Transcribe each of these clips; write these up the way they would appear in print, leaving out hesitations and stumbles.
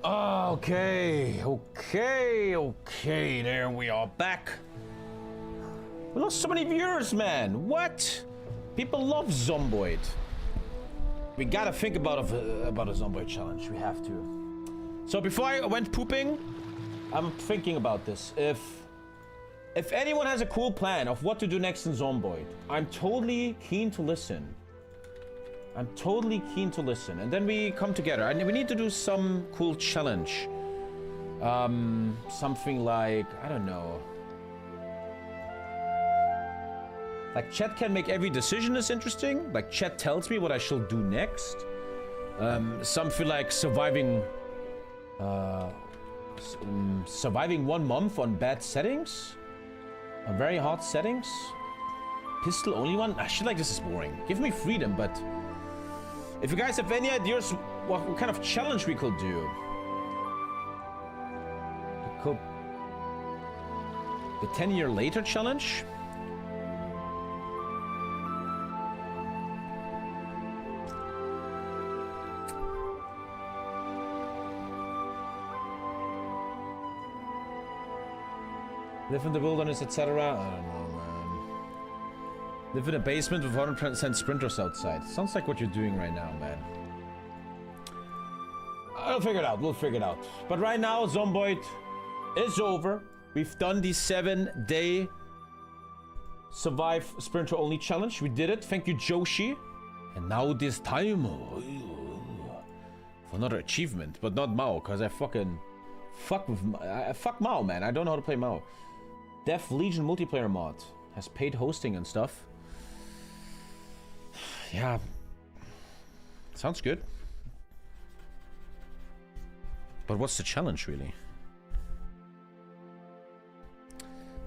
Okay, there we are back. We lost so many viewers, man. What? People love Zomboid. We gotta think about a Zomboid challenge. We have to. So before I went pooping, I'm thinking about this. If anyone has a cool plan of what to do next in Zomboid, I'm totally keen to listen. I'm totally keen to listen. And then we come together. And we need to do some cool challenge. Something like, I don't know. Like chat can make every decision is interesting. Like chat tells me what I shall do next. Something like surviving 1 month on bad settings. On very hard settings. Pistol only one? Shit like this is boring. Give me freedom, but if you guys have any ideas what kind of challenge we could do. The 10-year later challenge? Live in the wilderness, etc. I don't know, man. Live in a basement with 100% sprinters outside. Sounds like what you're doing right now, man. I'll figure it out. We'll figure it out. But right now, Zomboid is over. We've done the 7-day survive sprinter only challenge. We did it. Thank you, Joshi. And now this time for another achievement, but not Mao, because I fucking fuck Mao, man. I don't know how to play Mao. Death Legion multiplayer mod has paid hosting and stuff. Yeah, sounds good. But what's the challenge, really?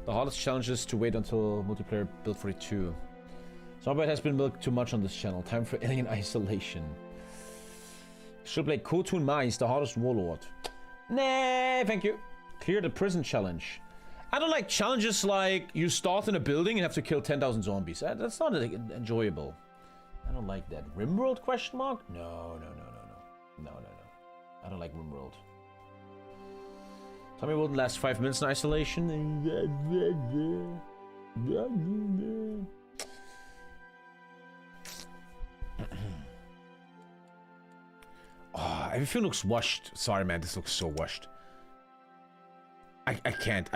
The hardest challenge is to wait until multiplayer build 42. Zomboid has been milked too much on this channel. Time for Alien Isolation. Should play Kotun Ma. He's the hardest warlord. Nah, thank you. Clear the prison challenge. I don't like challenges like you start in a building and have to kill 10,000 zombies. That's not enjoyable. I don't like that. Rimworld question mark? No. I don't like Rimworld. Tommy wouldn't last 5 minutes in isolation. Oh, everything looks washed. Sorry, man. This looks so washed. I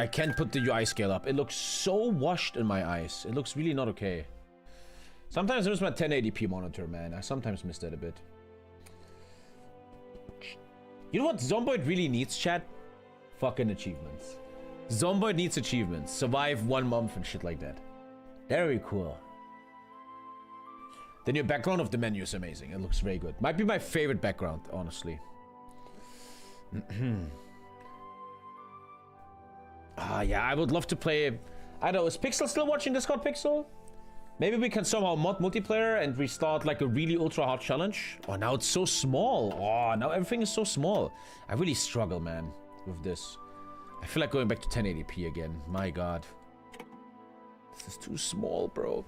can't put the UI scale up. It looks so washed in my eyes. It looks really not okay. Sometimes I miss my 1080p monitor, man. I sometimes miss that a bit. You know what Zomboid really needs, chat? Fucking achievements. Zomboid needs achievements. Survive 1 month and shit like that. Very cool. The new background of the menu is amazing. It looks very good. Might be my favorite background, honestly. Yeah, I would love to play. I don't know, is Pixel still watching Discord, Pixel? Maybe we can somehow mod multiplayer and restart like a really ultra hard challenge. Oh, now it's so small. Oh, now everything is so small. I really struggle, man, with this. I feel like going back to 1080p again. My god. This is too small, bro.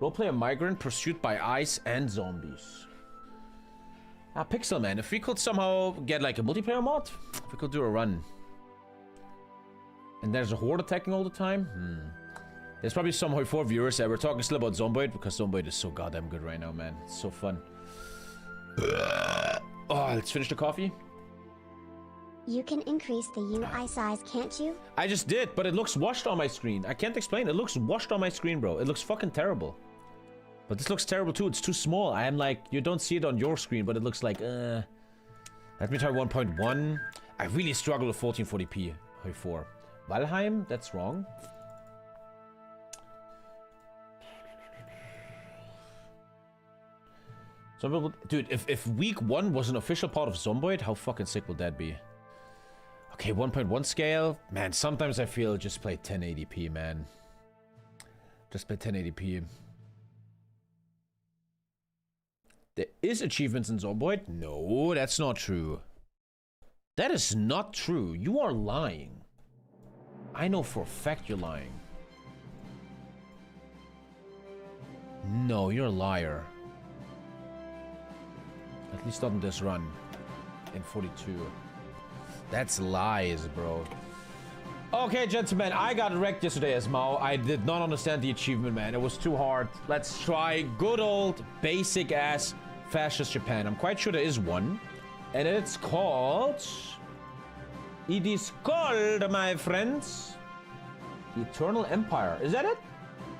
Roleplay a migrant pursued by ice and zombies. Ah, Pixel, man. If we could somehow get like a multiplayer mod, if we could do a run. And there's a horde attacking all the time? There's probably some Hoi 4 viewers that we're talking still about Zomboid because Zomboid is so goddamn good right now, man. It's so fun. Oh, let's finish the coffee. You can increase the UI size, can't you? I just did, but it looks washed on my screen. I can't explain. It looks washed on my screen, bro. It looks fucking terrible. But this looks terrible too. It's too small. I am like, you don't see it on your screen, but it looks like, Let me try 1.1. I really struggle with 1440p Hoi 4. Valheim? That's wrong. Some people, dude, if week 1 was an official part of Zomboid, how fucking sick would that be? Okay, 1.1 scale. Man, sometimes I feel just play 1080p, man. Just play 1080p. There is achievements in Zomboid? No, that's not true. That is not true. You are lying. I know for a fact you're lying. No, you're a liar. At least not in this run. In 42. That's lies, bro. Okay, gentlemen, I got wrecked yesterday as Mao. I did not understand the achievement, man. It was too hard. Let's try good old basic ass Fascist Japan. I'm quite sure there is one. And it's called... It is called, my friends, the Eternal Empire. Is that it?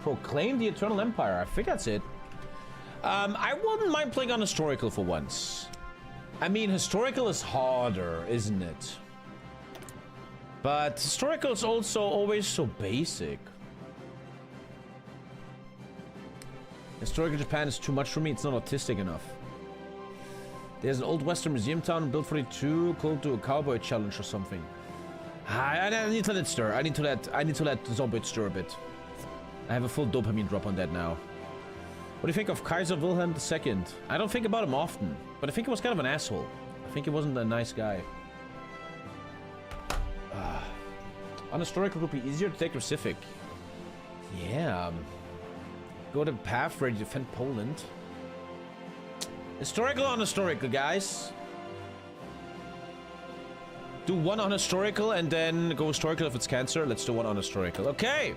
Proclaim the Eternal Empire. I think that's it. I wouldn't mind playing on historical for once. I mean, historical is harder, isn't it? But historical is also always so basic. Historical Japan is too much for me. It's not artistic enough. There's an old Western museum town built for it too, called to a cowboy challenge or something. I need to let it stir. I need to let Zomboid stir a bit. I have a full dopamine drop on that now. What do you think of Kaiser Wilhelm II? I don't think about him often, but I think he was kind of an asshole. I think he wasn't a nice guy. On historical would be easier to take Pacific. Yeah. Go the path where you defend Poland. Historical on historical, guys. Do one on historical and then go historical if it's cancer. Let's do one on historical. Okay.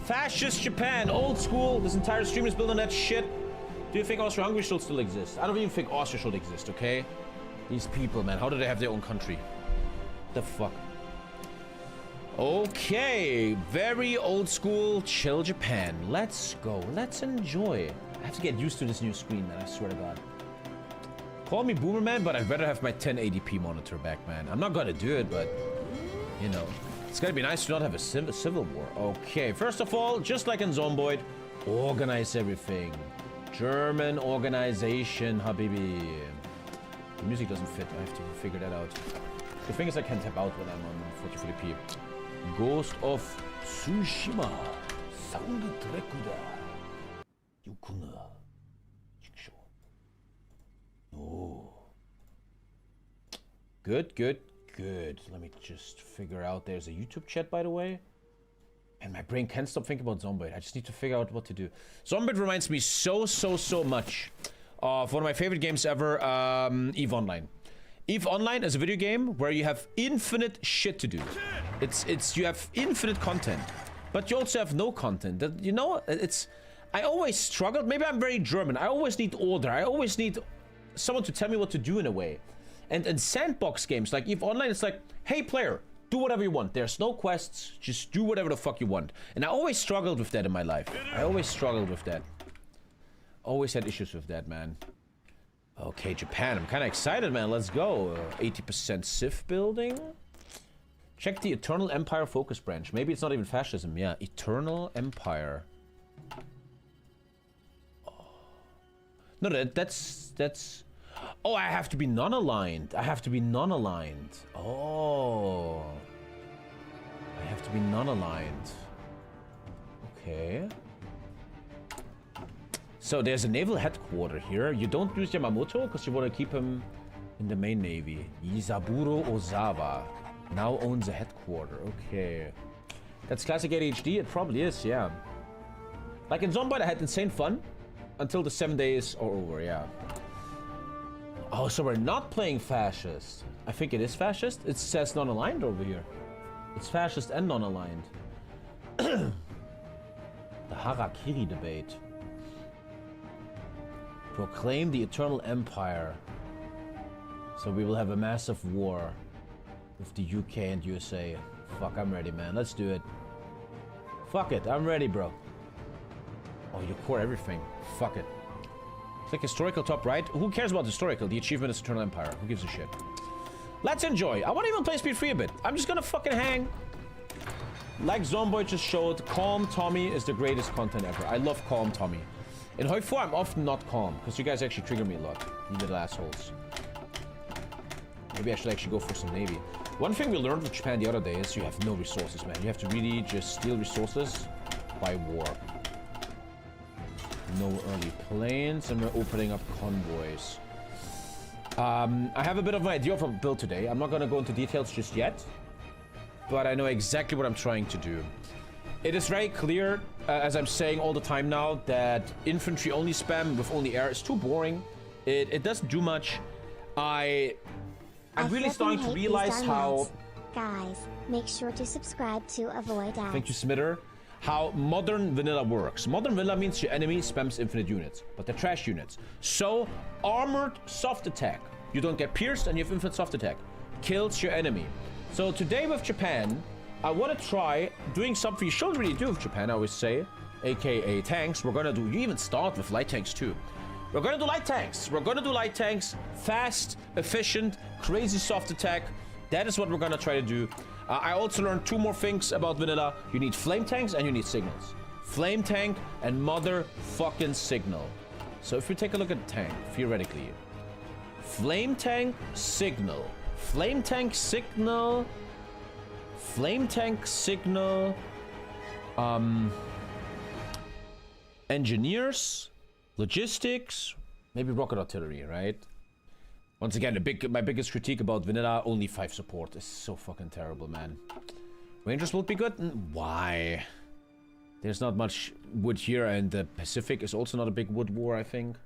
Fascist Japan, old school. This entire stream is built on that shit. Do you think Austria-Hungary should still exist? I don't even think Austria should exist, okay? These people, man. How do they have their own country? The fuck? Okay. Very old school, chill Japan. Let's go. Let's enjoy. I have to get used to this new screen, man. I swear to God. Call me boomer, man, but I'd rather have my 1080p monitor back, man. I'm not gonna do it, but, you know. It's gonna be nice to not have a civil war. Okay, first of all, just like in Zomboid, organize everything. German organization, habibi. The music doesn't fit. I have to figure that out. The thing is, I can tap out when I'm on 4040p. Ghost of Tsushima. Soundtrack da. Yukuna. Oh. Good, good, good. Let me just figure out. There's a YouTube chat, by the way. And my brain can't stop thinking about Zomboid. I just need to figure out what to do. Zomboid reminds me so much of one of my favorite games ever, EVE Online. EVE Online is a video game where you have infinite shit to do. You have infinite content, but you also have no content. That, you know, I always struggled. Maybe I'm very German. I always need order. I always need someone to tell me what to do in a way. And in sandbox games like EVE Online, it's like, hey player, do whatever you want. There's no quests, just do whatever the fuck you want. And I always struggled with that in my life. I always struggled with that. Always had issues with that, man. Okay, Japan, I'm kind of excited, man. Let's go. 80% Civ building. Check the Eternal Empire focus branch. Maybe it's not even fascism. Yeah, Eternal Empire. Oh. No, that's... Oh, I have to be non-aligned. I have to be non-aligned. Oh. I have to be non-aligned. Okay. So there's a naval headquarters here. You don't use Yamamoto because you want to keep him in the main navy. Yizaburo Ozawa now owns a headquarters. Okay. That's classic ADHD. It probably is, yeah. Like in Zomboid, I had insane fun until the 7 days are over, yeah. Oh, so we're not playing fascist. I think it is fascist. It says non-aligned over here. It's fascist and non-aligned. The Harakiri debate. Proclaim the Eternal Empire. So we will have a massive war with the UK and USA. Fuck, I'm ready, man. Let's do it. Fuck it, I'm ready, bro. Oh, you core everything. Fuck it. Click historical top right. Who cares about historical? The achievement is Eternal Empire. Who gives a shit? Let's enjoy. I want to even play Speed 3 a bit. I'm just gonna fucking hang. Like Zomboid just showed, Calm Tommy is the greatest content ever. I love Calm Tommy. In Hoi 4, I'm often not calm, because you guys actually trigger me a lot. You little assholes. Maybe I should actually go for some Navy. One thing we learned with Japan the other day is you have no resources, man. You have to really just steal resources by war. No early planes, and we're opening up convoys. I have a bit of an idea of a build today. I'm not going to go into details just yet, but I know exactly what I'm trying to do. It is very clear, as I'm saying all the time now, that infantry only spam with only air is too boring. It doesn't do much. I I'm really starting to realize how... Guys, make sure to subscribe to avoid ads. Thank you, Smitter. How modern vanilla works. Modern vanilla means your enemy spams infinite units, but they're trash units. So, armored soft attack. You don't get pierced and you have infinite soft attack. Kills your enemy. So today with Japan, I want to try doing something you shouldn't really do with Japan, I always say. AKA tanks. We're gonna do, you even start with light tanks too. We're gonna do light tanks. We're gonna do light tanks. Fast, efficient, crazy soft attack. That is what we're gonna try to do. I also learned 2 more things about vanilla. You need flame tanks and you need signals. Flame tank and motherfucking signal. So if we take a look at the tank, theoretically. Flame tank, signal. Flame tank, signal. Flame tank, signal. Engineers. Logistics. Maybe rocket artillery, right? Once again, my biggest critique about vanilla, only 5 support is so fucking terrible, man. Rangers would be good? Why? There's not much wood here, and the Pacific is also not a big wood war, I think.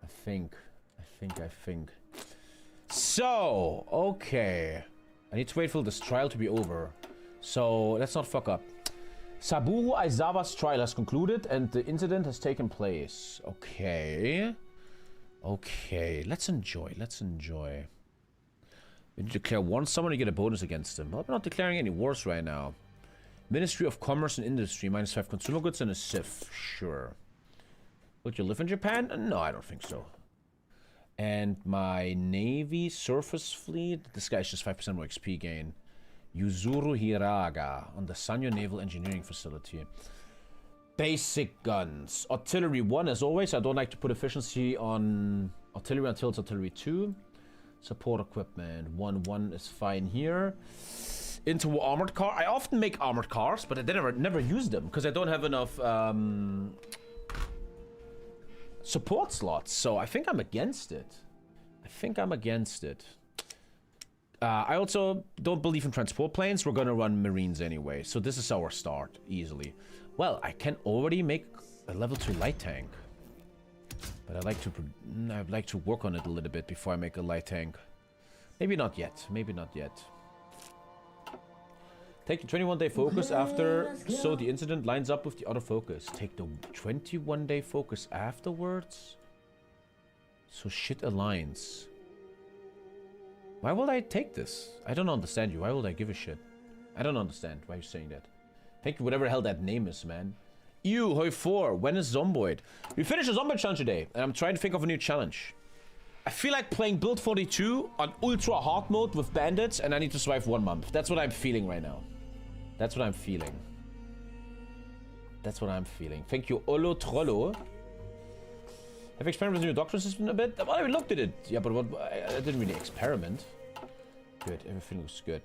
I think. So, okay. I need to wait for this trial to be over. So, let's not fuck up. Saburo Aizawa's trial has concluded, and the incident has taken place. Okay. Okay, let's enjoy. We need to declare one summon to get a bonus against them. Well, we're not declaring any wars right now. Ministry of Commerce and Industry, -5 consumer goods and a SIF. Sure. Would you live in Japan? No, I don't think so. And my Navy surface fleet, this guy's just 5% more XP gain. Yuzuru Hiraga on the Sanyo Naval Engineering Facility. Basic guns. Artillery 1, as always. I don't like to put efficiency on artillery until it's artillery 2. Support equipment. 1 is fine here. Into armored car. I often make armored cars, but I never use them because I don't have enough support slots. So I think I'm against it. I also don't believe in transport planes. We're gonna run Marines anyway. So this is our start, easily. Well, I can already make a level 2 light tank. But I'd like to work on it a little bit before I make a light tank. Maybe not yet. Take the 21-day focus after, so the incident lines up with the other focus. Take the 21-day focus afterwards? So shit aligns. Why would I take this? I don't understand you. Why would I give a shit? I don't understand why you're saying that. Thank you, whatever the hell that name is, man. Ew, Hoi 4. When is Zomboid? We finished a Zomboid challenge today, and I'm trying to think of a new challenge. I feel like playing Build 42 on ultra hard mode with bandits, and I need to survive 1 month. That's what I'm feeling right now. That's what I'm feeling. Thank you, Olo Trollo. Have you experimented with the new doctrine system a bit? Well, I looked at it. Yeah, but I didn't really experiment. Good, everything looks good.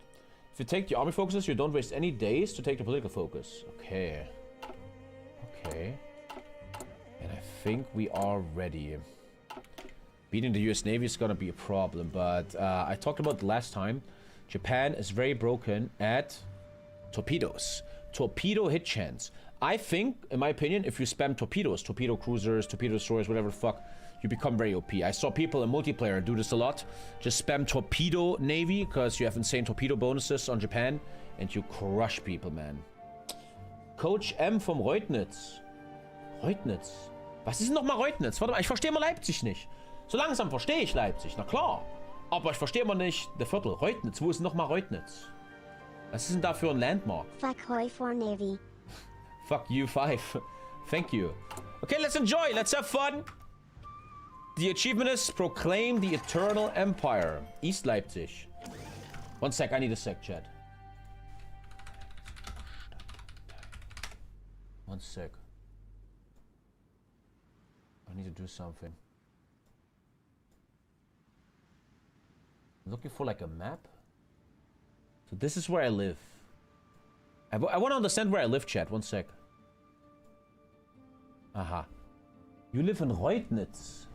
If you take the army focuses, you don't waste any days to take the political focus. Okay. And I think we are ready. Beating the US Navy is gonna be a problem, but I talked about the last time. Japan is very broken at torpedoes. Torpedo hit chance. I think, in my opinion, if you spam torpedoes, torpedo cruisers, torpedo destroyers, whatever the fuck, you become very OP. I saw people in multiplayer do this a lot. Just spam torpedo navy, because you have insane torpedo bonuses on Japan, and you crush people, man. Coach M vom Reutnitz. Reutnitz? Was ist denn nochmal Reutnitz? Warte mal, ich verstehe mal Leipzig nicht. So langsam verstehe ich Leipzig, na klar. Aber ich verstehe mal nicht der Viertel. Reutnitz, wo ist nochmal Reutnitz? Was ist denn da für ein Landmark? Fuck Hoi for Navy. Fuck you, 5. Thank you. Okay, let's enjoy. Let's have fun. The achievement is Proclaim the Eternal Empire. East Leipzig. 1 sec, I need a sec, chat. 1 sec. I need to do something. I'm looking for like a map. So this is where I live. I want to understand where I live, chat. 1 sec. Aha. You live in Reutnitz.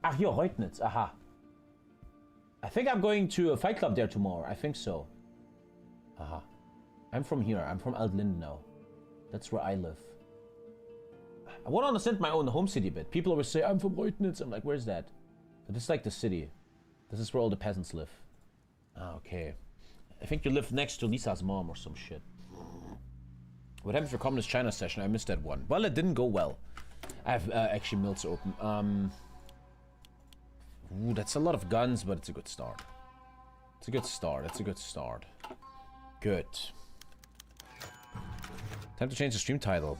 Ah, here, Reutnitz. Aha. I think I'm going to a fight club there tomorrow. I think so. Aha. I'm from here. I'm from Altlinden now. That's where I live. I want to understand my own home city a bit. People always say, I'm from Reutnitz. I'm like, where's that? But it's like the city. This is where all the peasants live. Ah, okay. I think you live next to Lisa's mom or some shit. What happened for Communist China session? I missed that one. Well, it didn't go well. I have actually mills open. Ooh, that's a lot of guns, but it's a good start. It's a good start. It's a good start. Good. Time to change the stream title.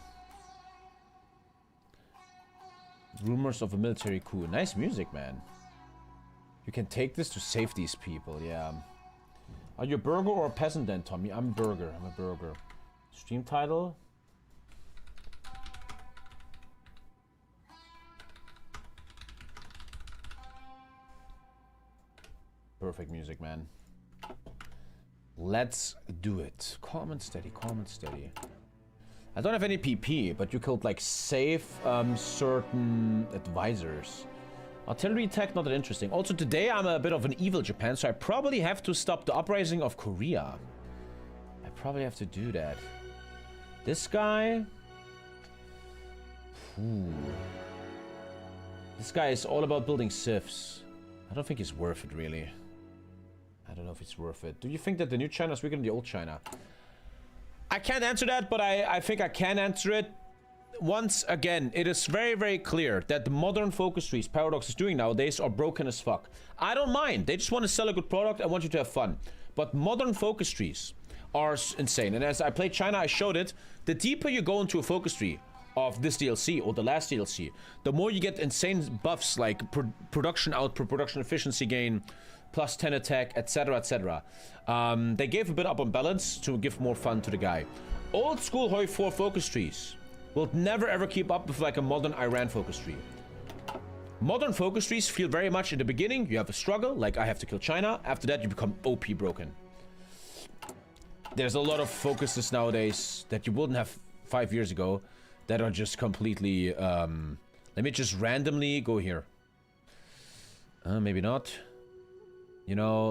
Rumors of a military coup. Nice music, man. You can take this to save these people, yeah. Are you a burger or a peasant then, Tommy? I'm a burger. I'm a burger. Stream title. Perfect music, man. Let's do it. Calm and steady, calm and steady. I don't have any PP, but you could like save certain advisors. Artillery tech, not that interesting. Also today I'm a bit of an evil Japan, so I probably have to stop the uprising of Korea. I probably have to do that. This guy... Ooh. This guy is all about building civs. I don't think it's worth it, really. I don't know if it's worth it. Do you think that the new China is weaker than the old China? I can't answer that, but I think I can answer it. Once again, it is very, very clear that the modern focus trees Paradox is doing nowadays are broken as fuck. I don't mind. They just want to sell a good product. I want you to have fun. But modern focus trees are insane. And as I played China, I showed it. The deeper you go into a focus tree of this DLC or the last DLC, the more you get insane buffs like production output, production efficiency gain, plus 10 attack, etc, etc. They gave a bit up on balance to give more fun to the guy. Old school Hoi 4 focus trees will never ever keep up with like a modern Iran focus tree. Modern focus trees feel very much in the beginning, you have a struggle, like I have to kill China. After that, you become OP broken. There's a lot of focuses nowadays that you wouldn't have 5 years ago that are just completely, let me just randomly go here. Maybe not. You know,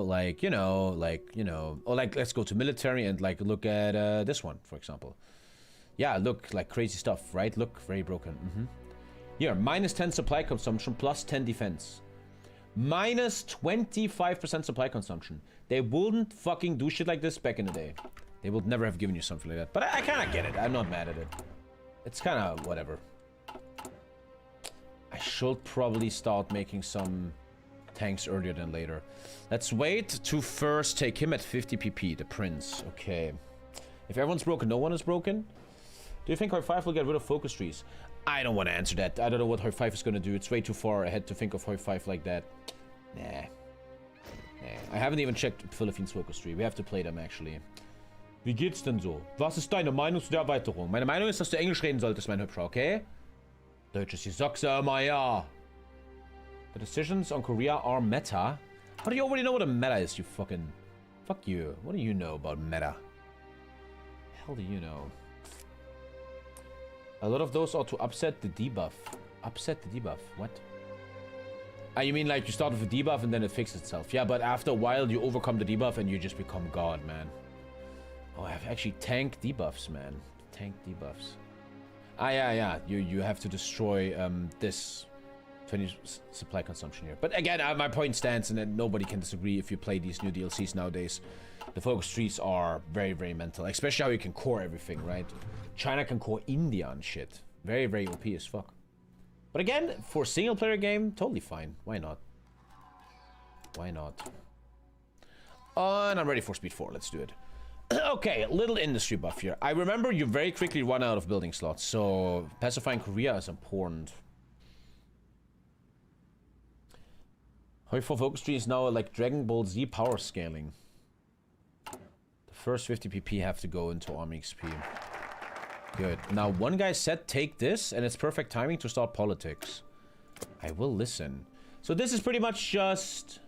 or like, let's go to military and like look at this one, for example. Yeah, look, like crazy stuff, right? Look, very broken. Here, minus 10 supply consumption, plus 10 defense. Minus 25% supply consumption. They wouldn't fucking do shit like this back in the day. They would never have given you something like that. But I kind of get it. I'm not mad at it. It's kind of whatever. I should probably start making some tanks earlier than later. Let's wait to first take him at 50 PP, the prince. Okay. If everyone's broken, no one is broken. Do you think Hoi 5 will get rid of focus trees? I don't want to answer that. I don't know what Hoi 5 is going to do. It's way too far ahead to think of Hoi 5 like that. Nah. I haven't even checked Philippines focus tree. We have to play them, actually. Wie geht's denn so? Was ist deine Meinung zu der Erweiterung? Meine Meinung ist, dass du Englisch reden solltest, mein Hübscher, okay? Deutsch ist die Sachse immer, ja. The decisions on Korea are meta. How do you already know what a meta is, you fucking... Fuck you. What do you know about meta? The hell do you know? A lot of those are to upset the debuff. Upset the debuff? What? Ah, you mean like you start with a debuff and then it fixes itself? Yeah, but after a while you overcome the debuff and you just become God, man. Oh, I have actually tank debuffs, man. Tank debuffs. Ah, yeah. You have to destroy this 20 supply consumption here. But again, my point stands, and that nobody can disagree if you play these new DLCs nowadays. The focus trees are very, very mental. Especially how you can core everything, right? China can core India and shit. Very, very OP as fuck. But again, for a single player game, totally fine. Why not? Why not? And I'm ready for speed 4. Let's do it. Okay, little industry buff here. I remember you very quickly run out of building slots, so pacifying Korea is important. Hoi 4 focus tree is now like Dragon Ball Z power scaling. The first 50 PP have to go into army XP. Good. Now one guy said take this, and it's perfect timing to start politics. I will listen. So this is pretty much just...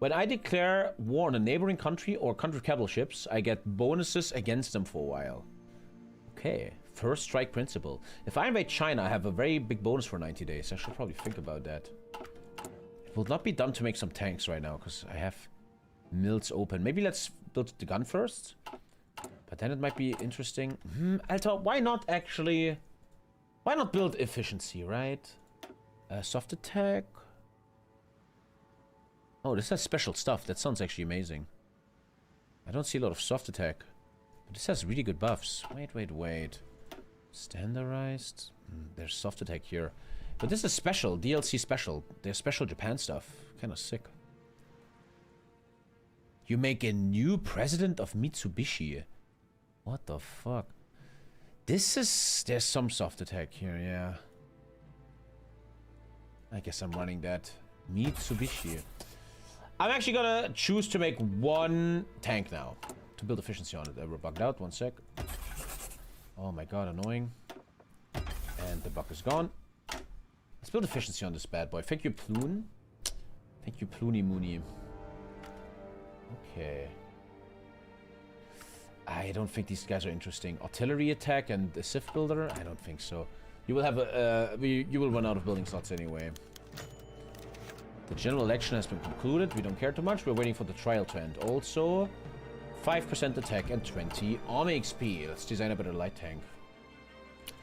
When I declare war on a neighboring country or country capital ships, I get bonuses against them for a while. Okay. First strike principle. If I invade China, I have a very big bonus for 90 days. I should probably think about that. It will not be dumb to make some tanks right now, because I have mills open. Maybe let's build the gun first. But then it might be interesting. Alter, why not actually... Why not build efficiency, right? Soft attack. Oh, this has special stuff. That sounds actually amazing. I don't see a lot of soft attack. But this has really good buffs. Wait. Standardized? There's soft attack here. But this is special. DLC special. There's special Japan stuff. Kind of sick. You make a new president of Mitsubishi. What the fuck? This is... There's some soft attack here, yeah. I guess I'm running that. Mitsubishi. I'm actually gonna choose to make one tank now. To build efficiency on it. We're bugged out. 1 sec. Oh my god, annoying. And the bug is gone. Let's build efficiency on this bad boy. Thank you, Ploon. Thank you, Ploony Moony. Okay. I don't think these guys are interesting. Artillery attack and the Civ builder? I don't think so. You will have a... you will run out of building slots anyway. The general election has been concluded. We don't care too much. We're waiting for the trial to end. Also, 5% attack and 20 army XP. Let's design a better light tank.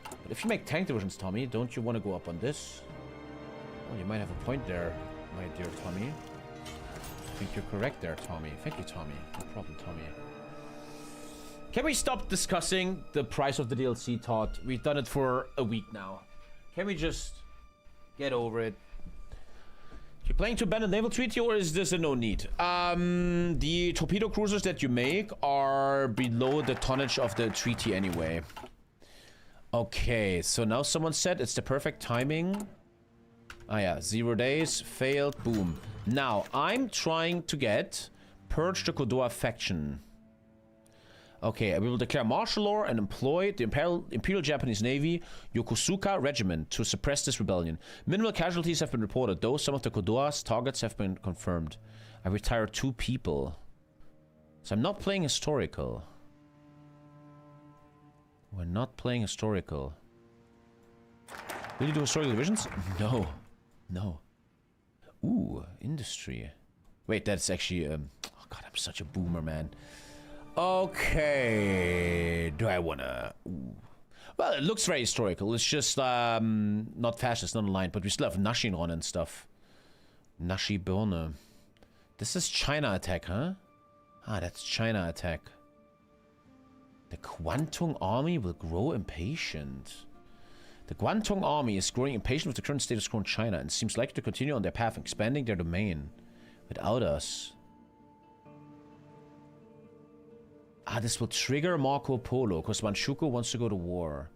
But if you make tank divisions, Tommy, don't you want to go up on this? Oh, you might have a point there, my dear Tommy. I think you're correct there, Tommy. Thank you, Tommy. No problem, Tommy. Can we stop discussing the price of the DLC, Todd? We've done it for a week now. Can we just get over it? You're planning to ban a naval treaty, or is this a no need? The torpedo cruisers that you make are below the tonnage of the treaty anyway. Okay, so now someone said it's the perfect timing. Ah yeah, 0 days, failed, boom. Now, I'm trying to get purge the Kodoa faction. Okay, we will declare martial law and employ the Imperial Japanese Navy Yokosuka Regiment to suppress this rebellion. Minimal casualties have been reported, though some of the Kodoa's targets have been confirmed. I retired 2 people. So I'm not playing historical. We're not playing historical. Will you do historical divisions? No. No. Ooh, industry. Wait, that's actually... oh god, I'm such a boomer, man. Okay. Do I wanna... Ooh. Well, it looks very historical. It's just not fascist, not aligned, but we still have Nashinron and stuff. Nashibone. This is China attack, huh? Ah, that's China attack. The Guangdong army will grow impatient. The Guangdong army is growing impatient with the current status quo in China and seems likely to continue on their path, expanding their domain without us. Ah, this will trigger Marco Polo because Manchukuo wants to go to war.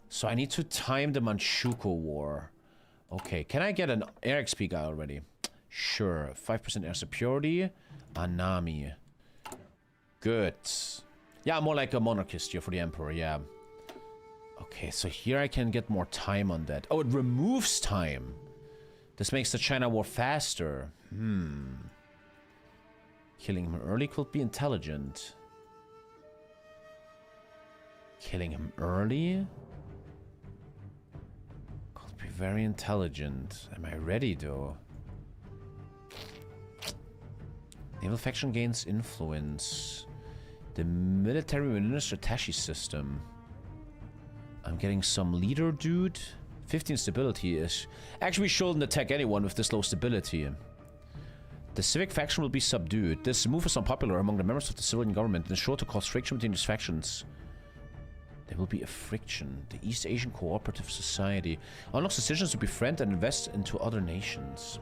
So I need to time the Manchukuo war. Okay, can I get an air XP guy already? Sure. 5% air superiority. Anami. Good. Yeah, more like a monarchist here for the Emperor, yeah. Okay, so here I can get more time on that. Oh, it removes time. This makes the China war faster. Killing him early could be intelligent. Killing him early could be very intelligent. Am I ready, though? Naval faction gains influence. The military minister Tashi system. I'm getting some leader dude. 15 stability is... Actually, we shouldn't attack anyone with this low stability. The civic faction will be subdued. This move is unpopular among the members of the civilian government and is sure to cause friction between these factions. There will be a friction. The East Asian Cooperative Society unlocks decisions to befriend and invest into other nations.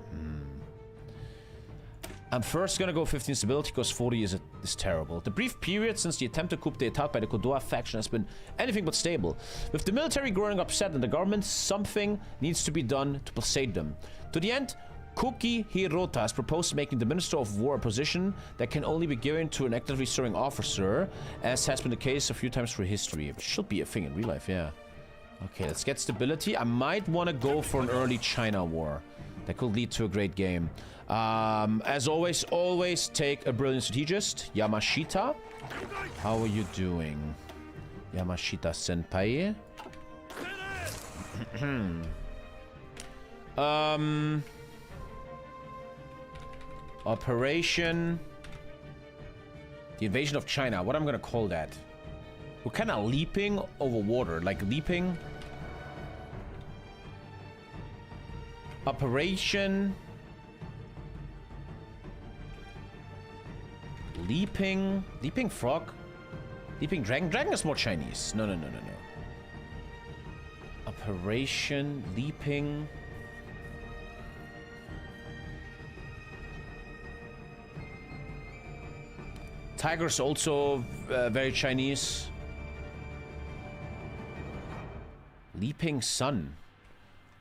I'm first gonna go 15 stability because 40 is terrible. The brief period since the attempted coup d'etat by the Kodoa faction has been anything but stable. With the military growing upset and the government, something needs to be done to persuade them. To the end, Koki Hirota has proposed making the Minister of War a position that can only be given to an actively serving officer, as has been the case a few times through history. It should be a thing in real life, yeah. Okay, let's get stability. I might want to go for an early China war. That could lead to a great game. As always, always take a brilliant strategist. Yamashita. How are you doing? Yamashita senpai. Operation... The invasion of China. What I'm gonna call that? We're kind of leaping over water. Like leaping... Operation Leaping frog. Leaping dragon. Dragon is more Chinese. No. Operation. Leaping. Tiger's also very Chinese. Leaping sun.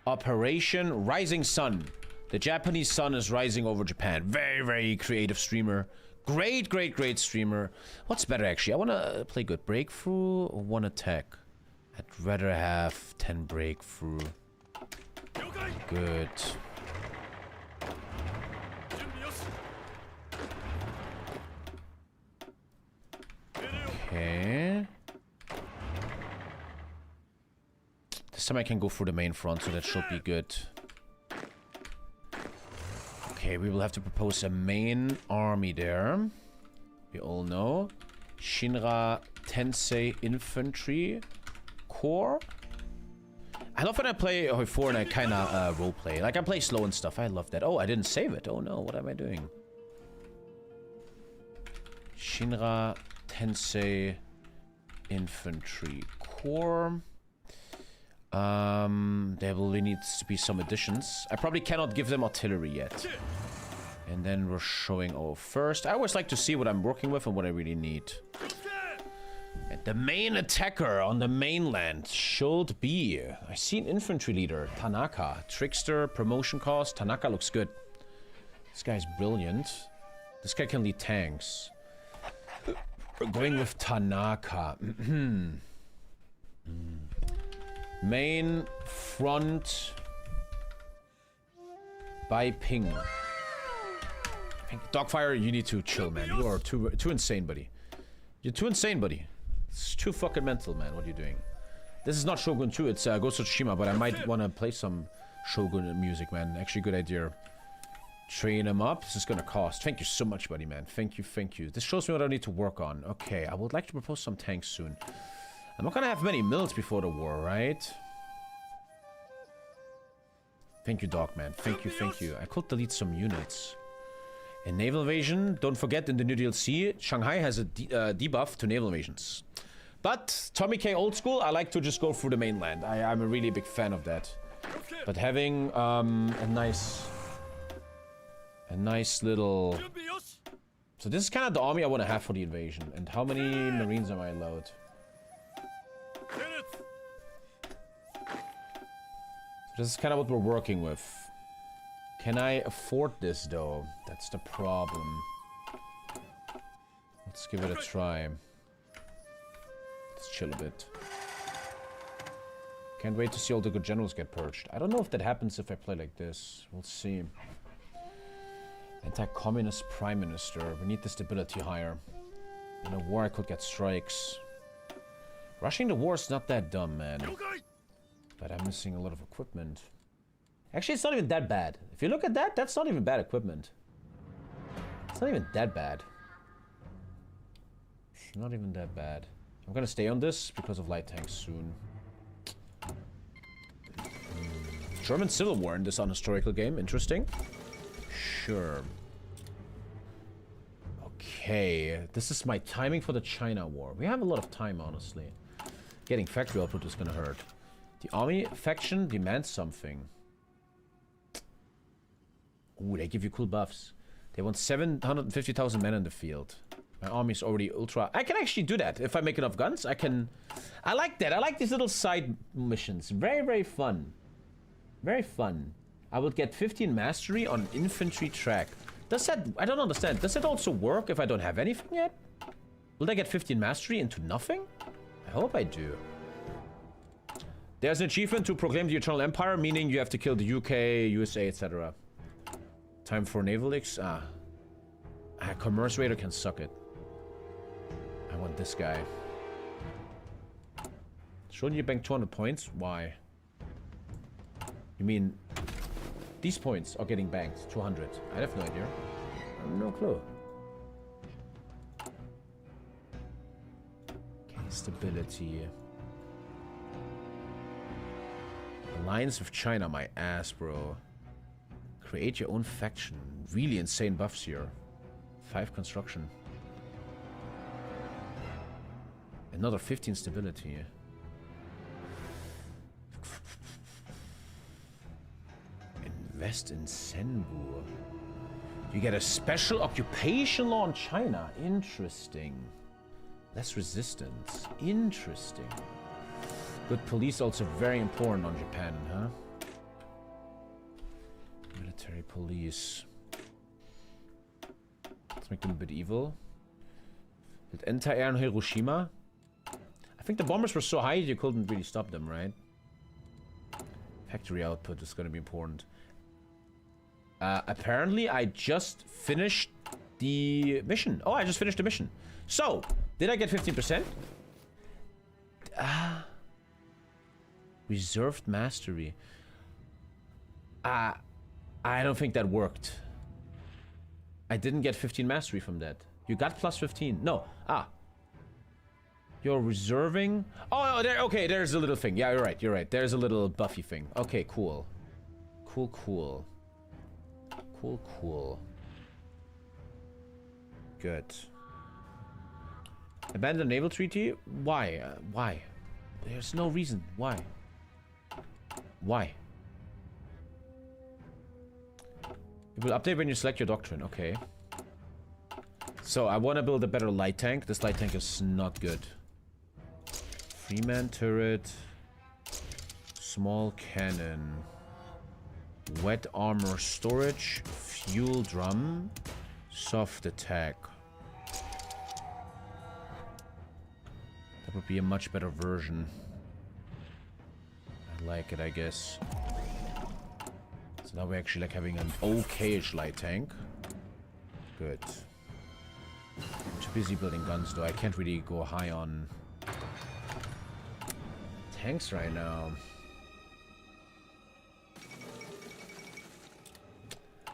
Operation Rising Sun. The Japanese sun is rising over Japan. Very, very creative streamer. Great streamer. What's better, actually? I want to play good. Breakthrough or one attack? I'd rather have 10 breakthrough. Good. Okay. This time I can go through the main front, so that should be good. Okay, we will have to propose a main army there. We all know. Shinra Tensei Infantry Corps. I love when I play Hoi4 and I kind of roleplay. Like, I play slow and stuff. I love that. Oh, I didn't save it. Oh no, what am I doing? Shinra Tensei Infantry Corps. There will need to be some additions. I probably cannot give them artillery yet. And then we're showing all first. I always like to see what I'm working with and what I really need. And the main attacker on the mainland should be... I see an infantry leader, Tanaka. Trickster, promotion cost. Tanaka looks good. This guy's brilliant. This guy can lead tanks. We're going with Tanaka. Main front by ping. Dogfire, you need to chill, man. You are too insane, buddy. You're too insane, buddy. It's too fucking mental, man. What are you doing? This is not Shogun 2, it's Ghost of Tsushima, but I might want to play some Shogun music, man. Actually, good idea. Train him up. This is gonna cost. Thank you so much, buddy, man. Thank you. This shows me what I need to work on. Okay, I would like to propose some tanks soon. I'm not gonna have many mills before the war, right? Thank you, dog, man. Thank you. I could delete some units. In naval invasion, don't forget in the new DLC, Shanghai has a debuff to naval invasions. But TommyKay old school, I like to just go through the mainland. I'm a really big fan of that. But having a nice little... So this is kind of the army I want to have for the invasion. And how many marines am I allowed? This is kind of what we're working with. Can I afford this, though? That's the problem. Let's give it a try. Let's chill a bit. Can't wait to see all the good generals get purged. I don't know if that happens if I play like this. We'll see. Anti-communist prime minister. We need the stability higher. In a war, I could get strikes. Rushing the war is not that dumb, man. But I'm missing a lot of equipment. Actually, it's not even that bad. If you look at that, that's not even bad equipment. It's not even that bad. It's not even that bad. I'm gonna stay on this because of light tanks soon. German Civil War in this unhistorical game. Interesting. Sure. Okay. This is my timing for the China War. We have a lot of time, honestly. Getting factory output is gonna hurt. The army faction demands something. Ooh, they give you cool buffs. They want 750,000 men in the field. My army is already ultra... I can actually do that. If I make enough guns, I can... I like that. I like these little side missions. Very, very fun. Very fun. I would get 15 mastery on infantry track. Does that... I don't understand. Does it also work if I don't have anything yet? Will I get 15 mastery into nothing? I hope I do. There's an achievement to proclaim the Eternal Empire, meaning you have to kill the UK, USA, etc. Time for naval X. Commerce Raider can suck it. I want this guy. Shouldn't you bank 200 points? Why? You mean these points are getting banked 200? I have no idea. I have no clue. Okay, stability. Alliance with China, my ass, bro. Create your own faction. Really insane buffs here. 5 construction. Another 15 stability. Invest in Senbu. You get a special occupation law in China. Interesting. Less resistance. Interesting. Good police also very important on Japan, huh? Military police. Let's make them a bit evil. With anti-air on Hiroshima. I think the bombers were so high you couldn't really stop them, right? Factory output is going to be important. Apparently, I just finished the mission. Oh, I just finished the mission. So, did I get 15%? Reserved mastery. I don't think that worked. I didn't get 15 mastery from that. You got plus 15. No. You're reserving. Oh, there. Okay, there's a little thing. Yeah, you're right. You're right. There's a little buffy thing. Okay, cool. Cool, cool. Cool, cool. Good. Abandon naval treaty? Why? Why? There's no reason. Why? Why? It will update when you select your doctrine. Okay. So, I want to build a better light tank. This light tank is not good. Three-man turret. Small cannon. Wet armor storage. Fuel drum. Soft attack. That would be a much better version. I like it, I guess. So now we're actually like having an okay-ish light tank. Good. I'm too busy building guns though. I can't really go high on tanks right now.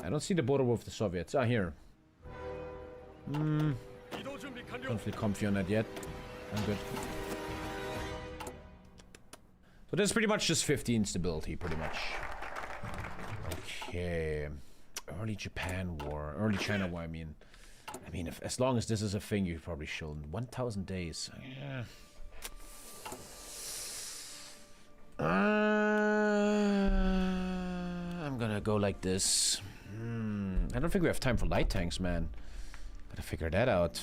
I don't see the border with the Soviets. Ah, here. Don't feel comfy on that yet. I'm good. So this is pretty much just 15 stability, pretty much. Okay. Early Japan War. Early China War, I mean. If as long as this is a thing, you probably should. 1,000 days. Yeah. I'm gonna go like this. I don't think we have time for light tanks, man. Gotta figure that out.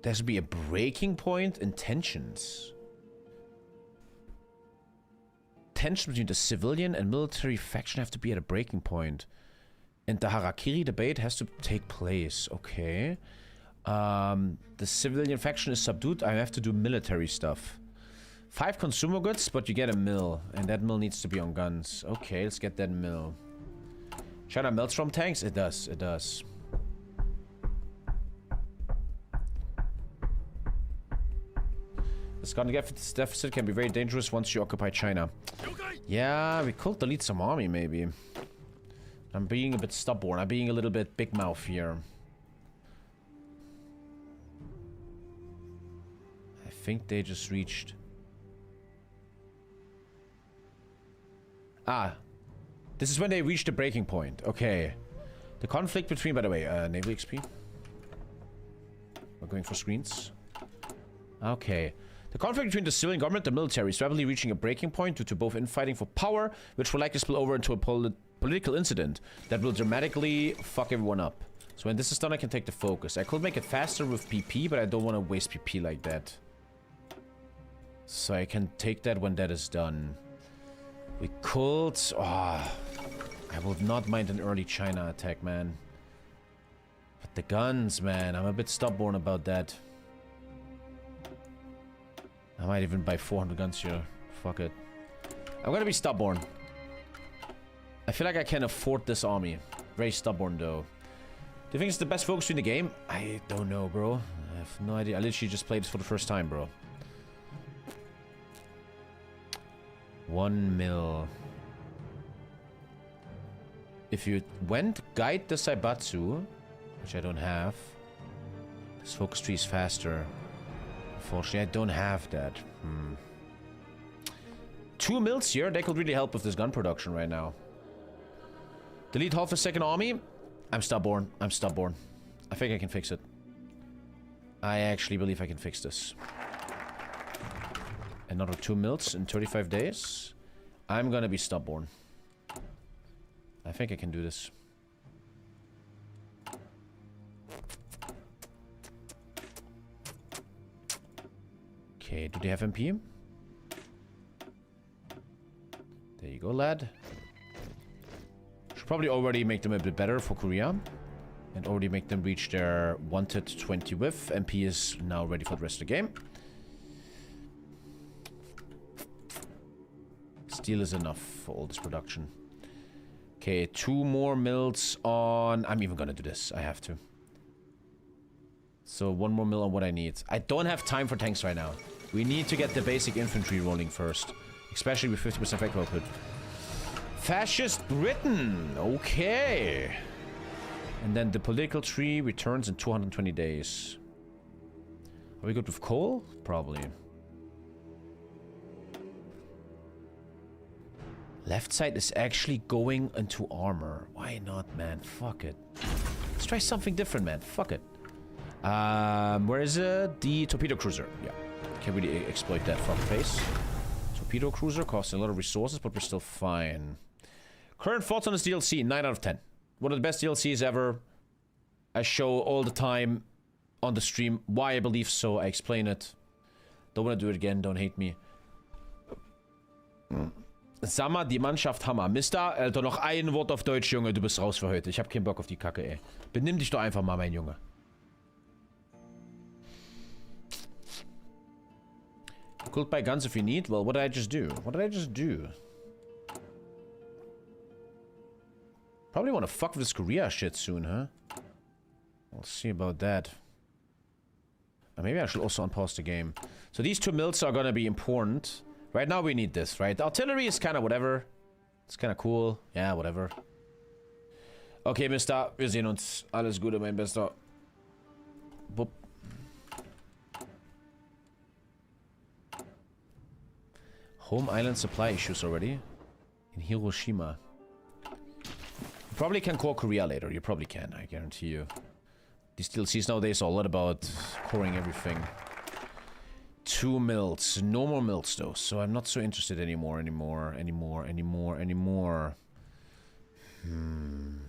There should be a breaking point in tensions. Tensions between the civilian and military faction have to be at a breaking point. And the Harakiri debate has to take place. Okay. The civilian faction is subdued. I have to do military stuff. 5 consumer goods, but you get a mill. And that mill needs to be on guns. Okay, let's get that mill. China melts from tanks? It does, it does. This gun deficit can be very dangerous once you occupy China. Yeah, we could delete some army, maybe. I'm being a bit stubborn. I'm being a little bit big mouth here. I think they just reached... This is when they reached the breaking point. Okay. The conflict between, by the way, Naval XP. We're going for screens. Okay. The conflict between the civilian government and the military is rapidly reaching a breaking point due to both infighting for power, which will likely spill over into a political incident that will dramatically fuck everyone up. So when this is done, I can take the focus. I could make it faster with PP, but I don't want to waste PP like that. So I can take that when that is done. We could... I would not mind an early China attack, man. But the guns, man. I'm a bit stubborn about that. I might even buy 400 guns here. Fuck it. I'm gonna be stubborn. I feel like I can afford this army. Very stubborn, though. Do you think it's the best focus in the game? I don't know, bro. I have no idea. I literally just played this for the first time, bro. 1 mil. If you went guide the Saibatsu, which I don't have, this focus tree is faster. Unfortunately, I don't have that. 2 mils here, they could really help with this gun production right now. Delete half a second army. I'm stubborn. I'm stubborn. I think I can fix it. I actually believe I can fix this. Another 2 mils in 35 days. I'm gonna be stubborn. I think I can do this. Okay, do they have MP? There you go, lad. Should probably already make them a bit better for Korea. And already make them reach their wanted 20 with. MP is now ready for the rest of the game. Steel is enough for all this production. Okay, 2 more mils on... I'm even gonna do this. I have to. So 1 more mil on what I need. I don't have time for tanks right now. We need to get the basic infantry rolling first. Especially with 50% factor output. Fascist Britain! Okay. And then the political tree returns in 220 days. Are we good with coal? Probably. Left side is actually going into armor. Why not, man? Fuck it. Let's try something different, man. Fuck it. Where is it? The torpedo cruiser. Yeah. Can't really exploit that front face. Torpedo cruiser costing a lot of resources, but we're still fine. Current thoughts on this DLC? 9 out of 10. One of the best DLCs ever. I show all the time on the stream why I believe so. I explain it. Don't want to do it again. Don't hate me. Sammer, die Mannschaft Hammer. Mister, Alter, noch ein Wort auf Deutsch, Junge. Du bist raus für heute. Ich hab keinen Bock auf die Kacke, ey. Benimm dich doch einfach mal, mein Junge. Could buy guns if you need. Well, what did I just do? What did I just do? Probably want to fuck with this Korea shit soon, huh? We'll see about that. Maybe I should also unpause the game. So these 2 mils are gonna be important. Right now we need this, right? The artillery is kind of whatever. It's kind of cool. Yeah, whatever. Okay, Mister. Wir sehen uns. Alles Gute, mein Bester. Bup. Home island supply issues already. In Hiroshima. You probably can core Korea later. You probably can, I guarantee you. These DLCs nowadays are a lot about coring everything. 2 mils. No more mils though, so I'm not so interested anymore.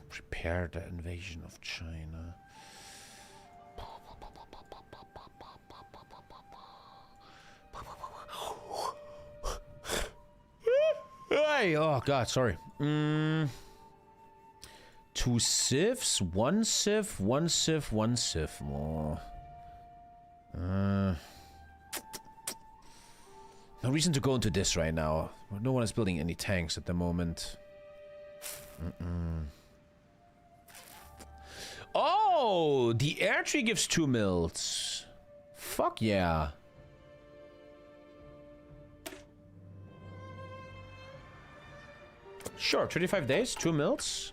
Prepare the invasion of China. Hey, oh god, sorry. 2 civs, 1 civ, 1 civ, 1 civ. Oh. No reason to go into this right now. No one is building any tanks at the moment. Oh, the air tree gives 2 mils. Fuck yeah. Sure, 35 days, 2 mils.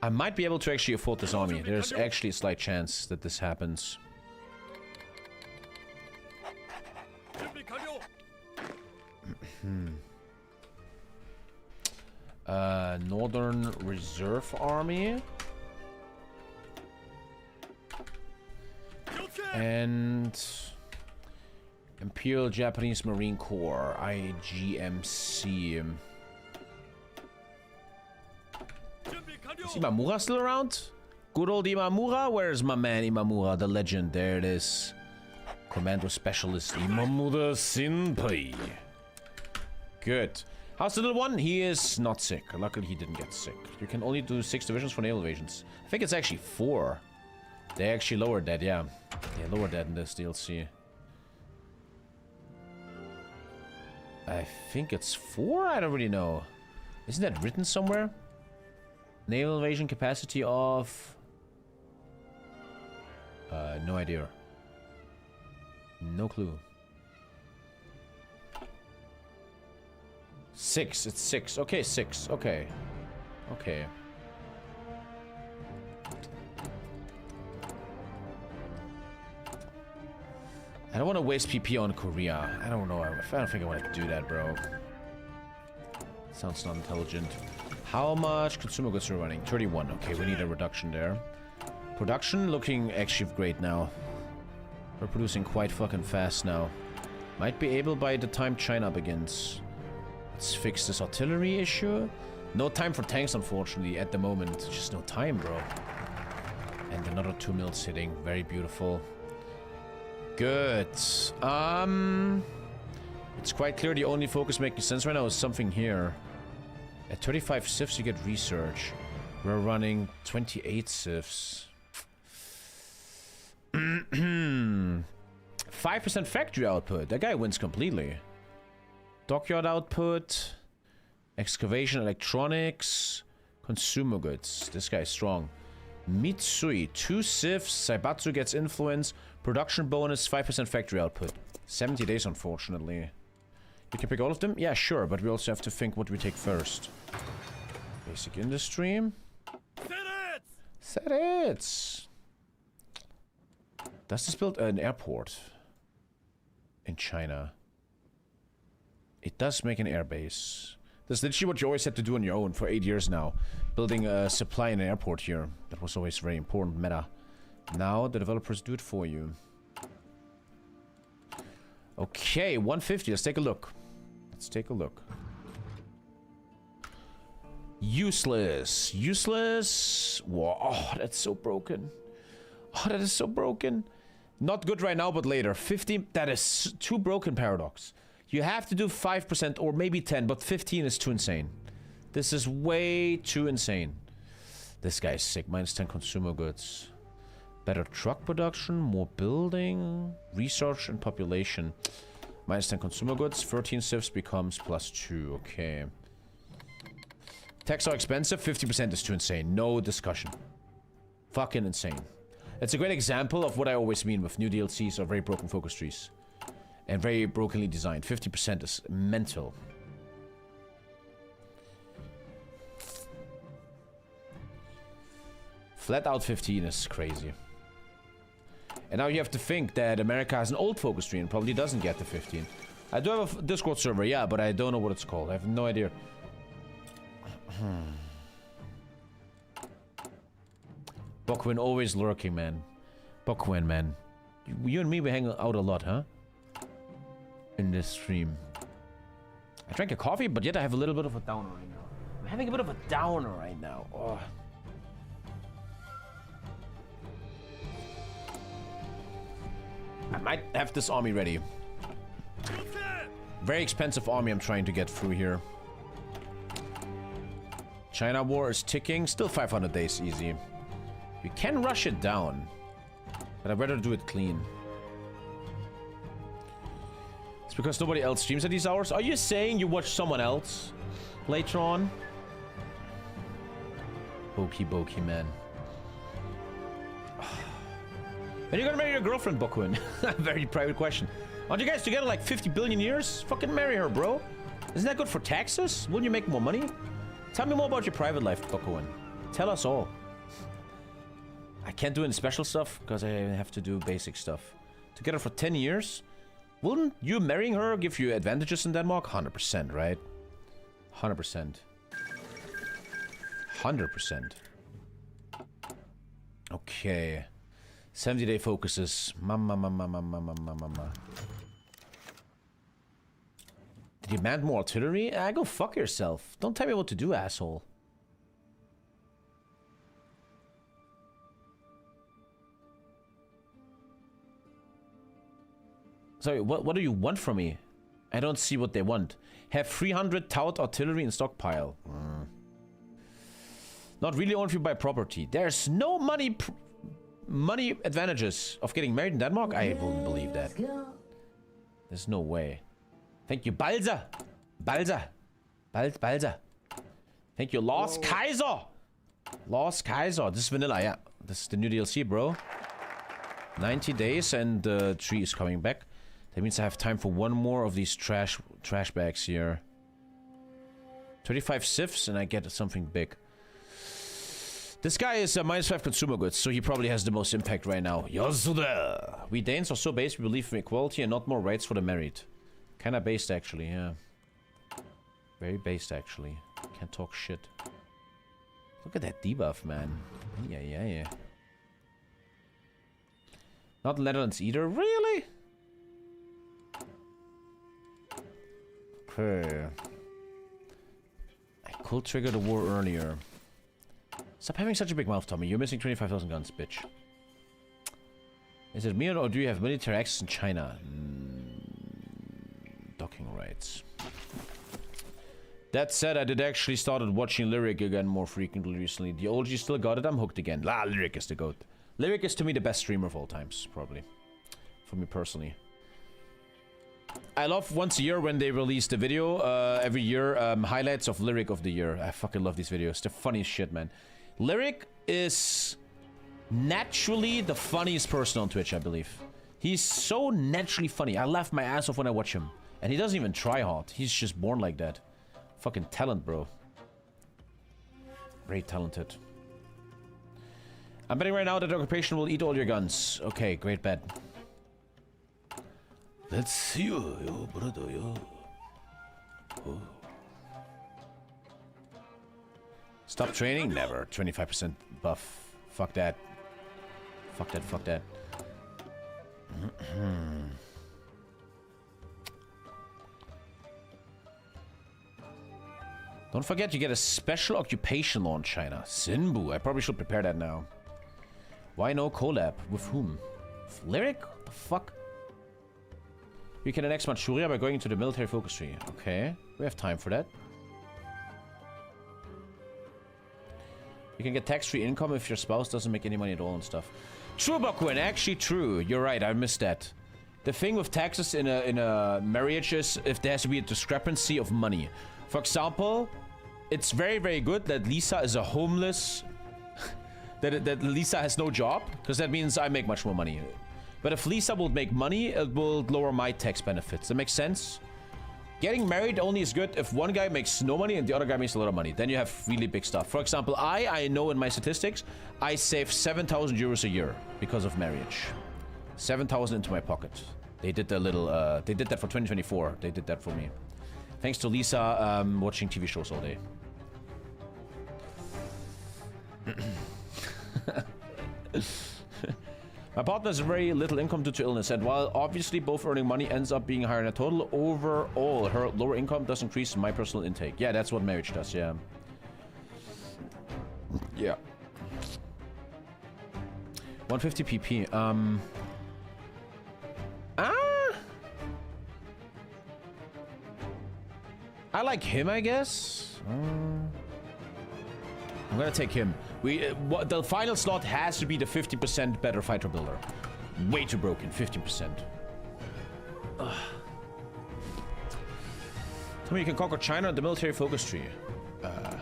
I might be able to actually afford this army. There's actually a slight chance that this happens. Northern Reserve Army. And Imperial Japanese Marine Corps, IGMC. Is Imamura still around? Good old Imamura? Where's my man Imamura, the legend? There it is. Commando Specialist Imamura Senpai. Good. How's the little one? He is not sick. Luckily he didn't get sick. You can only do 6 divisions for naval invasions. I think it's actually 4. They actually lowered that, yeah. They lowered that in this DLC. I think it's 4? I don't really know. Isn't that written somewhere? Naval invasion capacity of... no idea. No clue. 6. It's 6. Okay, 6. Okay. Okay. I don't want to waste PP on Korea. I don't know. I don't think I want to do that, bro. Sounds not intelligent. How much consumer goods are we running? 31. Okay, we need a reduction there. Production looking actually great now. We're producing quite fucking fast now. Might be able by the time China begins. Let's fix this artillery issue. No time for tanks, unfortunately, at the moment. Just no time, bro. And another 2 mils hitting. Very beautiful. Good. It's quite clear the only focus making sense right now is something here. At 35 civs, you get research. We're running 28 civs. 5% factory output. That guy wins completely. Dockyard output. Excavation, electronics. Consumer goods. This guy's strong. Mitsui, 2 civs. Saibatsu gets influence. Production bonus, 5% factory output. 70 days, unfortunately. You can pick all of them? Yeah, sure, but we also have to think what we take first. Basic industry. Set it! Does this build an airport? In China. It does make an airbase. That's literally what you always had to do on your own for 8 years now. Building a supply in an airport here. That was always very important meta. Now the developers do it for you. Okay, 150. Let's take a look. Let's take a look. Useless. Useless. Whoa. Oh, that's so broken. Oh, that is so broken. Not good right now, but later. 50. That is too broken, Paradox. You have to do 5% or maybe 10, but 15 is too insane. This is way too insane. This guy's sick. -10 consumer goods. Better truck production, more building, research and population. -10 consumer goods, 13 civs becomes +2. Okay. Techs are expensive, 50% is too insane. No discussion. Fucking insane. It's a great example of what I always mean with new DLCs or very broken focus trees. And very brokenly designed. 50% is mental. Flat out 15 is crazy. And now you have to think that America has an old focus tree and probably doesn't get the 15. I do have a Discord server, yeah, but I don't know what it's called. I have no idea. Bokwin always lurking, man. Bokwin, man. You and me, we hang out a lot, huh? In this stream. I drank a coffee, but yet I have a little bit of a downer right now. I'm having a bit of a downer right now. Oh. I might have this army ready. Very expensive army I'm trying to get through here. China war is ticking. Still 500 days easy. You can rush it down. But I'd rather do it clean. It's because nobody else streams at these hours. Are you saying you watch someone else later on? Bokey, man. When are you gonna marry your girlfriend, Bokwin? Very private question. Aren't you guys together like 50 billion years? Fucking marry her, bro. Isn't that good for taxes? Wouldn't you make more money? Tell me more about your private life, Bokwin. Tell us all. I can't do any special stuff because I have to do basic stuff. Together for 10 years? Wouldn't you marrying her give you advantages in Denmark? 100%, right? 100%. 100%. Okay. 70-day focuses. Mama. Did you demand more artillery? Go fuck yourself. Don't tell me what to do, asshole. Sorry, what do you want from me? I don't see what they want. Have 300 tout artillery in stockpile. Not really only if you buy property. There's no money advantages of getting married in Denmark? I wouldn't believe that. There's no way. Thank you, Balza. Balza. Thank you, Lost Kaiser. Lost Kaiser. This is vanilla, yeah. This is the new DLC, bro. 90 days and the tree is coming back. That means I have time for one more of these trash bags here. 35 civs and I get something big. This guy is -5 consumer goods, so he probably has the most impact right now. Yosuda! We Danes are so based, we believe in equality and not more rights for the married. Kinda based, actually, yeah. Very based, actually. Can't talk shit. Look at that debuff, man. Yeah. Not Netherlands either. Really? Okay. I could trigger the war earlier. Stop having such a big mouth, Tommy. You're missing 25,000 guns, bitch. Is it me or do you have military access in China? Docking rights. That said, I did actually started watching Lyric again more frequently recently. The OG still got it. I'm hooked again. Lyric is the GOAT. Lyric is to me the best streamer of all times, probably. For me personally. I love once a year when they release the video, every year, highlights of Lyric of the year. I fucking love these videos. They're funniest shit, man. Lyric is naturally the funniest person on Twitch, I believe. He's so naturally funny. I laugh my ass off when I watch him. And he doesn't even try hard. He's just born like that. Fucking talent, bro. Very talented. I'm betting right now that the occupation will eat all your guns. Okay, great bet. Let's see you, yo, brother, yo. Oh. Stop training? Never. 25% buff. Fuck that. Fuck that, fuck that. Don't forget you get a special occupation law in China. Sinbu. I probably should prepare that now. Why no collab? With whom? With Lyric? What the fuck? You can annex Manchuria by going into the military focus tree. Okay, we have time for that. You can get tax-free income if your spouse doesn't make any money at all and stuff. True, Bakuin, actually true. You're right, I missed that. The thing with taxes in a marriage is if there has to be a discrepancy of money. For example, it's very, very good that Lisa is a homeless... that Lisa has no job, because that means I make much more money. But if Lisa will make money, it will lower my tax benefits. That makes sense? Getting married only is good if one guy makes no money and the other guy makes a lot of money. Then you have really big stuff. For example, I know in my statistics, I save 7,000 euros a year because of marriage. 7,000 into my pocket. They did the little, they did that for 2024. They did that for me. Thanks to Lisa, watching TV shows all day. My partner has very little income due to illness, and while obviously both earning money ends up being higher in a total, overall her lower income does increase my personal intake. Yeah, that's what marriage does, yeah. Yeah. 150 pp. I like him, I guess. I'm gonna take him. The final slot has to be the 50% better fighter builder. Way too broken, 50%. Ugh. Tell me you can conquer China on the military focus tree. I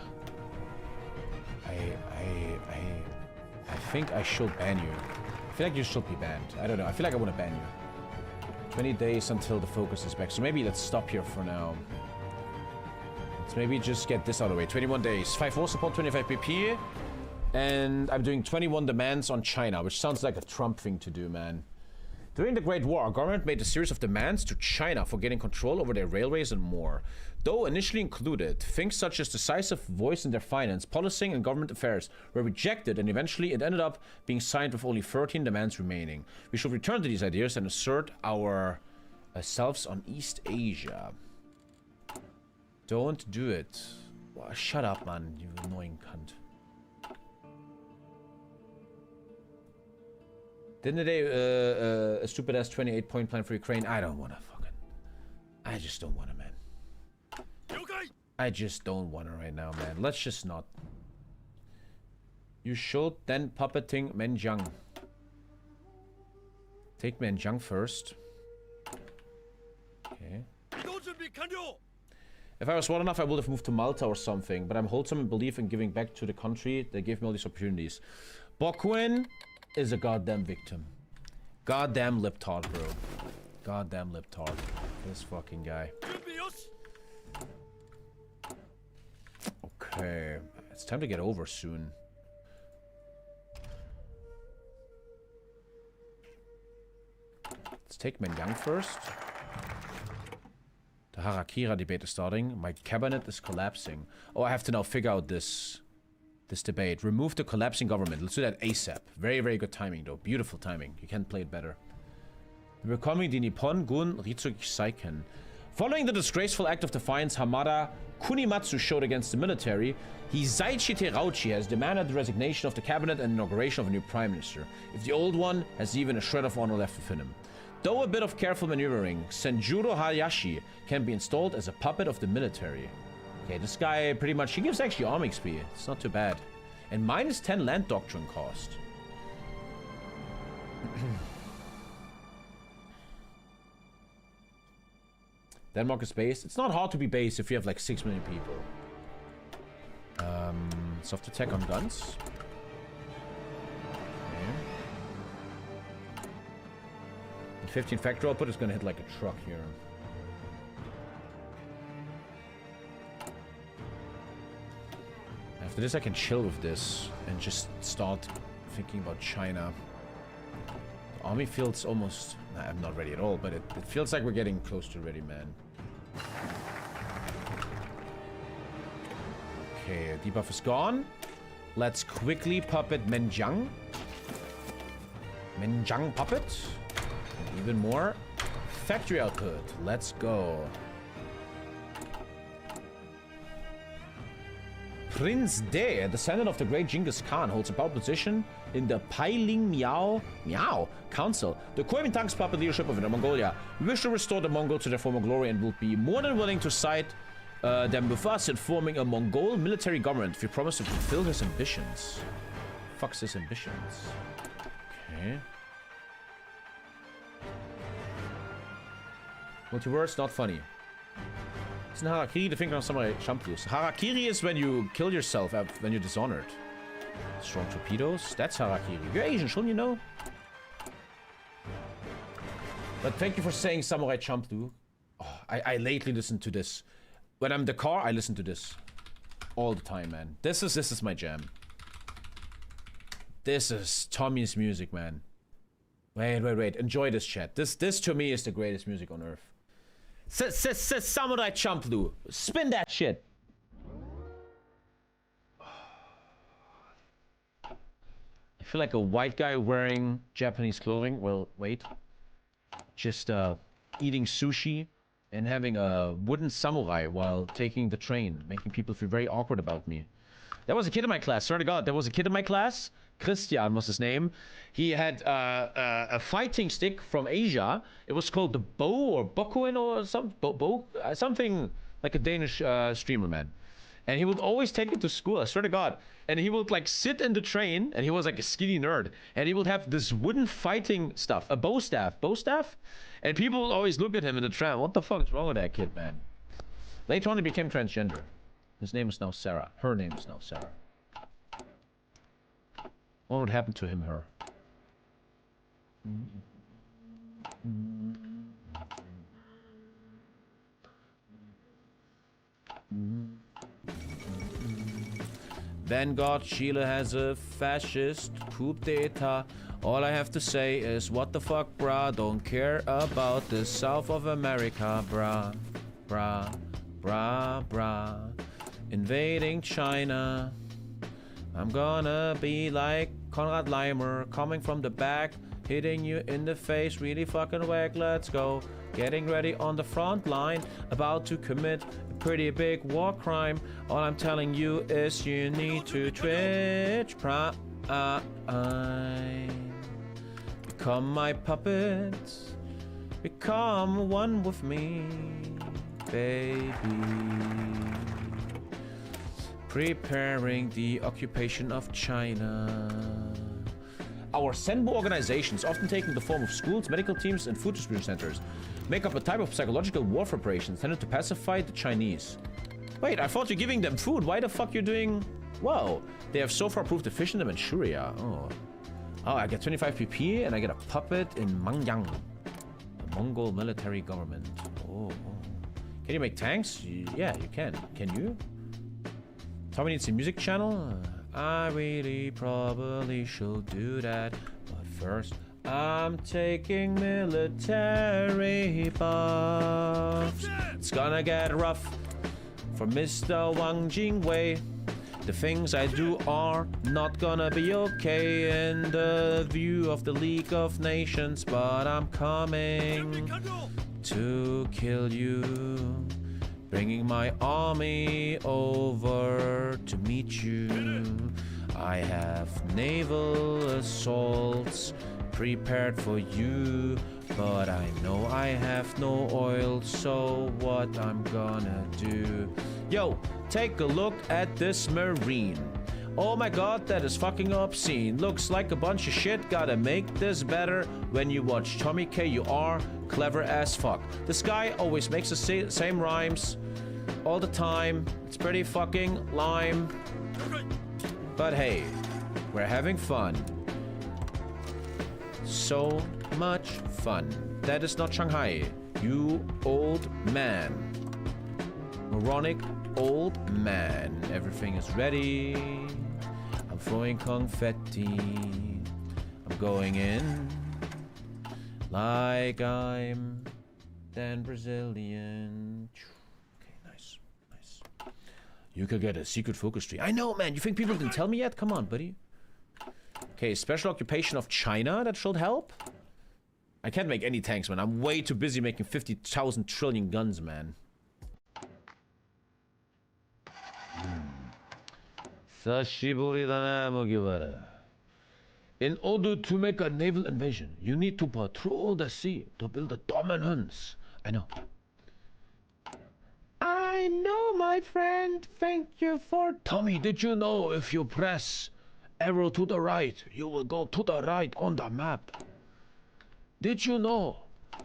think I should ban you. I feel like you should be banned. I don't know. I feel like I want to ban you. 20 days until the focus is back. So maybe let's stop here for now. Let's maybe just get this out of the way. 21 days. 5 war support, 25 PP. And I'm doing 21 demands on China, which sounds like a Trump thing to do, man. During the Great War, our government made a series of demands to China for getting control over their railways and more. Though initially included, things such as decisive voice in their finance, policing, and government affairs were rejected, and eventually it ended up being signed with only 13 demands remaining. We should return to these ideas and assert ourselves on East Asia. Don't do it. Well, shut up, man, you annoying cunt. Didn't they a stupid ass 28-point plan for Ukraine? I don't wanna fucking. I just don't wanna, man. I just don't wanna right now, man. Let's just not. You should then puppeting Menjiang. Take Menjiang first. Okay. If I was smart enough, I would have moved to Malta or something. But I'm wholesome and believe in giving back to the country that gave me all these opportunities. Bokuin is a goddamn victim. Goddamn liptard, bro. Goddamn liptard. This fucking guy. Okay. It's time to get over soon. Let's take Menjiang first. The Harakira debate is starting. My cabinet is collapsing. Oh, I have to now figure out this. this debate. Remove the collapsing government. Let's do that ASAP. Very, very good timing, though. Beautiful timing. You can't play it better. Becoming the Nippon Gun Ritsuki Saiken. Following the disgraceful act of defiance Hamada Kunimatsu showed against the military, Hisaichi Terauchi has demanded the resignation of the cabinet and inauguration of a new prime minister, if the old one has even a shred of honor left within him. Though a bit of careful maneuvering, Senjuro Hayashi can be installed as a puppet of the military. Okay, this guy pretty much, he gives actually army XP. It's not too bad. And minus 10 land doctrine cost. Denmark is based. It's not hard to be based if you have like 6 million people. Soft attack on guns. Okay. And 15 factory output is gonna hit like a truck here. After this I can chill with this and just start thinking about China. The army feels almost... Nah, I'm not ready at all, but it feels like we're getting close to ready, man. Okay, debuff is gone. Let's quickly puppet Menjiang. Menjiang puppet. And even more factory output. Let's go. Prince De, a descendant of the great Genghis Khan, holds a power position in the Pailing Miao Council, the Kuomintang's puppet leadership of Inner Mongolia. We wish to restore the Mongols to their former glory and will be more than willing to side them with us in forming a Mongol military government if we promise to fulfill his ambitions. Fucks his ambitions. Okay. Multiverse, not funny. Isn't Harakiri the finger on samurai champions? Harakiri is when you kill yourself when you're dishonored. Strong torpedoes? That's Harakiri. You're Asian, shouldn't you know? But thank you for saying Samurai Champloo. Oh, I lately listen to this. When I'm in the car, I listen to this. All the time, man. This is my jam. This is Tommy's music, man. Wait. Enjoy this, chat. This to me is the greatest music on earth. Samurai Champloo. Spin that shit. I feel like a white guy wearing Japanese clothing. Well, wait. Just eating sushi and having a wooden samurai while taking the train, making people feel very awkward about me. There was a kid in my class. Swear to God, there was a kid in my class. Christian was his name. He had a fighting stick from Asia. It was called the Bo or Bokuin or something like a Danish streamer, man. And he would always take it to school. I swear to God. And he would like sit in the train, and he was like a skinny nerd. And he would have this wooden fighting stuff, a bow staff, and people would always look at him in the tram. What the fuck is wrong with that kid, man? Later on, he became transgender. His name is now Sarah. Her name is now Sarah. What would happen to him, her? Vanguard Chile has a fascist coup d'etat. All I have to say is, what the fuck, brah? Don't care about the South of America, brah. Invading China. I'm gonna be like Konrad Leimer, coming from the back, hitting you in the face, really fucking whack. Let's go. Getting ready on the front line, about to commit a pretty big war crime. All I'm telling you is you need to Twitch Prime. Become my puppet. Become one with me, baby. Preparing the occupation of China. Our Senbu organizations, often taking the form of schools, medical teams, and food distribution centers, make up a type of psychological warfare operation intended to pacify the Chinese. Wait, I thought you're giving them food. Why the fuck you're doing... Whoa. They have so far proved efficient in Manchuria. Oh, I get 25 PP and I get a puppet in Mangyang. The Mongol military government. Oh. Can you make tanks? Yeah, you can. Can you? Tommy needs a music channel? I really probably should do that. But first, I'm taking military buffs. It's gonna get rough for Mr. Wang Jingwei. The things I do are not gonna be okay in the view of the League of Nations, but I'm coming to kill you. Bringing my army over to meet you. I have naval assaults prepared for you, but I know I have no oil, so what I'm gonna do? Yo, take a look at this marine. Oh my god, that is fucking obscene. Looks like a bunch of shit. Gotta make this better. When you watch TommyKay, you are clever as fuck. This guy always makes the same rhymes all the time. It's pretty fucking lame. But hey, we're having fun. So much fun. That is not Shanghai, you old man. Moronic old man. Everything is ready. I'm throwing confetti. I'm going in like I'm then Brazilian. Okay, nice, nice. You could get a secret focus tree. I know, man. You think people didn't tell me yet? Come on, buddy. Okay, special occupation of China. That should help. I can't make any tanks, man. I'm way too busy making 50,000 trillion guns, man. In order to make a naval invasion, you need to patrol the sea to build a dominance. I know. I know, my friend. Thank you for... Tommy, did you know if you press arrow to the right, you will go to the right on the map? Did you know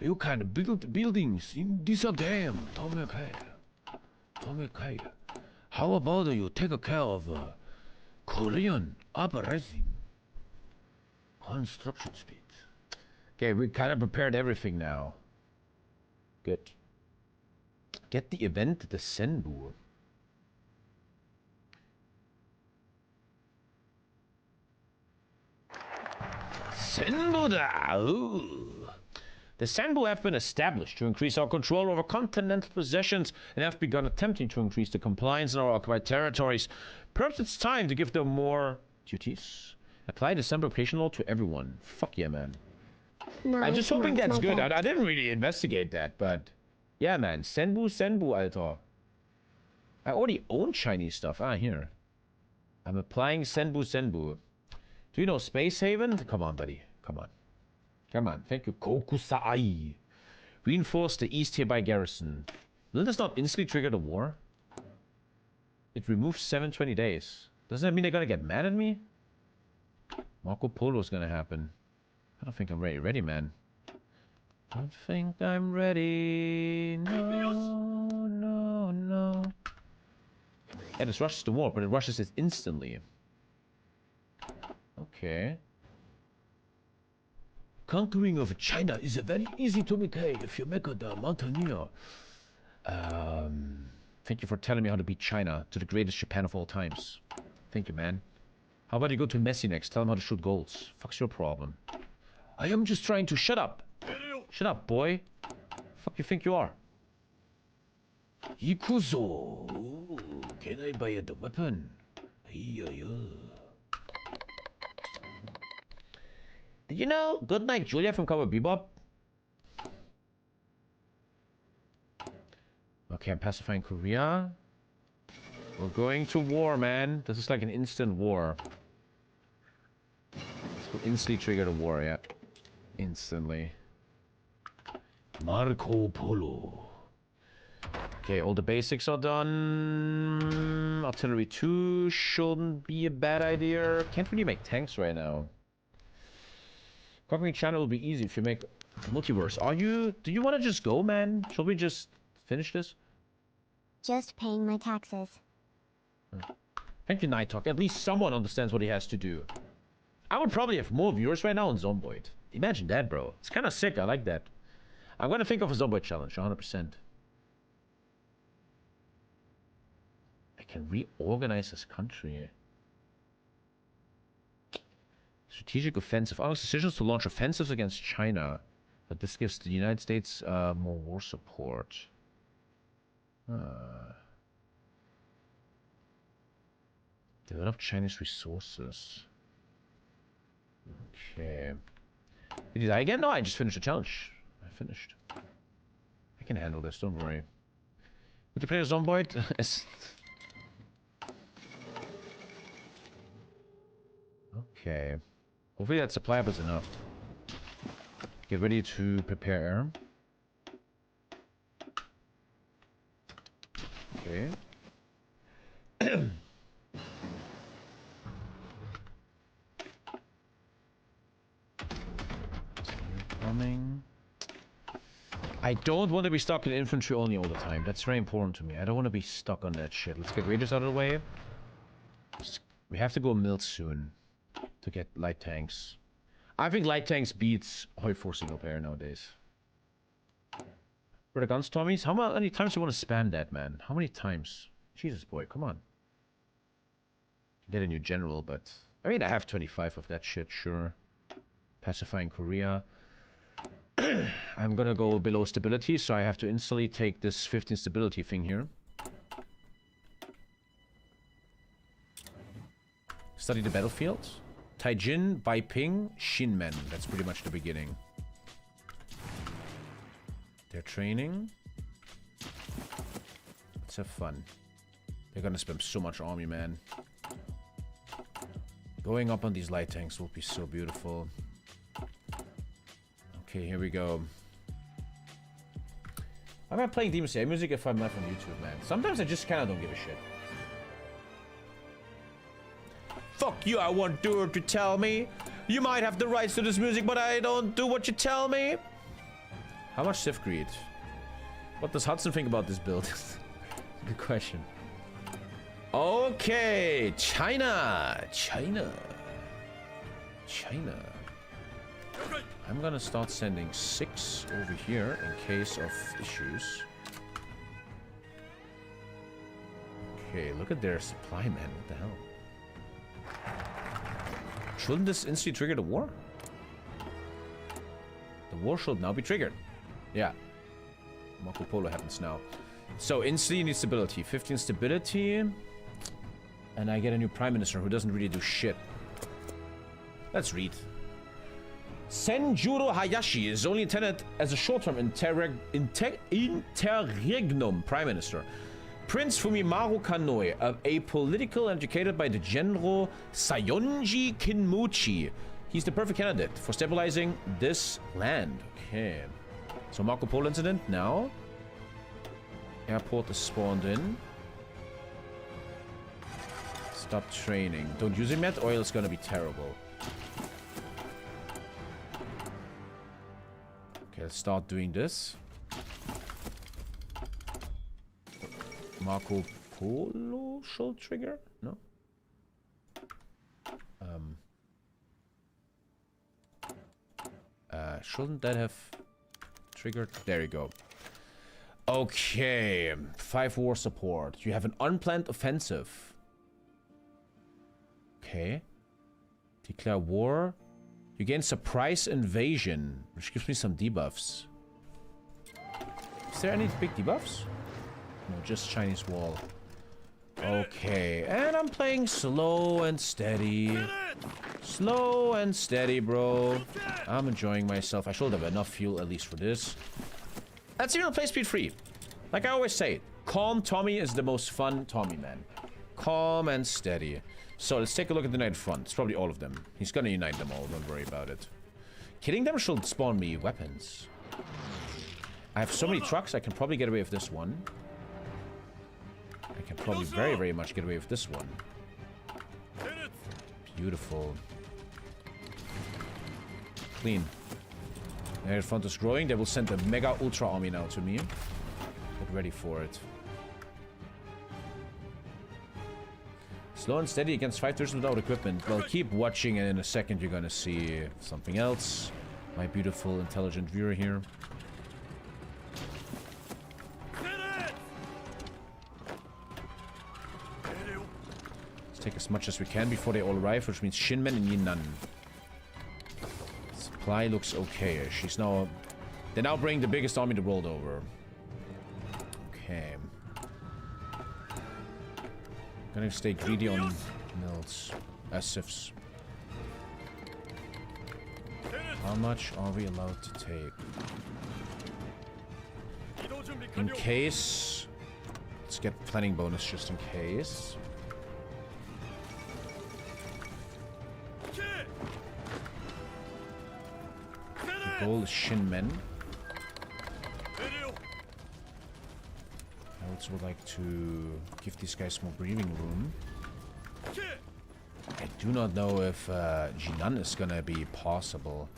you can build buildings in this game? TommyKay. TommyKay. How about you take care of Korean uprising? Construction speed. Okay, we kind of prepared everything now. Good. Get the event, the Senbu. Senbu-da! Ooh. The Senbu have been established to increase our control over continental possessions and have begun attempting to increase the compliance in our occupied territories. Perhaps it's time to give them more duties. Apply the Senbu occupation law to everyone. Fuck yeah, man. I'm just hoping that's good. I didn't really investigate that, but... Yeah, man. Senbu, Alter. I already own Chinese stuff. Ah, here. I'm applying Senbu. Do you know Space Haven? Come on, buddy. Come on. Come on. Thank you. Kokusai. Reinforce the East Hereby garrison. Will this not instantly trigger the war? It removes 720 days. Doesn't that mean they're gonna get mad at me? Marco Polo's gonna happen. I don't think I'm ready, man. Don't think I'm ready. No. Yeah, this rushes the war, but it rushes it instantly. Okay. Conquering of China is very easy to make if you make the mountaineer. Thank you for telling me how to beat China to the greatest Japan of all times. Thank you, man. How about you go to Messi next? Tell him how to shoot goals. Fuck's your problem. I am just trying to shut up. Shut up, boy. Fuck you think you are? Ikuzo. Can I buy the weapon? Did you know Goodnight Julia from Cowboy Bebop? Okay, I'm pacifying Korea. We're going to war, man. This is like an instant war. This will instantly trigger the war, yeah. Instantly. Marco Polo. Okay, all the basics are done. Artillery 2 shouldn't be a bad idea. Can't really make tanks right now. Conquering China will be easy if you make multiverse. Do you want to just go, man? Shall we just finish this? Just paying my taxes. Thank you, Night Talk. At least someone understands what he has to do. I would probably have more viewers right now on Zomboid. Imagine that, bro. It's kind of sick. I like that. I'm going to think of a Zomboid challenge, 100%. I can reorganize this country. Strategic offensive. Our decisions to launch offensives against China. But this gives the United States more war support. Develop Chinese resources. Okay. Did you die again? No, I just finished the challenge. I finished. I can handle this, don't worry. Would you play a Zomboid? Okay. Hopefully that supply up is enough. Get ready to prepare. Okay. Coming. I don't want to be stuck in infantry only all the time. That's very important to me. I don't want to be stuck on that shit. Let's get raiders out of the way. We have to go mill soon to get light tanks. I think light tanks beats high force single player nowadays. For the guns, Tommies, how many times do you want to spam that, man? How many times? Jesus, boy, come on. Get a new general, but... I mean, I have 25 of that shit, sure. Pacifying Korea. I'm gonna go below stability, so I have to instantly take this 15 stability thing here. Study the battlefield. Taijin, Baiping, Shinmen. That's pretty much the beginning. They're training. Let's have fun. They're gonna spam so much army, man. Going up on these light tanks will be so beautiful. Okay, here we go. I'm not playing Demon Slayer music if I'm live on YouTube, man. Sometimes I just kind of don't give a shit. Fuck you, I want Dur to tell me. You might have the rights to this music, but I don't do what you tell me. How much Sith Greed? What does Hudson think about this build? Good question. Okay, China. China. I'm gonna start sending 6 over here in case of issues. Okay, look at their supply, man. What the hell? Shouldn't this instantly trigger the war? The war should now be triggered. Yeah. Marco Polo happens now. So, instantly you need stability. 15 stability. And I get a new prime minister who doesn't really do shit. Let's read. Senjuro Hayashi is only intended as a short-term interregnum prime minister. Prince Fumimaru Kanoi, a political educated by the General Sayonji Kinmuchi. He's the perfect candidate for stabilizing this land. Okay. So Marco Polo incident now. Airport is spawned in. Stop training. Don't use him yet. Oil is gonna be terrible. Okay, let's start doing this. Marco Polo should trigger? No? Shouldn't that have triggered? There you go. Okay. 5 war support. You have an unplanned offensive. Okay. Declare war. You gain surprise invasion, which gives me some debuffs. Is there any big debuffs? No, just Chinese wall. Okay, and I'm playing slow and steady. Slow and steady, bro. I'm enjoying myself. I should have enough fuel at least for this. Let's even play speed free. Like I always say, calm Tommy is the most fun Tommy, man. Calm and steady. So let's take a look at the United Front. It's probably all of them. He's gonna unite them all, don't worry about it. Killing them should spawn me weapons. I have so many trucks, I can probably get away with this one. I can probably very, very much get away with this one. Beautiful. Clean. Their front is growing. They will send a mega ultra army now to me. Get ready for it. Slow and steady against fighters without equipment. Well, keep watching and in a second you're gonna see something else. My beautiful, intelligent viewer here. Take as much as we can before they all arrive, which means Shinmen and Yinnan. Supply looks okay. She's now... They now bring the biggest army the world over. Okay. Gonna stay greedy on Mills. Sifs. How much are we allowed to take? In case... Let's get planning bonus just in case. The goal is Shinmen. I also would like to give these guys more breathing room. I do not know if Jinan is gonna be possible.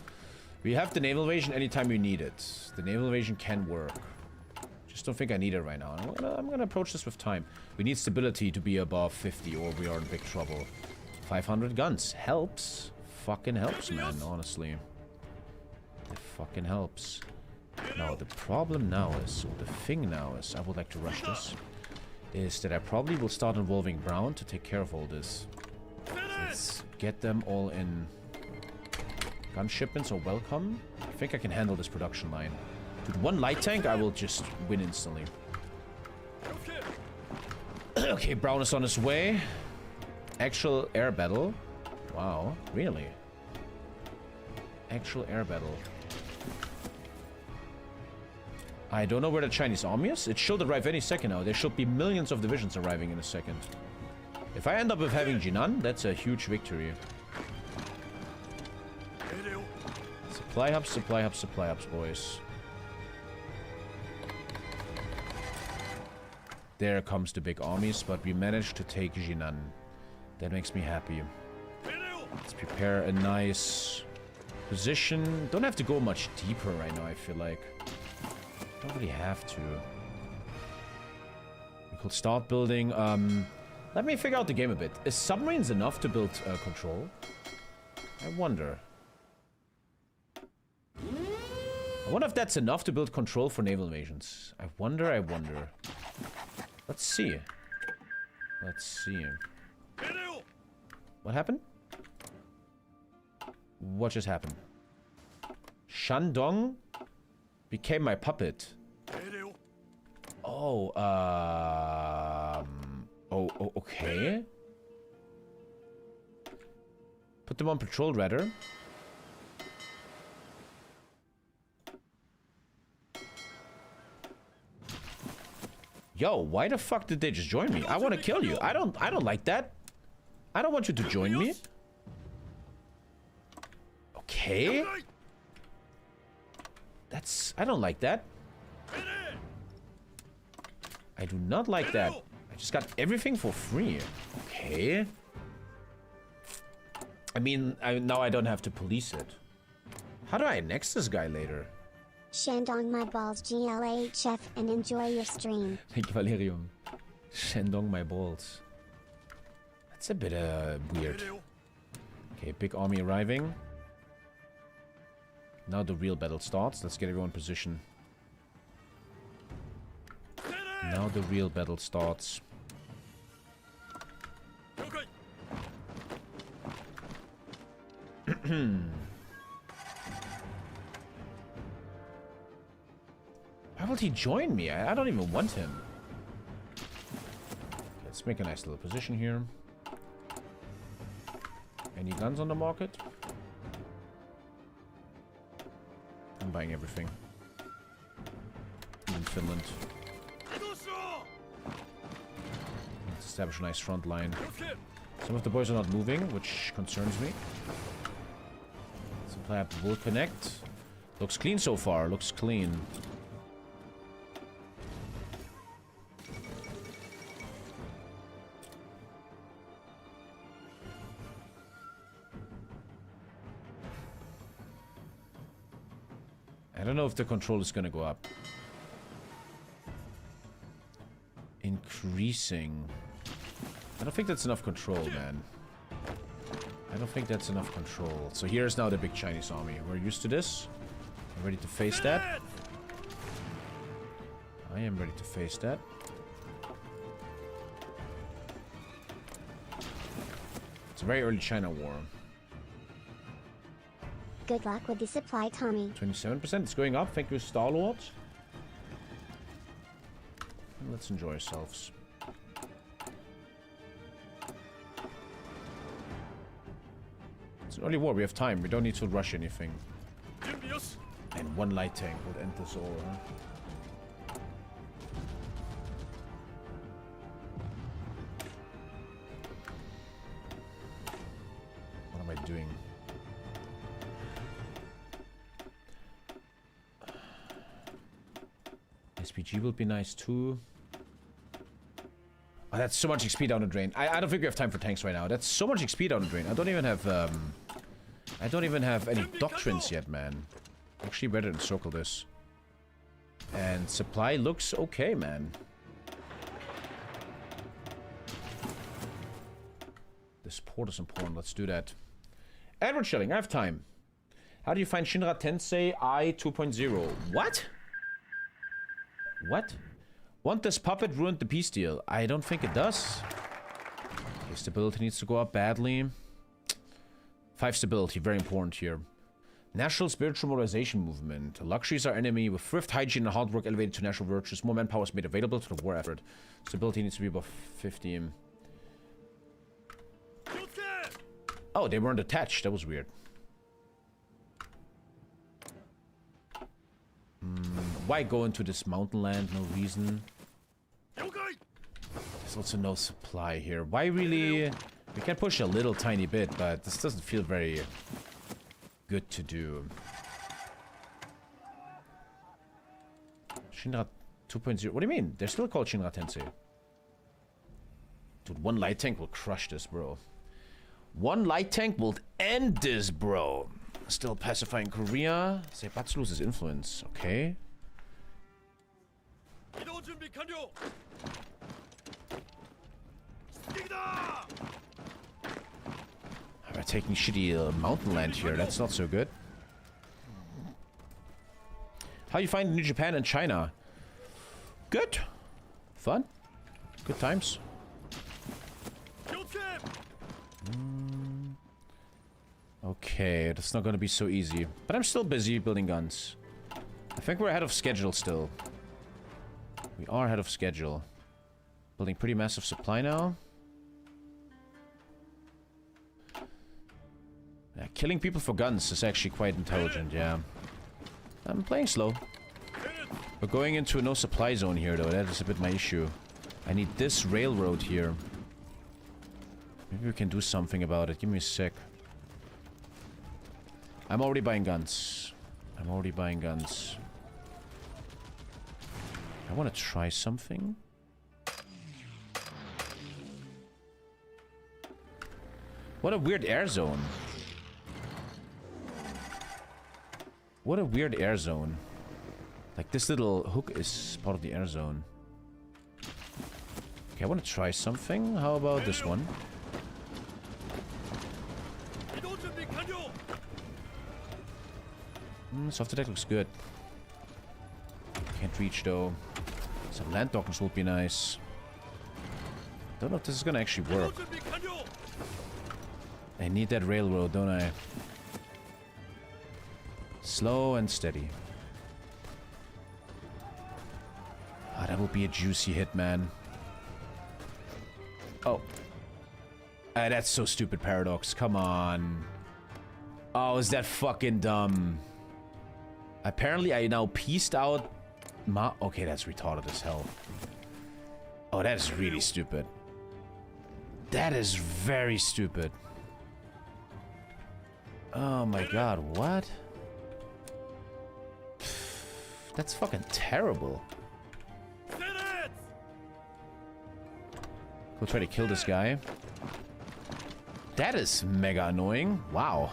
We have the naval invasion anytime you need it. The naval invasion can work. Just don't think I need it right now. I'm gonna approach this with time. We need stability to be above 50 or we are in big trouble. 500 guns. Helps. Fucking helps, man, honestly. It fucking helps. Now, the problem now is, or the thing now is, I would like to rush this, is that I probably will start involving Brown to take care of all this. Let's get them all in. Gun shipments are welcome. I think I can handle this production line. With one light tank, I will just win instantly. Okay, Brown is on his way. Actual air battle. Wow, really? Actual air battle. I don't know where the Chinese army is. It should arrive any second now. There should be millions of divisions arriving in a second. If I end up with having Jinan, that's a huge victory. Supply hubs, supply hubs, supply hubs, boys. There comes the big armies, but we managed to take Jinan. That makes me happy. Let's prepare a nice position. Don't have to go much deeper right now, I feel like. Don't really have to. We could start building... let me figure out the game a bit. Is submarines enough to build control? I wonder. I wonder if that's enough to build control for naval invasions. I wonder, I wonder. Let's see. Let's see. What happened? What just happened? Shandong became my puppet. Oh, oh, okay. Put them on patrol, rather. Yo, why the fuck did they just join me? I want to kill you. I don't like that. I don't want you to join me. Okay. I don't like that. I do not like that. I just got everything for free. Okay. I mean, now I don't have to police it. How do I annex this guy later? Shandong my balls GLHF and enjoy your stream. Thank you, Valerium. Shandong my balls. That's a bit weird. Okay, big army arriving. Now the real battle starts. Let's get everyone in position. Now the real battle starts. Why will he join me? I don't even want him. Let's make a nice little position here. Any guns on the market? I'm buying everything. Even Finland. Let's establish a nice front line. Some of the boys are not moving, which concerns me. Supply up will connect. Looks clean so far. Looks clean. I don't know if the control is gonna go up. Increasing. I don't think that's enough control, man. I don't think that's enough control. So here's now the big Chinese army. We're used to this. I'm ready to face that. I am ready to face that. It's a very early China war. Good luck with the supply, Tommy. 27%. It's going up. Thank you, Star-Lord. Let's enjoy ourselves. early war. We have time. We don't need to rush anything. And one light tank would end this all, huh? What am I doing? SPG will be nice too. Oh, that's so much XP down the drain. I don't think we have time for tanks right now. That's so much XP down the drain. I don't even have any doctrines yet, man. Actually better encircle this. And supply looks okay, man. This port is important. Let's do that. Edward Schilling, I have time. How do you find Shinra Tensei I 2.0? What? What? Want this puppet ruined the peace deal? I don't think it does. Okay, stability needs to go up badly. 5 stability, very important here. National spiritual moralization movement. Luxuries are enemy with thrift, hygiene, and hard work elevated to national virtues. More manpower is made available to the war effort. Stability needs to be above 15. Oh, they weren't attached. That was weird. Why go into this mountain land? No reason. There's also no supply here. Why really? We can push a little tiny bit, but this doesn't feel very good to do. Shinra 2.0. What do you mean? They're still called Shinra Tensei. Dude, one light tank will crush this, bro. One light tank will end this, bro. Still pacifying Korea. Seibatsu loses influence. Okay. We're taking shitty mountain land here. That's not so good. How you find New Japan and China? Good. Fun. Good times. Okay, that's not gonna be so easy. But I'm still busy building guns. I think we're ahead of schedule still. We are ahead of schedule. Building pretty massive supply now. Yeah, killing people for guns is actually quite intelligent, yeah. I'm playing slow. We're going into a no supply zone here though, that is a bit my issue. I need this railroad here. Maybe we can do something about it. Give me a sec. I'm already buying guns. I'm already buying guns. I want to try something. What a weird air zone. What a weird air zone. Like this little hook is part of the air zone. Okay, I want to try something. How about this one? Soft attack looks good. Can't reach though. Some land dockers would be nice. Don't know if this is gonna actually work. I need that railroad, don't I? Slow and steady. Ah, that would be a juicy hit, man. Oh. Ah, that's so stupid, Paradox. Come on. Oh, is that fucking dumb? Apparently, I now pieced out okay, that's retarded as hell. Oh, that is really stupid. That is very stupid. Oh my god, what? That's fucking terrible. Go try to kill this guy. That is mega annoying. Wow.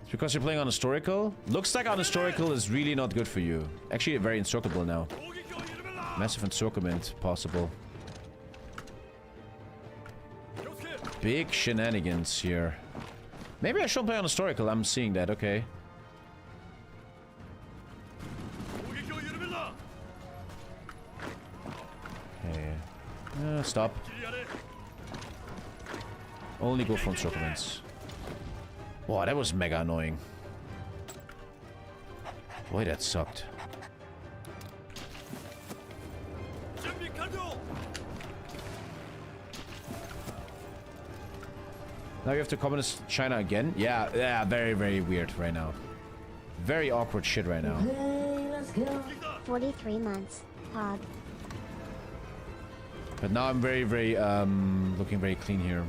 It's because you're playing on historical? Looks like on historical is really not good for you. Actually, very encirclable now. Massive encirclement possible. Big shenanigans here. Maybe I shouldn't play on historical. I'm seeing that. Okay. Okay. Stop. Only go for encirclements. Wow, that was mega annoying. Boy, that sucked. Now you have to Communist China again. Yeah, yeah, very, very weird right now. Very awkward shit right now. Okay, let's go. 43 months. Hog. But now I'm very, very, looking very clean here.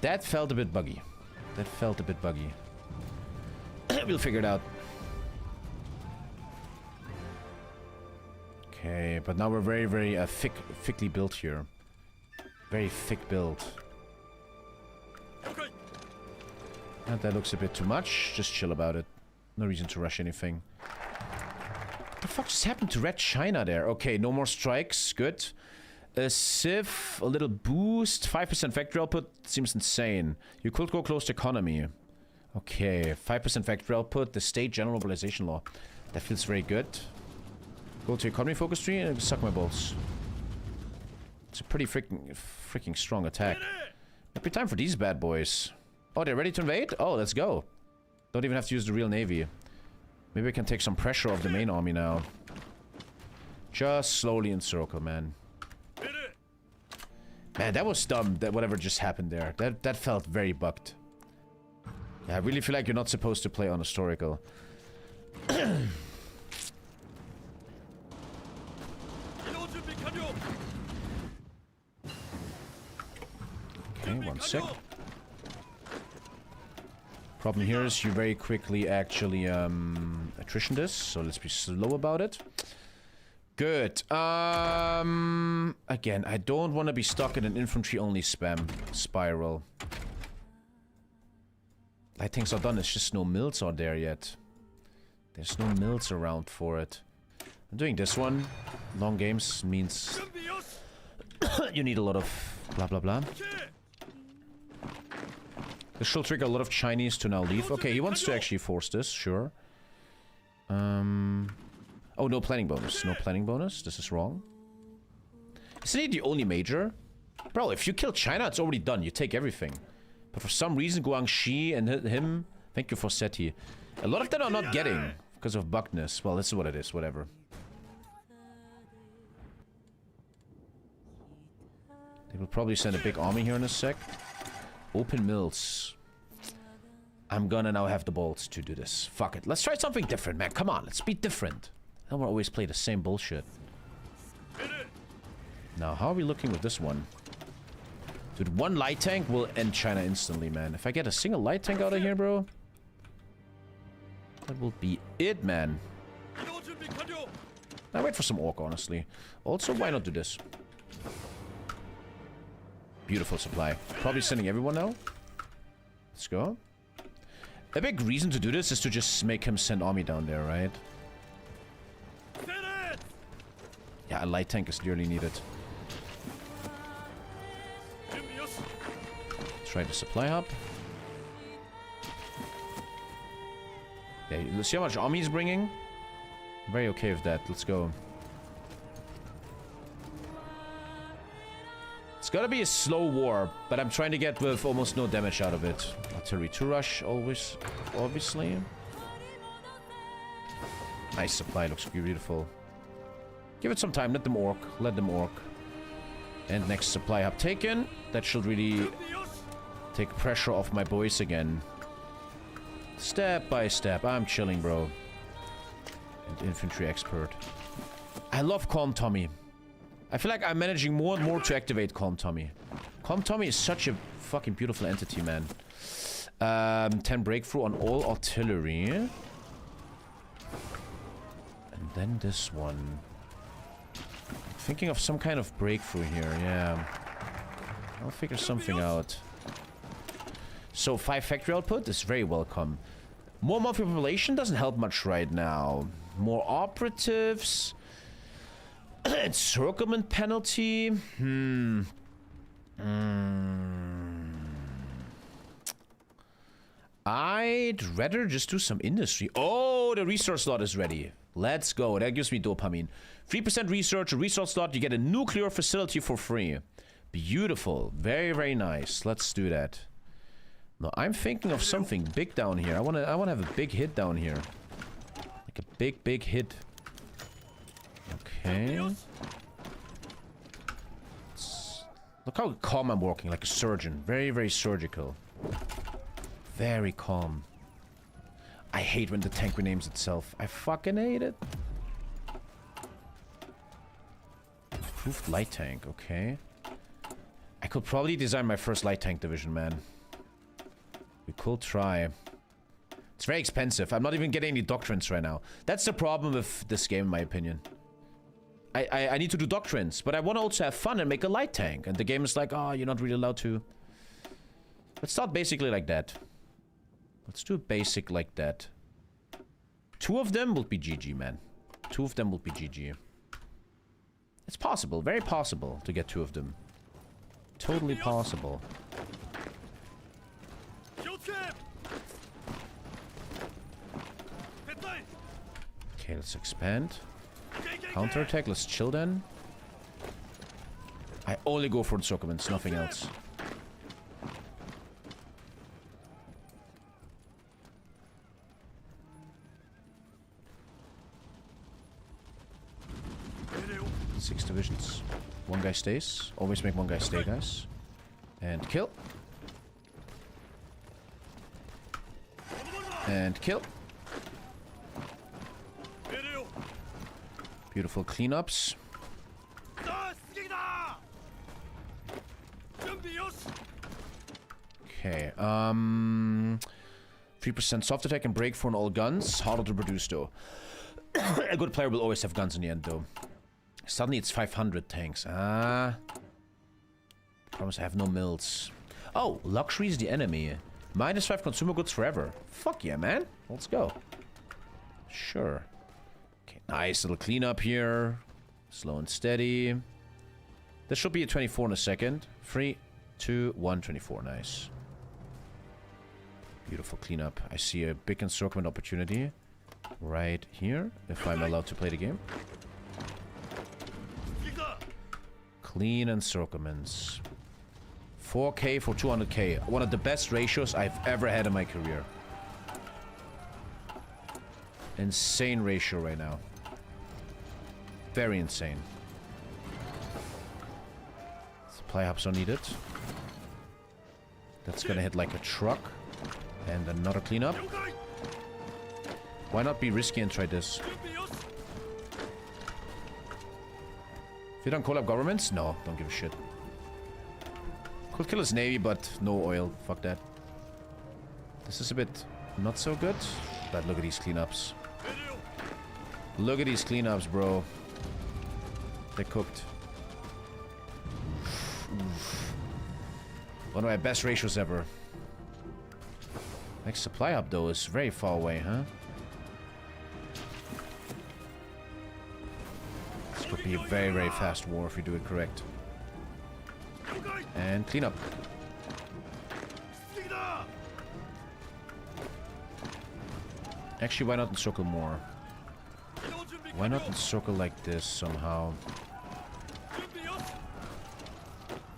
That felt a bit buggy. That felt a bit buggy. We'll figure it out. Okay, but now we're very, very thickly built here. Very thick build. And that looks a bit too much. Just chill about it. No reason to rush anything. What the fuck just happened to Red China there? Okay, no more strikes. Good. A Civ, a little boost. 5% factory output seems insane. You could go close to economy. Okay, 5% factory output. The state general mobilization law. That feels very good. Go to economy focus tree and suck my balls. It's a pretty freaking strong attack. Might be time for these bad boys. Oh, they're ready to invade? Oh, let's go. Don't even have to use the real navy. Maybe we can take some pressure off the main army now. Just slowly encircle, man. Man, that was dumb, that whatever just happened there. That felt very bugged. Yeah, I really feel like you're not supposed to play on historical. Okay, one sec. Problem here is you very quickly actually attrition this, so let's be slow about it. Good. Again, I don't want to be stuck in an infantry-only spam spiral. Light tanks are done, it's just no mills are there yet. There's no mills around for it. I'm doing this one. Long games means you need a lot of blah blah blah. This should trigger a lot of Chinese to now leave. Okay, he wants to actually force this, sure. Oh, no planning bonus. No planning bonus. This is wrong. Isn't he the only major? Bro, if you kill China, it's already done. You take everything. But for some reason, Guangxi and him... Thank you for Seti. A lot of them are not getting because of bugness. Well, this is what it is. Whatever. They will probably send a big army here in a sec. Open mills. I'm gonna now have the balls to do this. Fuck it. Let's try something different, man. Come on, let's be different. I don't want to always play the same bullshit. Now, how are we looking with this one? Dude, one light tank will end China instantly, man. If I get a single light tank out of here, bro... that will be it, man. I wait for some orc, honestly. Also, why not do this? Beautiful supply. Probably sending everyone now. Let's go. A big reason to do this is to just make him send army down there, right? Yeah, a light tank is dearly needed. Try the supply hub. Yeah, let's see how much army he's bringing. I'm very okay with that. Let's go. It's gotta be a slow war, but I'm trying to get with almost no damage out of it. Artillery 2 rush, always, obviously. Nice supply, looks beautiful. Give it some time, let them orc, let them orc. And next supply hub taken. That should really take pressure off my boys again. Step by step, I'm chilling, bro. And infantry expert. I love Calm Tommy. I feel like I'm managing more and more to activate Calm Tommy. Calm Tommy is such a fucking beautiful entity, man. 10 breakthrough on all artillery. And then this one. Thinking of some kind of breakthrough here, yeah. I'll figure something out. So 5 factory output is very welcome. More monthly population doesn't help much right now. More operatives. Encirclement penalty. I'd rather just do some industry. Oh, the resource slot is ready. Let's go. That gives me dopamine. 3% research, a resource slot. You get a nuclear facility for free. Beautiful. Very, very nice. Let's do that. No, I'm thinking of something big down here. I wanna have a big hit down here. Like a big, big hit. Okay. Look how calm I'm walking, like a surgeon. Very, very surgical. Very calm. I hate when the tank renames itself. I fucking hate it. Improved light tank, okay. I could probably design my first light tank division, man. We could try. It's very expensive. I'm not even getting any doctrines right now. That's the problem with this game, in my opinion. I need to do doctrines, but I want to also have fun and make a light tank. And the game is like, oh, you're not really allowed to. Let's start basically like that. Let's do basic like that. 2 of them will be GG, man. 2 of them will be GG. It's possible, very possible to get 2 of them. Totally possible. Okay, let's expand. Counterattack, let's chill then. I only go for encirclements, nothing else. Six divisions. 1 guy stays. Always make 1 guy stay, guys. And kill. And kill. Beautiful cleanups. Okay, 3% soft attack and break for on all guns. Harder to produce, though. A good player will always have guns in the end, though. Suddenly it's 500 tanks. Ah. Promise I have no mills. Oh, luxury is the enemy. -5 consumer goods forever. Fuck yeah, man. Let's go. Sure. Okay, nice little cleanup here. Slow and steady. This should be a 24 in a second. 3, 2, 1, 24. Nice. Beautiful cleanup. I see a big encirclement opportunity right here, if I'm allowed to play the game. Clean encirclements. 4k for 200k. One of the best ratios I've ever had in my career. Insane ratio right now. Very insane. Supply hubs are needed. That's gonna hit like a truck. And another cleanup. Why not be risky and try this? If you don't call up governments? No, don't give a shit. Could kill his navy, but no oil. Fuck that. This is a bit not so good. But look at these cleanups. Look at these cleanups, bro. They're cooked. One of my best ratios ever. Next supply hub, though, is very far away, huh? This could be a very, very fast war if you do it correct. And clean up. Actually, why not encircle more? Why not encircle like this somehow?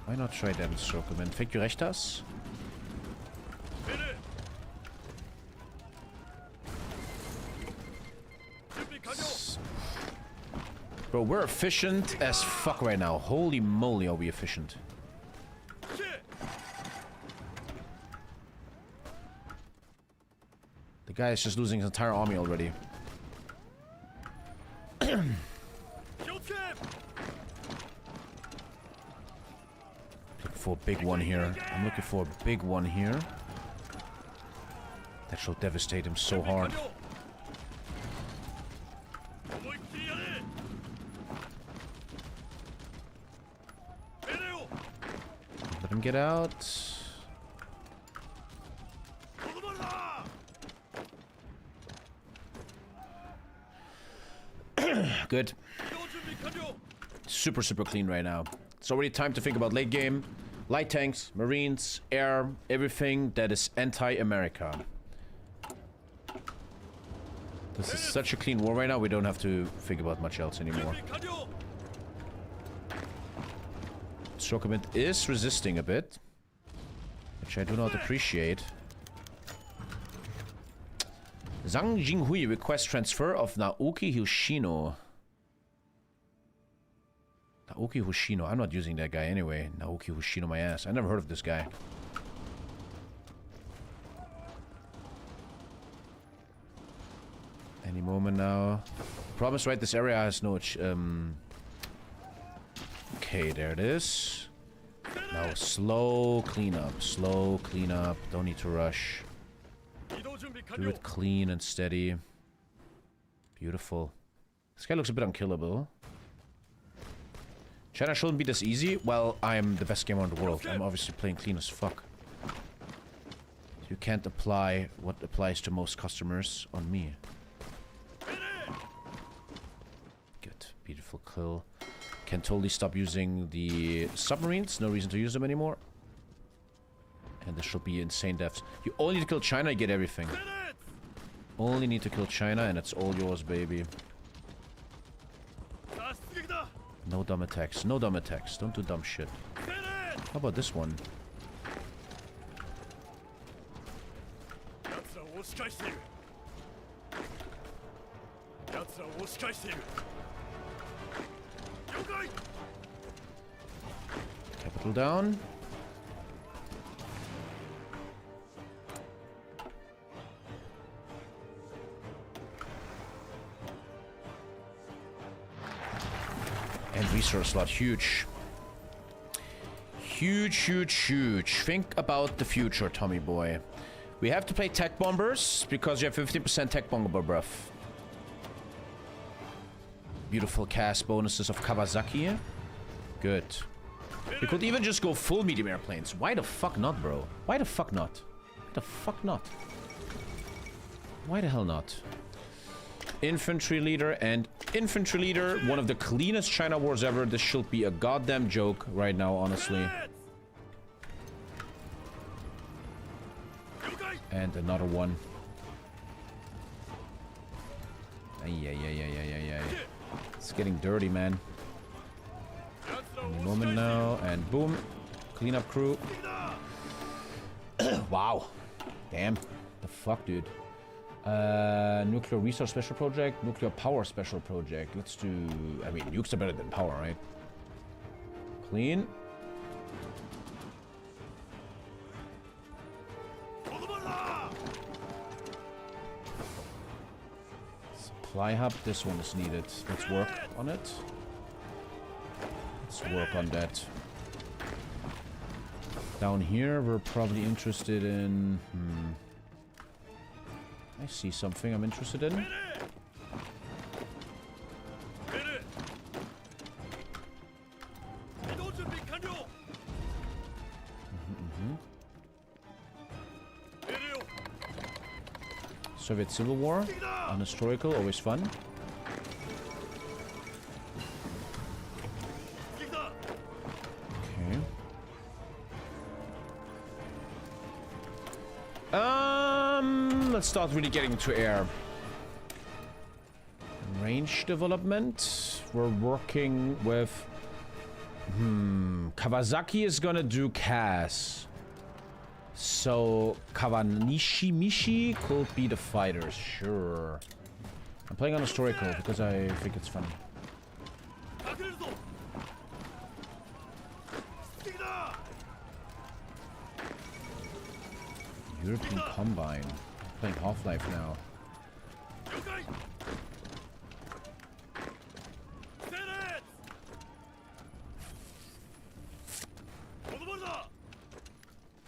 Why not try that encirclement? Fängt du recht das? Bro, we're efficient as fuck right now. Holy moly, are we efficient. The guy is just losing his entire army already. Looking for a big one here. I'm looking for a big one here. That shall devastate him so hard. Let him get out. Good. Super, super clean right now. It's already time to think about late game. Light tanks, marines, air, everything that is anti-America. This is such a clean war right now, we don't have to think about much else anymore. Encirclement is resisting a bit, which I do not appreciate. Zhang Jinghui requests transfer of Naoki Hoshino. Naoki Hoshino. I'm not using that guy anyway. Naoki Hoshino, my ass. I never heard of this guy. Any moment now. Promise, right? This area has no... Okay, there it is. Now slow cleanup. Slow cleanup. Don't need to rush. Do it clean and steady. Beautiful. This guy looks a bit unkillable. China shouldn't be this easy. Well, I'm the best gamer in the world. I'm obviously playing clean as fuck. You can't apply what applies to most customers on me. Good. Beautiful kill. Can totally stop using the submarines. No reason to use them anymore. And there should be insane deaths. You only need to kill China, you get everything. Only need to kill China and it's all yours, baby. No dumb attacks. No dumb attacks. Don't do dumb shit. How about this one? Capital down. And resource slot, huge. Huge, huge, huge. Think about the future, Tommy boy. We have to play tech bombers because you have 50% tech bomber buff. Beautiful cast bonuses of Kawasaki. Good. We could even just go full medium airplanes. Why the fuck not, bro? Why the fuck not? Why the fuck not? Why the hell not? Infantry leader and infantry leader. One of the cleanest China wars ever. This should be a goddamn joke right now, honestly. And another one. Ay. It's getting dirty, man. Any moment now, and boom. Cleanup crew. Wow. Damn. The fuck, dude. Nuclear resource special project, nuclear power special project. Let's do... I mean, nukes are better than power, right? Clean. Supply hub, this one is needed. Let's work on it. Let's work on that. Down here, we're probably interested in... I see something I'm interested in. Soviet Civil War, unhistorical, always fun. Okay. Let's start really getting to air. Range development. We're working with... Kawasaki is gonna do CAS. So, Kawanishi Mishi could be the fighters, sure. I'm playing on historical because I think it's fun. European Combine. Playing Half-Life now.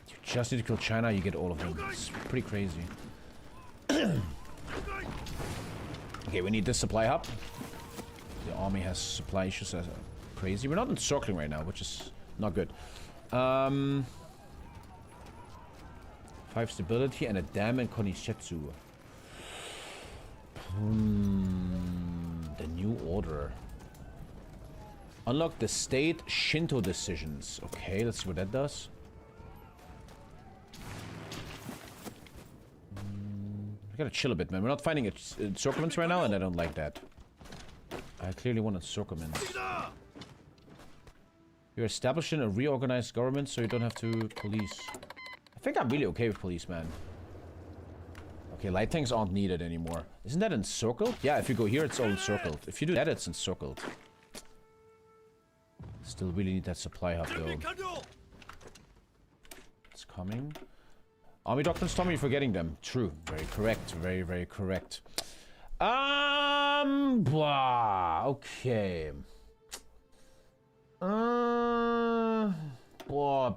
You just need to kill China, you get all of them. It's pretty crazy. Okay, we need this supply hub. The army has supply issues as crazy. We're not encircling right now, which is not good. 5 stability and a dam in Konishetsu. The new order. Unlock the state Shinto decisions. Okay, let's see what that does. We gotta chill a bit, man. We're not finding encirclements right now, and I don't like that. I clearly want encirclements. You're establishing a reorganized government, so you don't have to police. I think I'm really okay with police, man. Okay, light tanks aren't needed anymore. Isn't that encircled? Yeah, if you go here, it's all encircled. If you do that, it's encircled. Still really need that supply hub, though. It's coming. Army doctrines, Tommy, you're forgetting them. True. Very correct. Very, very correct. Blah. Okay.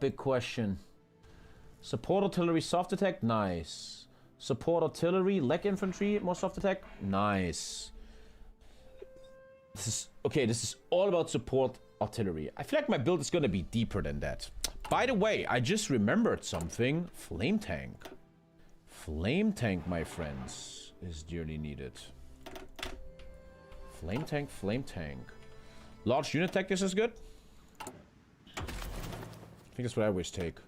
Big question. Support artillery, soft attack, nice. Support artillery, leg infantry, more soft attack, nice. This is all about support artillery. I feel like my build is gonna be deeper than that. By the way, I just remembered something. Flame tank. Flame tank, my friends, is dearly needed. Flame tank, flame tank. Large unit tactics is good. I think that's what I always take.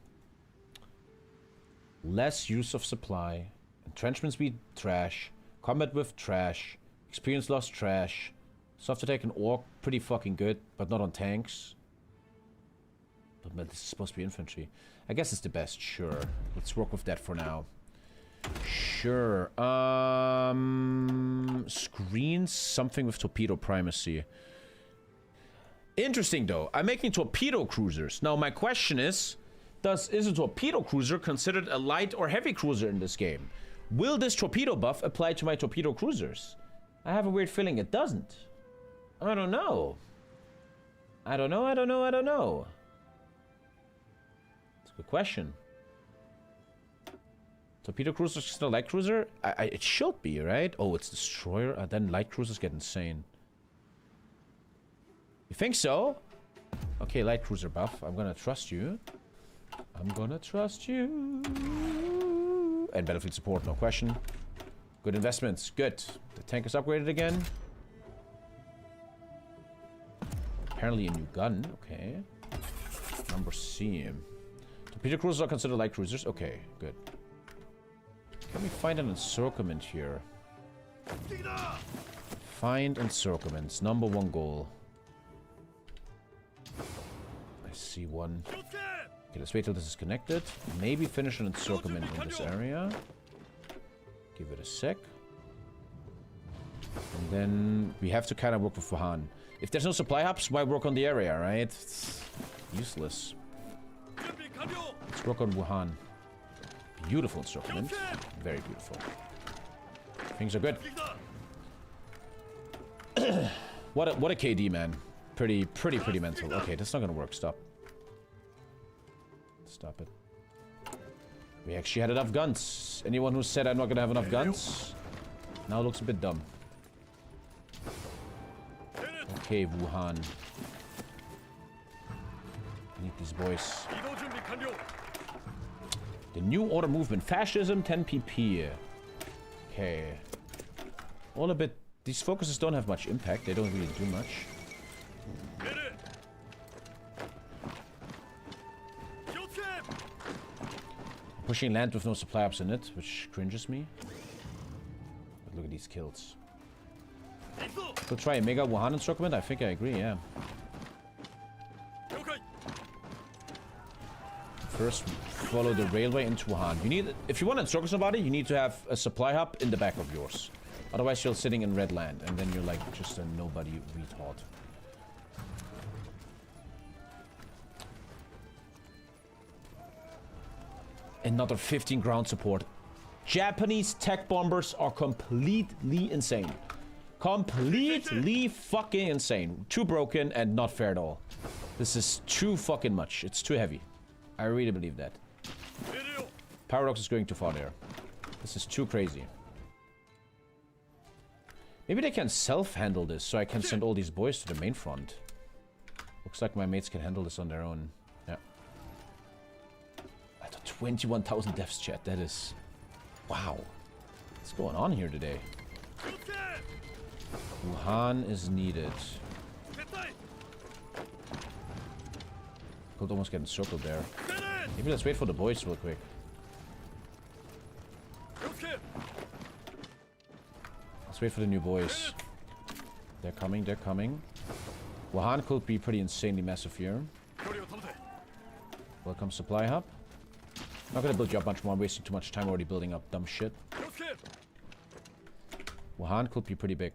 Less use of supply. Entrenchment speed, trash. Combat with, trash. Experience loss, trash. Soft attack and orc, pretty fucking good, but not on tanks. But man, this is supposed to be infantry. I guess it's the best, sure. Let's work with that for now. Sure. Screens, something with torpedo primacy. Interesting, though. I'm making torpedo cruisers. Now, my question is a torpedo cruiser considered a light or heavy cruiser in this game? Will this torpedo buff apply to my torpedo cruisers? I have a weird feeling it doesn't. I don't know. I don't know. It's a good question. Torpedo cruiser is still a light cruiser? It should be, right? Oh, it's destroyer. Then light cruisers get insane. You think so? Okay, light cruiser buff. I'm gonna trust you. And battlefield support, no question. Good investments. Good. The tank is upgraded again. Apparently a new gun. Okay. Number C. Torpedo cruisers are considered light cruisers. Okay, good. Can we find an encirclement here? Find encirclements. Number 1 goal. I see one. Okay, let's wait till this is connected. Maybe finish an encirclement in this area. Give it a sec. And then we have to kind of work with Wuhan. If there's no supply hubs, why work on the area, right? It's useless. Let's work on Wuhan. Beautiful encirclement. Very beautiful. Things are good. What a KD, man. Pretty mental. Okay, that's not gonna work. Stop it. We actually had enough guns. Anyone who said I'm not gonna have enough guns now looks a bit dumb. Okay, Wuhan. I need these boys. The new order movement. Fascism, 10 PP. Okay. All a bit... These focuses don't have much impact. They don't really do much. Pushing land with no supply ups in it, which cringes me. But look at these kills. Could try a mega Wuhan encirclement. I think I agree, yeah. First, follow the railway into Wuhan. You need, if you want to encircle somebody, you need to have a supply hub in the back of yours. Otherwise, you're sitting in red land, and then you're like just a nobody retard. Another 15 ground support. Japanese tech bombers are completely insane. Completely fucking insane. Too broken and not fair at all. This is too fucking much. It's too heavy. I really believe that. Paradox is going too far there. This is too crazy. Maybe they can self-handle this, so I can send all these boys to the main front. Looks like my mates can handle this on their own. Yeah. I thought 21,000 deaths, chat. That is... Wow. What's going on here today? Wuhan is needed. Could almost get encircled there. Maybe let's wait for the boys real quick. Let's wait for the new boys. They're coming, they're coming. Wuhan could be pretty insanely massive here. Welcome supply hub. Not gonna build you up much more. I'm wasting too much time already building up dumb shit. Wuhan could be pretty big.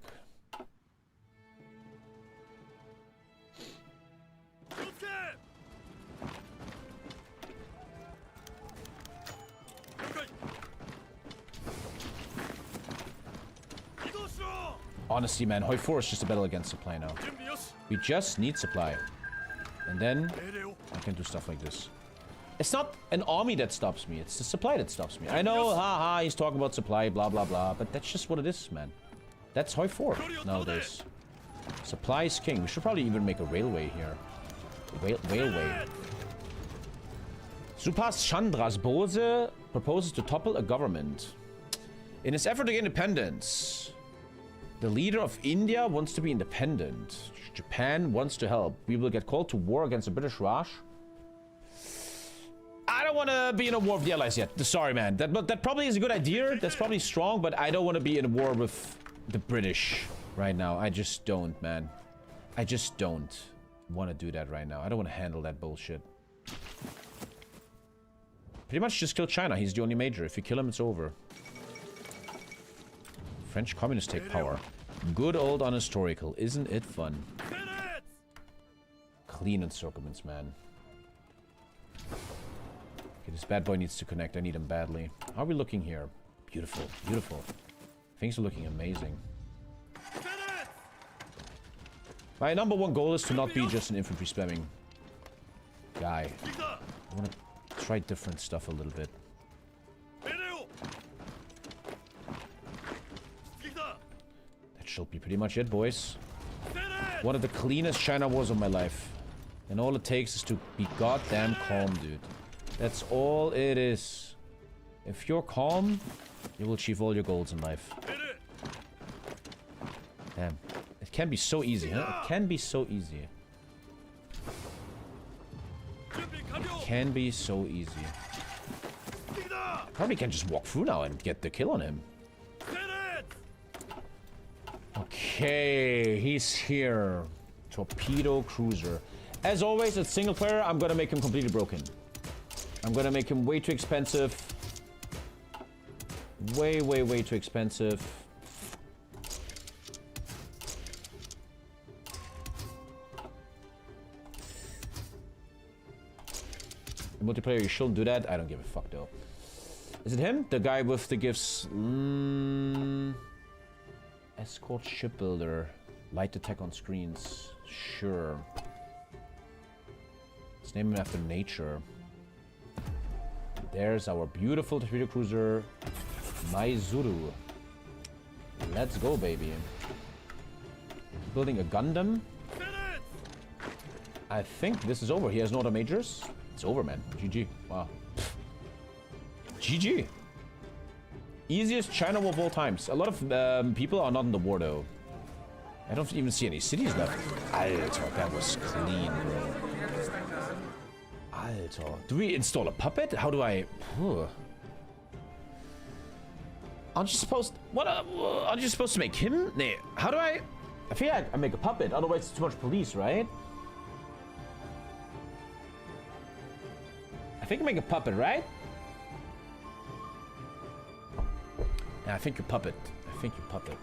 Honestly, man, Hoi 4 is just a battle against supply now. We just need supply. And then I can do stuff like this. It's not an army that stops me. It's the supply that stops me. I know, haha, he's talking about supply, blah, blah, blah. But that's just what it is, man. That's Hoi 4 nowadays. Supply is king. We should probably even make a railway here. Railway. Subhas Chandra's Bose proposes to topple a government. In his effort to gain independence, the leader of India wants to be independent. Japan wants to help. We will get called to war against the British Raj. I don't want to be in a war with the Allies yet. Sorry, man. That probably is a good idea. That's probably strong, but I don't want to be in a war with the British right now. I just don't, man. I just don't want to do that right now. I don't want to handle that bullshit. Pretty much just kill China. He's the only major. If you kill him, it's over. French communists take power. Good old unhistorical. Isn't it fun? Clean encirclements, man. Okay, this bad boy needs to connect. I need him badly. How are we looking here? Beautiful. Beautiful. Things are looking amazing. My number one goal is to not be just an infantry spamming guy. I want to try different stuff a little bit. That should be pretty much it, boys. One of the cleanest China wars of my life. And all it takes is to be goddamn calm, dude. That's all it is. If you're calm, you will achieve all your goals in life. Damn. It can be so easy, huh? It can be so easy. It can be so easy. I probably can just walk through now and get the kill on him. Okay, he's here. Torpedo cruiser. As always, it's single player. I'm gonna make him completely broken. I'm gonna make him way too expensive. Way, way, way too expensive. In multiplayer, you shouldn't do that. I don't give a fuck, though. Is it him? The guy with the gifts? Escort shipbuilder. Light attack on screens. Sure. Let's name him after nature. There's our beautiful torpedo cruiser, Maizuru. Let's go, baby. Building a Gundam. I think this is over. He has no other majors. It's over, man. GG. Wow. GG. Easiest China war of all times. A lot of people are not in the war, though. I don't even see any cities left. Alter, that was clean, bro. Alter. Do we install a puppet? How do I... Aren't you supposed... What? Aren't you supposed to make him? Nee. How do I... I feel like I make a puppet. Otherwise, it's too much police, right? I think I make a puppet, right? Yeah, I think you puppet. I think you puppet.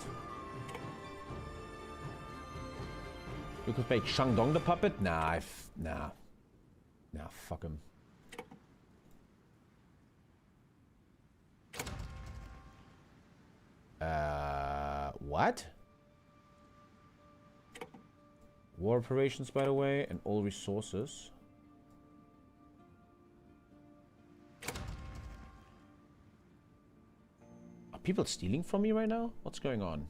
You could make Shandong the puppet? Nah, nah. Nah, fuck him. What? War operations, by the way, and all resources. Are people stealing from me right now? What's going on?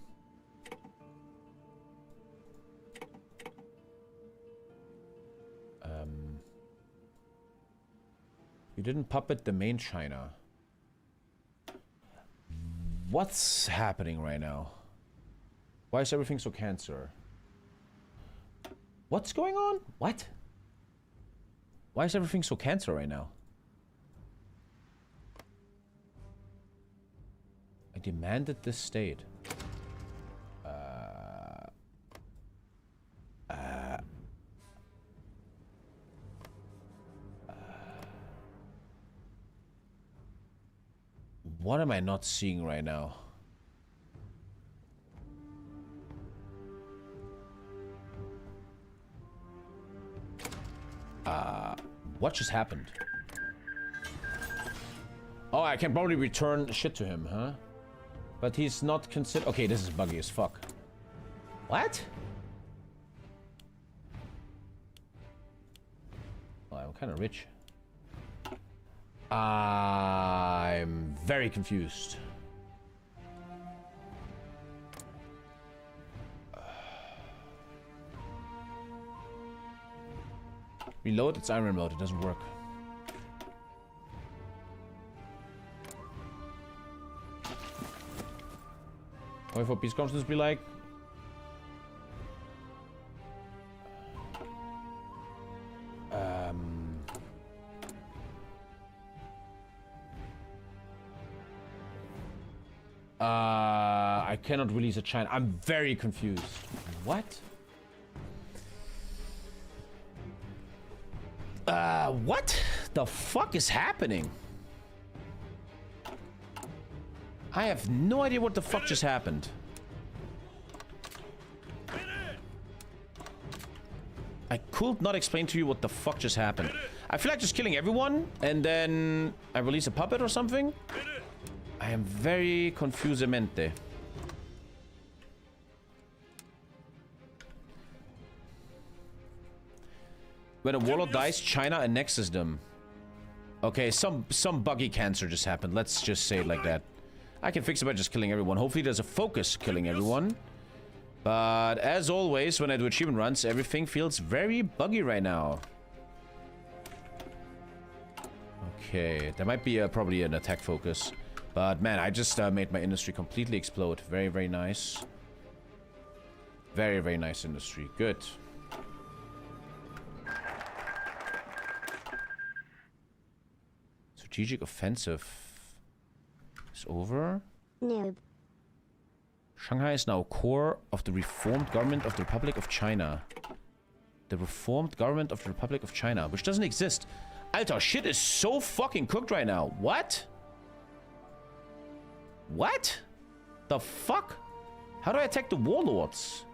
You didn't puppet the main China. What's happening right now? Why is everything so cancer? What's going on? What? Why is everything so cancer right now? I demanded this state. What am I not seeing right now? What just happened? Oh, I can probably return shit to him, huh? But he's not considered. Okay, this is buggy as fuck. What? Oh, I'm kind of rich. I'm very confused. Reload, it's iron mode, it doesn't work. Wait for peace conference to be like. I cannot release a China. I'm very confused. What? What the fuck is happening? I have no idea what the fuck just happened. I could not explain to you what the fuck just happened. I feel like just killing everyone and then I release a puppet or something. I am very confusamente. When a warlord dies, China annexes them. Okay, some buggy cancer just happened. Let's just say it like that. I can fix it by just killing everyone. Hopefully there's a focus killing everyone. But as always, when I do achievement runs, everything feels very buggy right now. Okay, there might be probably an attack focus. But man, I just made my industry completely explode. Very, very nice. Very, very nice industry. Good. Strategic offensive is over. Noob. Shanghai is now core of the reformed government of the Republic of China. The reformed government of the Republic of China, which doesn't exist. Alter, shit is so fucking cooked right now. What? What? The fuck? How do I attack the warlords?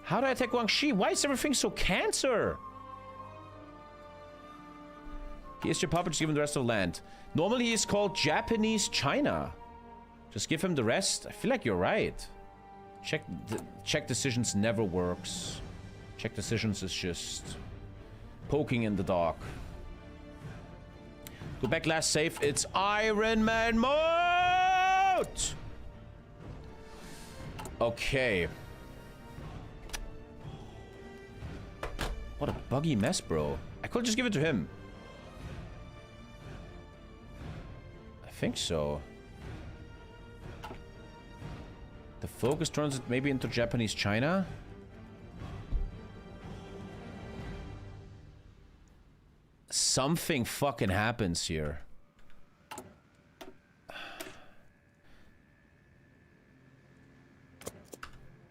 How do I attack Guangxi? Why is everything so cancer? He is your puppet, just give him the rest of the land. Normally he is called Japanese China. Just give him the rest. I feel like you're right. Check decisions never works. Check decisions is just poking in the dark. Go back last save. It's Iron Man mode! Okay. What a buggy mess, bro. I could just give it to him. I think so. The focus turns it maybe into Japanese China. Something fucking happens here.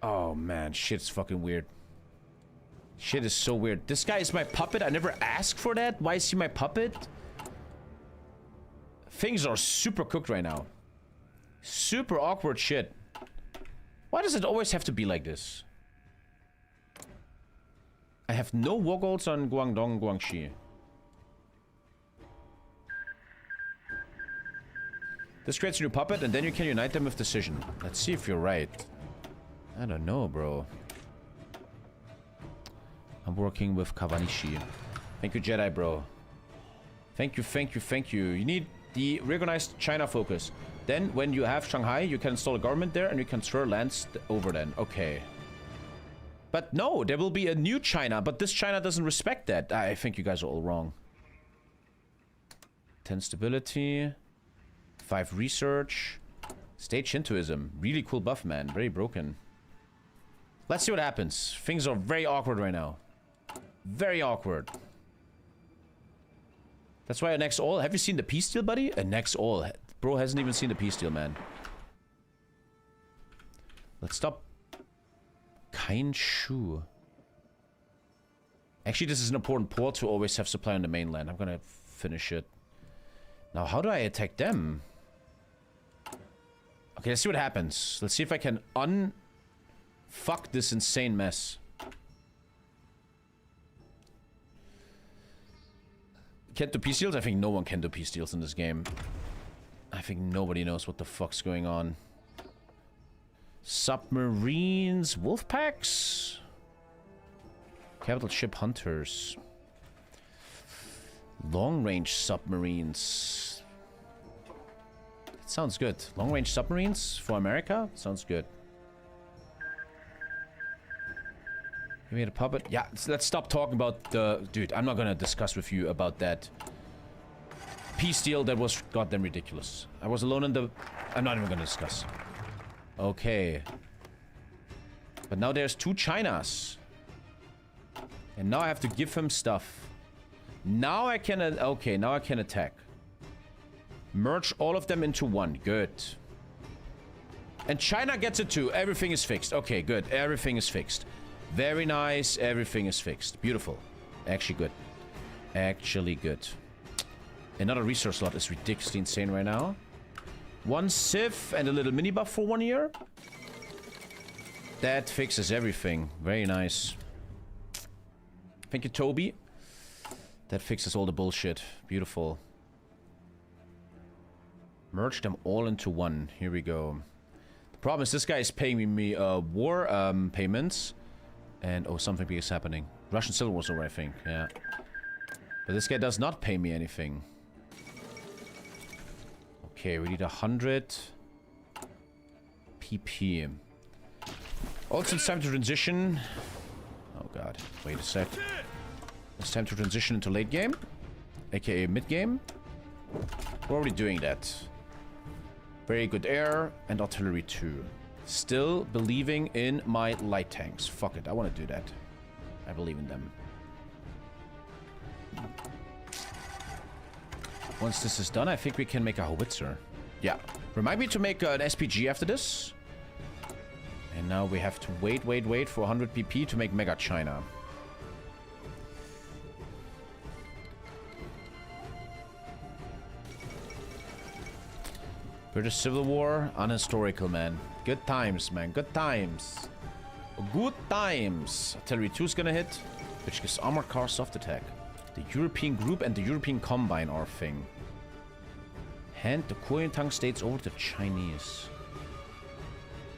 Oh man, shit's fucking weird. Shit is so weird. This guy is my puppet. I never asked for that. Why is he my puppet? Things are super cooked right now. Super awkward shit. Why does it always have to be like this? I have no war goals on Guangdong, Guangxi. This creates a new puppet, and then you can unite them with decision. Let's see if you're right. I don't know, bro. I'm working with Kawanishi. Thank you, Jedi, bro. Thank you, thank you, thank you. You need the recognized China focus. Then, when you have Shanghai, you can install a government there, and you can transfer lands over then. Okay. But no, there will be a new China, but this China doesn't respect that. I think you guys are all wrong. 10 stability. 5 research. State Shintoism. Really cool buff, man. Very broken. Let's see what happens. Things are very awkward right now. Very awkward. That's why annex all. Have you seen the peace deal, buddy? Annex all. Bro hasn't even seen the peace deal, man. Let's stop. Kein Schuh. Actually, this is an important port to always have supply on the mainland. I'm gonna finish it. Now, how do I attack them? Okay, let's see what happens. Let's see if I can fuck this insane mess. Can't do peace deals? I think no one can do peace deals in this game. I think nobody knows what the fuck's going on. Submarines, wolf packs, capital ship hunters, long range submarines. That sounds good. Long range submarines for America sounds good. You made a puppet? Yeah, let's stop talking about the... Dude, I'm not gonna discuss with you about that peace deal that was goddamn ridiculous. I was alone in the... I'm not even gonna discuss. Okay. But now there's 2 Chinas. And now I have to give him stuff. Now I can... Okay, now I can attack. Merge all of them into one. Good. And China gets it too. Everything is fixed. Okay, good. Everything is fixed. Very nice. Everything is fixed. Beautiful. Actually good. Actually good. Another resource slot is ridiculously insane right now. 1 Civ and a little mini buff for 1 year. That fixes everything. Very nice. Thank you, Toby. That fixes all the bullshit. Beautiful. Merge them all into one. Here we go. The problem is this guy is paying me war payments. And, oh, something big is happening. Russian Civil War's over, I think. Yeah. But this guy does not pay me anything. Okay, we need 100 PP. Also, it's time to transition. Oh god, wait a sec. It's time to transition into late game, aka mid game. We're already doing that. Very good air and artillery too. Still believing in my light tanks. Fuck it, I want to do that. I believe in them. Once this is done, I think we can make a howitzer. Yeah. Remind me to make an SPG after this. And now we have to wait for 100 PP to make Mega China. British Civil War, unhistorical, man. Good times, man. Good times. Good times. Artillery 2 is gonna hit, which gives armored car soft attack. The European group and the European combine are a thing. Hand the Kuomintang states over to the Chinese.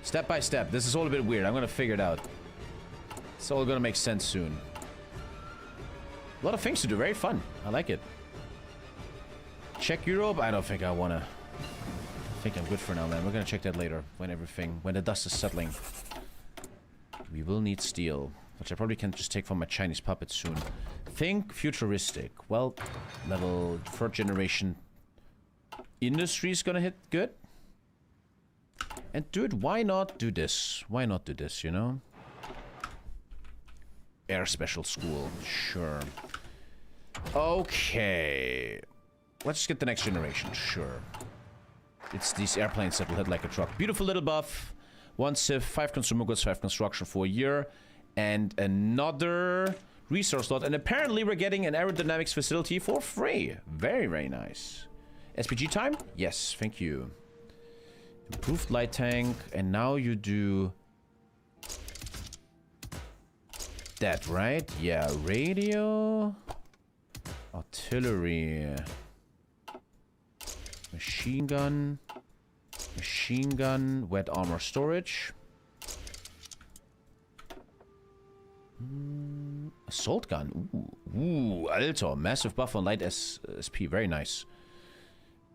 Step by step. This is all a bit weird. I'm gonna figure it out. It's all gonna make sense soon. A lot of things to do. Very fun. I like it. Check Europe. I don't think I wanna. I think I'm good for now, man. We're gonna check that later. When the dust is settling. We will need steel. Which I probably can just take from my Chinese puppets soon. Think futuristic. Well, level 3rd generation industry is gonna hit good. And dude, why not do this? Why not do this, you know? Air special school. Sure. Okay. Let's just get the next generation. Sure. It's these airplanes that will hit like a truck. Beautiful little buff. 1 Civ, 5 consumer goods, 5 construction for a year. And another resource slot. And apparently we're getting an aerodynamics facility for free. Very, very nice. SPG time? Yes, thank you. Improved light tank. And now you do... that, right? Yeah, radio... artillery... machine gun... wet armor storage... assault gun. Ooh, Alter. Massive buff on light SP. Very nice.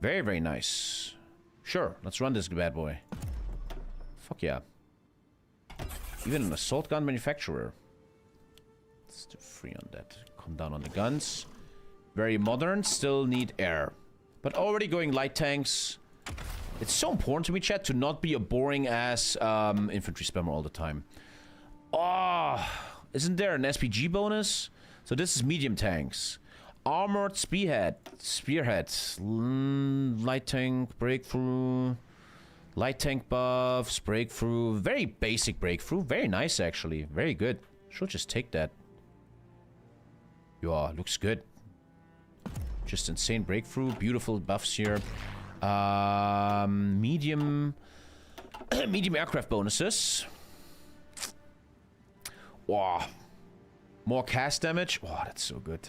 Very, very nice. Sure, let's run this bad boy. Fuck yeah. Even an assault gun manufacturer. Let's do 3 on that. Come down on the guns. Very modern. Still need air. But already going light tanks. It's so important to me, chat, to not be a boring ass infantry spammer all the time. Oh... isn't there an SPG bonus? So this is medium tanks. Armored spearhead. Light tank, breakthrough. Light tank buffs, breakthrough. Very basic breakthrough. Very nice, actually. Very good. Should just take that. Yeah, looks good. Just insane breakthrough. Beautiful buffs here. Medium... medium aircraft bonuses. Wow. More cast damage. Wow, that's so good.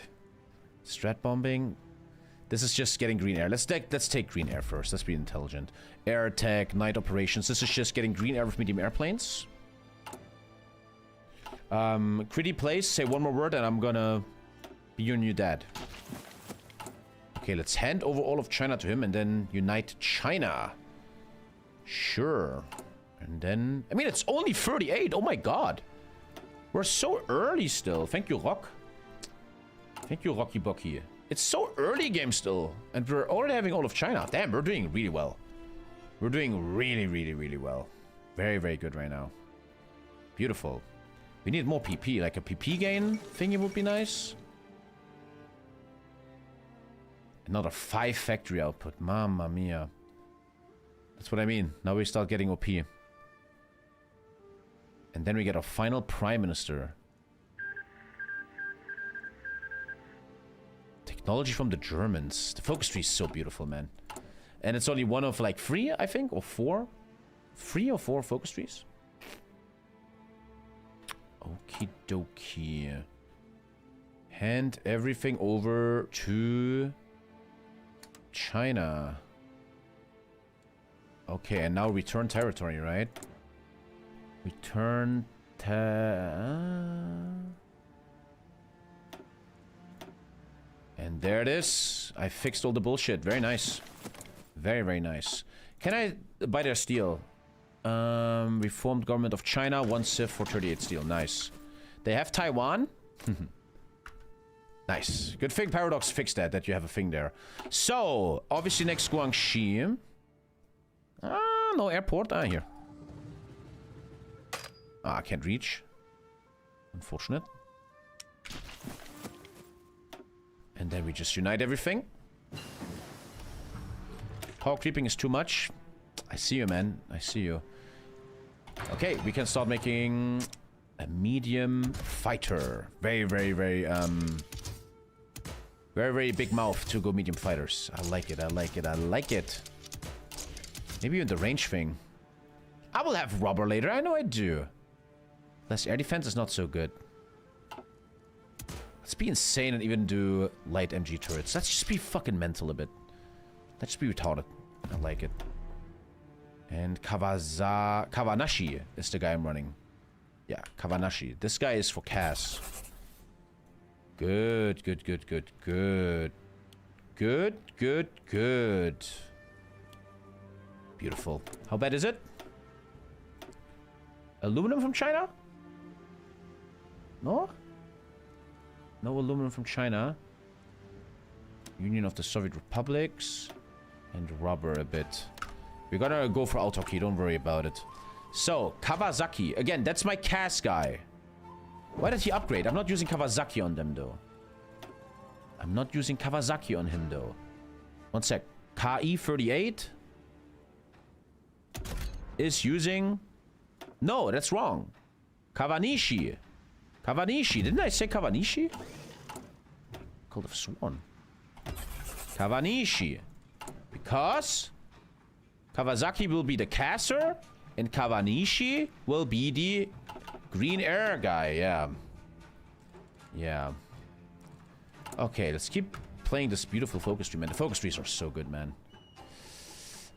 Strat bombing. This is just getting green air. Let's take green air first. Let's be intelligent. Air attack, night operations. This is just getting green air with medium airplanes. Gritty place. Say one more word and I'm gonna be your new dad. Okay, let's hand over all of China to him and then unite China. Sure. And then... I mean, it's only 38. Oh my god. We're so early still. Thank you, Rock. Thank you, Rocky Bucky. It's so early game still. And we're already having all of China. Damn, we're doing really well. We're doing really, really, really well. Very, very good right now. Beautiful. We need more PP. Like a PP gain thingy would be nice. Another 5 factory output. Mamma mia. That's what I mean. Now we start getting OP. And then we get our final Prime Minister. Technology from the Germans. The focus tree is so beautiful, man. And it's only one of like 3, I think, or 4. 3 or 4 focus trees. Okie dokie. Hand everything over to China. Okay, and now return territory, right? Return and there it is. I fixed all the bullshit. Very nice. Very, very nice. Can I buy their steel? Reformed government of China, 1 Civ for 38 steel. Nice. They have Taiwan. Nice. Good thing Paradox fixed that you have a thing there. So, obviously next Guangxi. No airport. Here. I can't reach. Unfortunate. And then we just unite everything. Power creeping is too much. I see you, man. I see you. Okay, we can start making a medium fighter. Very, very, very, very, very big mouth to go medium fighters. I like it, I like it, I like it. Maybe even the range thing. I will have rubber later, I know I do. Less air defense is not so good. Let's be insane and even do light MG turrets. Let's just be fucking mental a bit. Let's just be retarded. I like it. And Kawanashi is the guy I'm running. Yeah, Kawanashi. This guy is for Cass. Good, good, good, good, good. Good, good, good. Beautiful. How bad is it? Aluminum from China? No? No aluminum from China. Union of the Soviet Republics. And rubber a bit. We're gonna go for autarky, don't worry about it. So, Kawasaki. Again, that's my Cass guy. Why did he upgrade? I'm not using Kawasaki on them, though. I'm not using Kawasaki on him, though. One sec. KI-38 is using... No, that's wrong. Kawanishi. Kawanishi. Didn't I say Kawanishi? Could have sworn. Kawanishi. Because Kawasaki will be the casser and Kawanishi will be the green air guy. Yeah. Yeah. Okay, let's keep playing this beautiful focus tree, man. The focus trees are so good, man.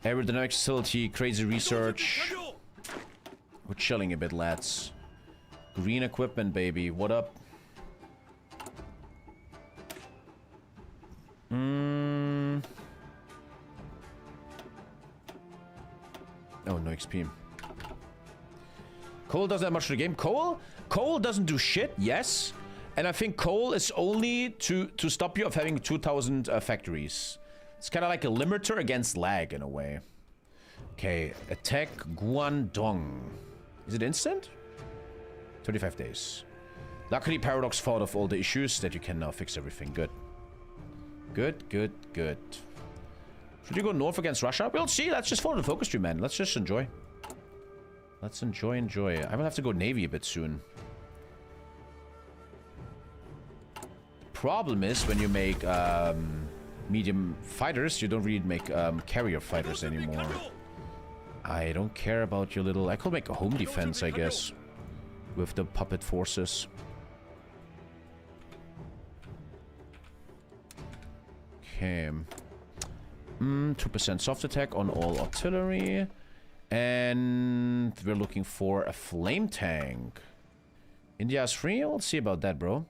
Aerodynamic facility, crazy research. We're chilling a bit, lads. Green equipment, baby. What up? Oh, no XP. Coal doesn't have much to the game. Coal? Coal doesn't do shit, yes. And I think coal is only to stop you of having 2,000 factories. It's kind of like a limiter against lag in a way. Okay, attack Guangdong. Is it instant? 35 days. Luckily, Paradox thought of all the issues that you can now fix everything. Good. Good, good, good. Should you go north against Russia? We'll see. Let's just follow the focus tree, man. Let's just enjoy. Let's enjoy. I will have to go Navy a bit soon. The problem is when you make medium fighters, you don't really make carrier fighters anymore. I don't care about your little... I could make a home defense, I guess, with the puppet forces. Okay. 2% soft attack on all artillery. And we're looking for a flame tank. India's free? We'll see about that, bro.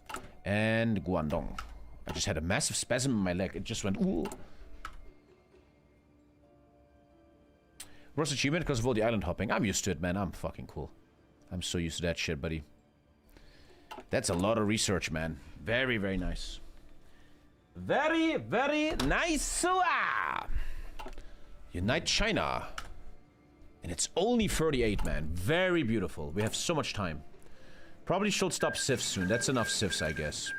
And Guangdong. I just had a massive spasm in my leg. It just went, ooh. Worst achievement because of all the island hopping. I'm used to it, man. I'm fucking cool. I'm so used to that shit, buddy. That's a lot of research, man. Very, very nice. Very, very nice. Unite China. And it's only 38, man. Very beautiful. We have so much time. Probably should stop civs soon. That's enough civs, I guess.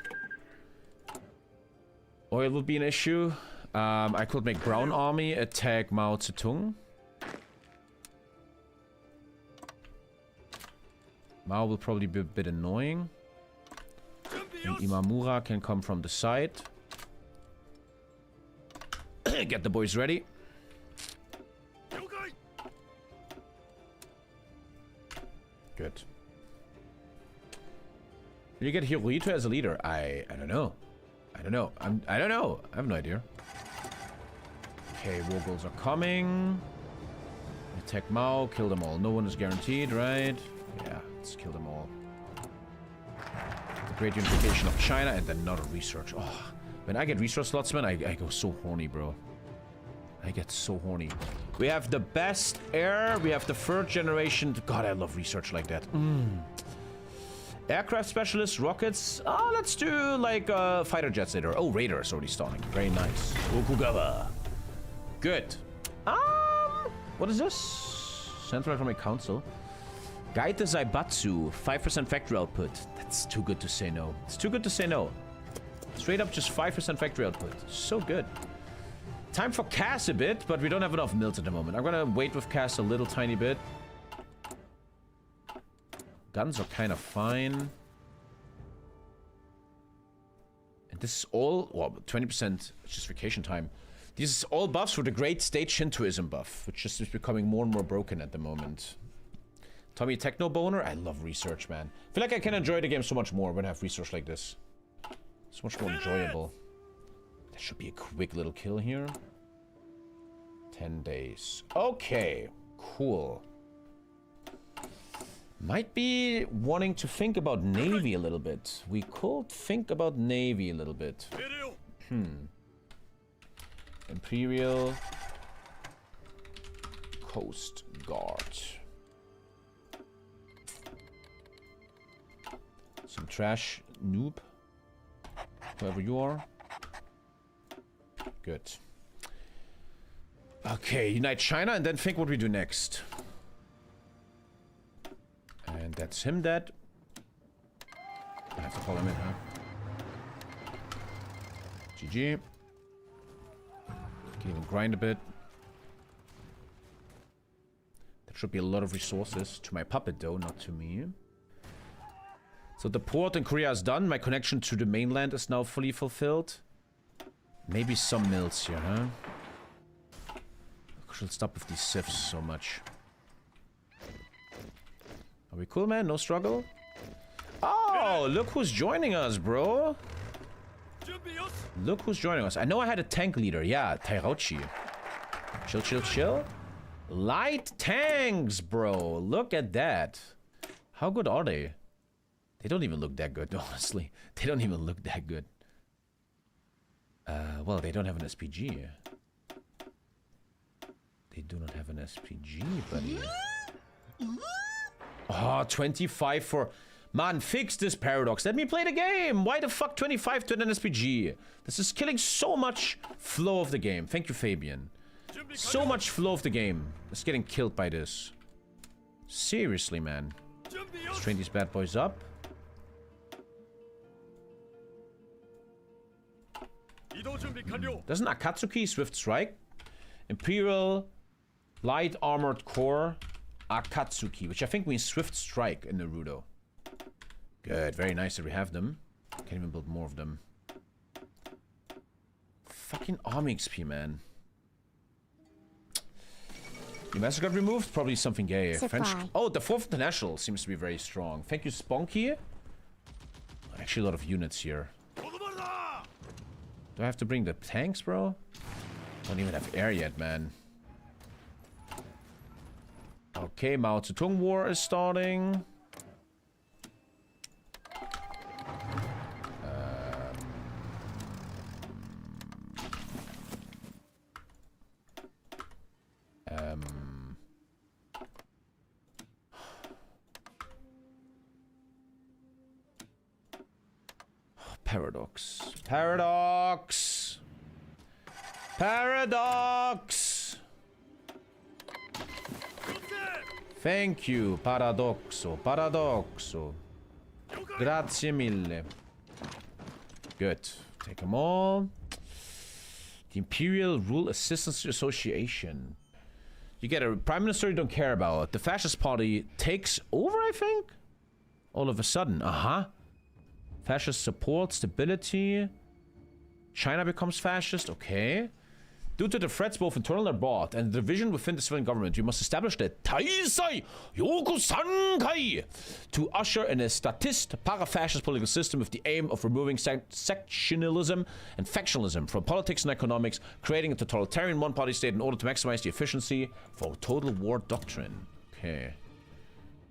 Oil would be an issue. I could make Brown Army attack Mao Zedong. Mao will probably be a bit annoying. And Imamura can come from the side. Get the boys ready. Good. Did you get Hirohito as a leader? I don't know. I don't know. I don't know. I have no idea. Okay, war goals are coming. Attack Mao, kill them all. No one is guaranteed, right? Yeah, let's kill them all. The great unification of China and then another research. Oh, when I get research slots, man, I go so horny, bro. I get so horny. We have the best air. We have the third generation. God, I love research like that. Aircraft specialists, rockets. Oh, let's do like fighter jets later. Oh, radar is already starting. Very nice. Okugawa. Good. What is this? Central Economic Council. Guide the Zaibatsu. 5% factory output. That's too good to say no. It's too good to say no. Straight up just 5% factory output. So good. Time for Cass a bit, but we don't have enough mills at the moment. I'm gonna wait with Cass a little tiny bit. Guns are kind of fine. And this is all... Well, 20% justification time. These is all buffs for the Great State Shintoism buff, which just is becoming more and more broken at the moment. Tommy Techno Boner? I love research, man. I feel like I can enjoy the game so much more when I have research like this. So much more enjoyable. That should be a quick little kill here. 10 days. Okay. Cool. Might be wanting to think about Navy a little bit. We could think about Navy a little bit. Imperial Coast Guard. Some trash noob. Whoever you are. Good. Okay, unite China and then think what we do next. And that's him dead. I have to call him in, huh? GG. Can even grind a bit. That should be a lot of resources. To my puppet though, not to me. So the port in Korea is done. My connection to the mainland is now fully fulfilled. Maybe some mills here, huh? I should stop with these civs so much. Are we cool, man? No struggle? Oh, look who's joining us, bro. Look who's joining us. I know I had a tank leader. Yeah, Tairauchi. Chill, chill, chill. Light tanks, bro. Look at that. How good are they? They don't even look that good, honestly. They don't even look that good. Well, they don't have an SPG. They do not have an SPG, buddy. Oh, 25 for... Man, fix this paradox. Let me play the game. Why the fuck 25 to an SPG? This is killing so much flow of the game. Thank you, Fabian. So much flow of the game. It's getting killed by this. Seriously, man. Let's train these bad boys up. Doesn't Akatsuki Swift Strike? Imperial Light Armored Core Akatsuki, which I think means Swift Strike in Naruto. Good, very nice that we have them. Can't even build more of them. Fucking army XP, man. Your master got removed? Probably something gay. French. Oh, the 4th International seems to be very strong. Thank you, Spunky. Actually, a lot of units here. Do I have to bring the tanks, bro? Don't even have air yet, man. Okay, Mao Zedong War is starting. Paradox. Paradox! Paradox! Thank you, Paradoxo. Paradoxo. Grazie mille. Good. Take them all. The Imperial Rule Assistance Association. You get a prime minister you don't care about. The Fascist Party takes over, I think? All of a sudden. Uh-huh. Fascist support, stability. China becomes fascist, okay. Due to the threats both internal and abroad, and the division within the civilian government, you must establish the Taisai Yokusankai to usher in a statist, para-fascist political system with the aim of removing sectionalism and factionalism from politics and economics, creating a totalitarian one-party state in order to maximize the efficiency for total war doctrine. Okay.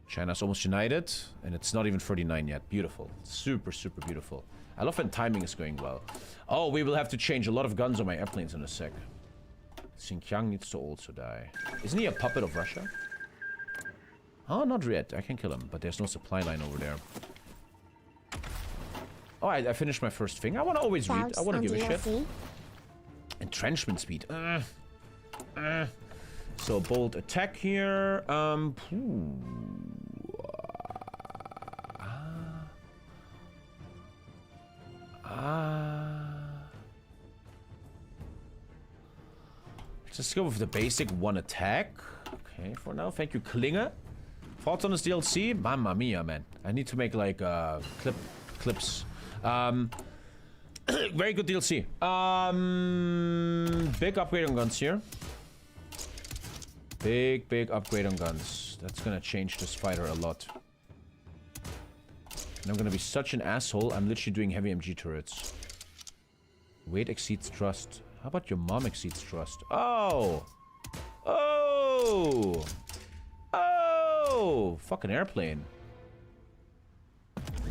China's almost united, and it's not even 39 yet. Beautiful. Super, super beautiful. I love when timing is going well. Oh, we will have to change a lot of guns on my airplanes in a sec. Xinjiang needs to also die. Isn't he a puppet of Russia? Oh, not yet. I can kill him, but there's no supply line over there. Oh, I finished my first thing. I want to always read. I want to give a shit. Entrenchment speed. So, bold attack here. Let's just go with the basic one attack. Okay, for now. Thank you, Klinger. Thoughts on this DLC? Mamma mia, man. I need to make like clips. Very good DLC. Big upgrade on guns here. Big upgrade on guns. That's gonna change this fighter a lot. And I'm gonna be such an asshole. I'm literally doing heavy MG turrets. Weight exceeds trust. How about your mom exceeds trust? Oh! Oh! Oh! Fucking airplane.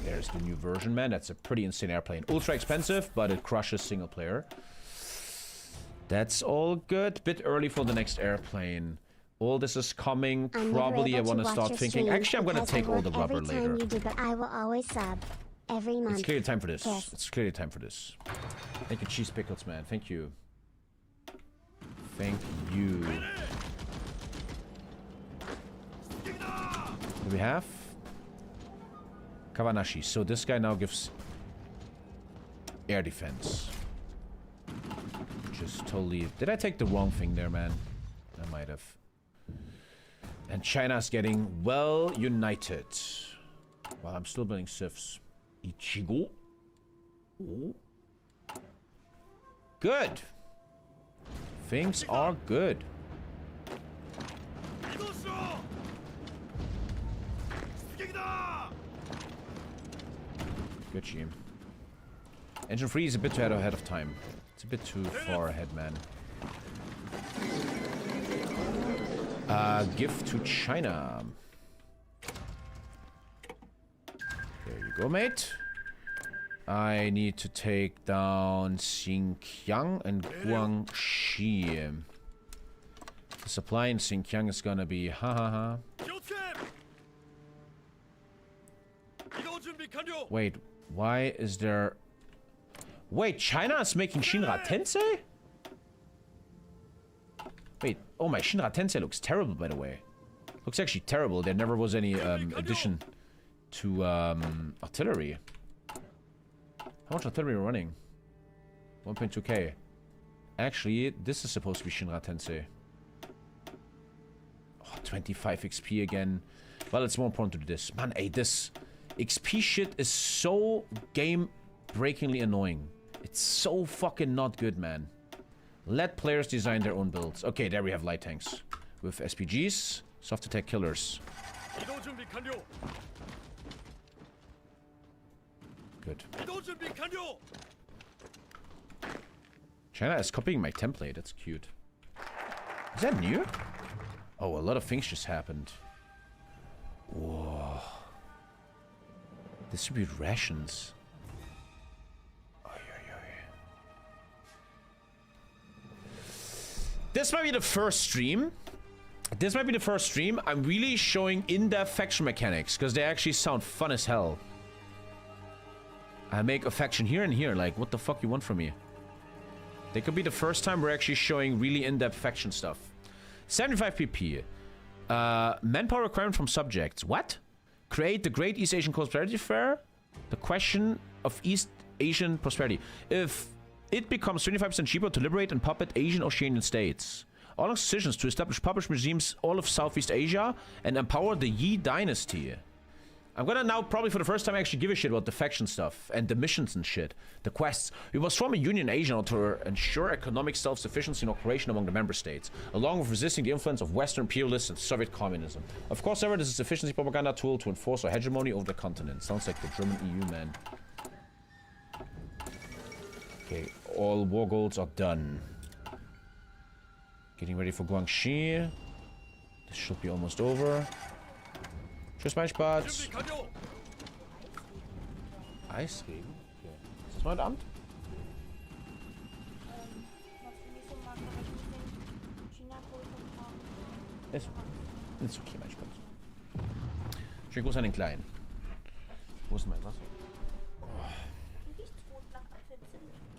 There's the new version, man. That's a pretty insane airplane. Ultra expensive, but it crushes single player. That's all good. Bit early for the next airplane. All this is coming. Probably I want to start thinking. Actually, I'm going to take all the rubber later. You do, but I will always sub every month. It's clearly time for this. Yes. It's clearly time for this. Thank you, Cheese Pickles, man. Thank you. Thank you. What do we have? Kawanashi. So this guy now gives air defense. Just totally... Did I take the wrong thing there, man? I might have. And China's getting well united. While I'm still building civs. Ichigo. Oh. Good. Things are good. Good team. Engine 3 is a bit too ahead of time. It's a bit too far ahead, man. Gift to China. There you go, mate. I need to take down Xinjiang and Guangxi. The supply in Xinjiang is gonna be Wait, why is there... Wait, China is making Shinra Tensei? Wait, oh, my Shinra Tensei looks terrible, by the way. Looks actually terrible. There never was any addition to artillery. How much artillery are we running? 1.2k. Actually, this is supposed to be Shinra Tensei. Oh, 25 XP again. Well, it's more important to do this. Man, hey, this XP shit is so game-breakingly annoying. It's so fucking not good, man. Let players design their own builds. Okay, there we have light tanks. With SPGs, soft attack killers. Good. China is copying my template. That's cute. Is that new? Oh, a lot of things just happened. Whoa. Distribute rations. This might be the first stream. This might be the first stream I'm really showing in-depth faction mechanics, because they actually sound fun as hell. I make a faction here and here, like, what the fuck you want from me? They could be the first time we're actually showing really in-depth faction stuff. 75 PP. Manpower requirement from subjects. What? Create the Great East Asian Prosperity Fair? The question of East Asian prosperity. If it becomes 25% cheaper to liberate and puppet Asian Oceanian states. All decisions to establish published regimes all of Southeast Asia and empower the Yi dynasty. I'm gonna now probably for the first time actually give a shit about the faction stuff and the missions and shit. The quests. We must form a union in Asia to ensure economic self-sufficiency and cooperation among the member states, along with resisting the influence of Western imperialists and Soviet communism. Of course, however, this is a sufficiency propaganda tool to enforce our hegemony over the continent. Sounds like the German EU, man. Okay, all war goals are done. Getting ready for Guangxi. This should be almost over. Tschüss, mein Spatz. Eisregen? Okay. Ist das heute Abend? Ist okay, mein Spatz. Schönen Gruß an den Kleinen. Wo ist mein Wasser?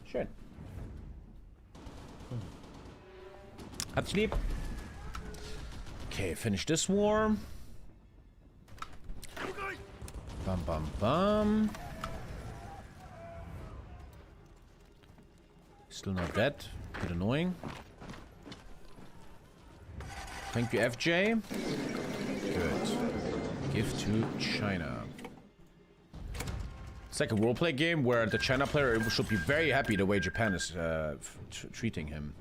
Schön. Hab's lieb. Okay, finish this war. Bam, bam, bam. Still not dead. Bit annoying. Thank you, FJ. Good. Give to China. It's like a roleplay game where the China player should be very happy the way Japan is treating him.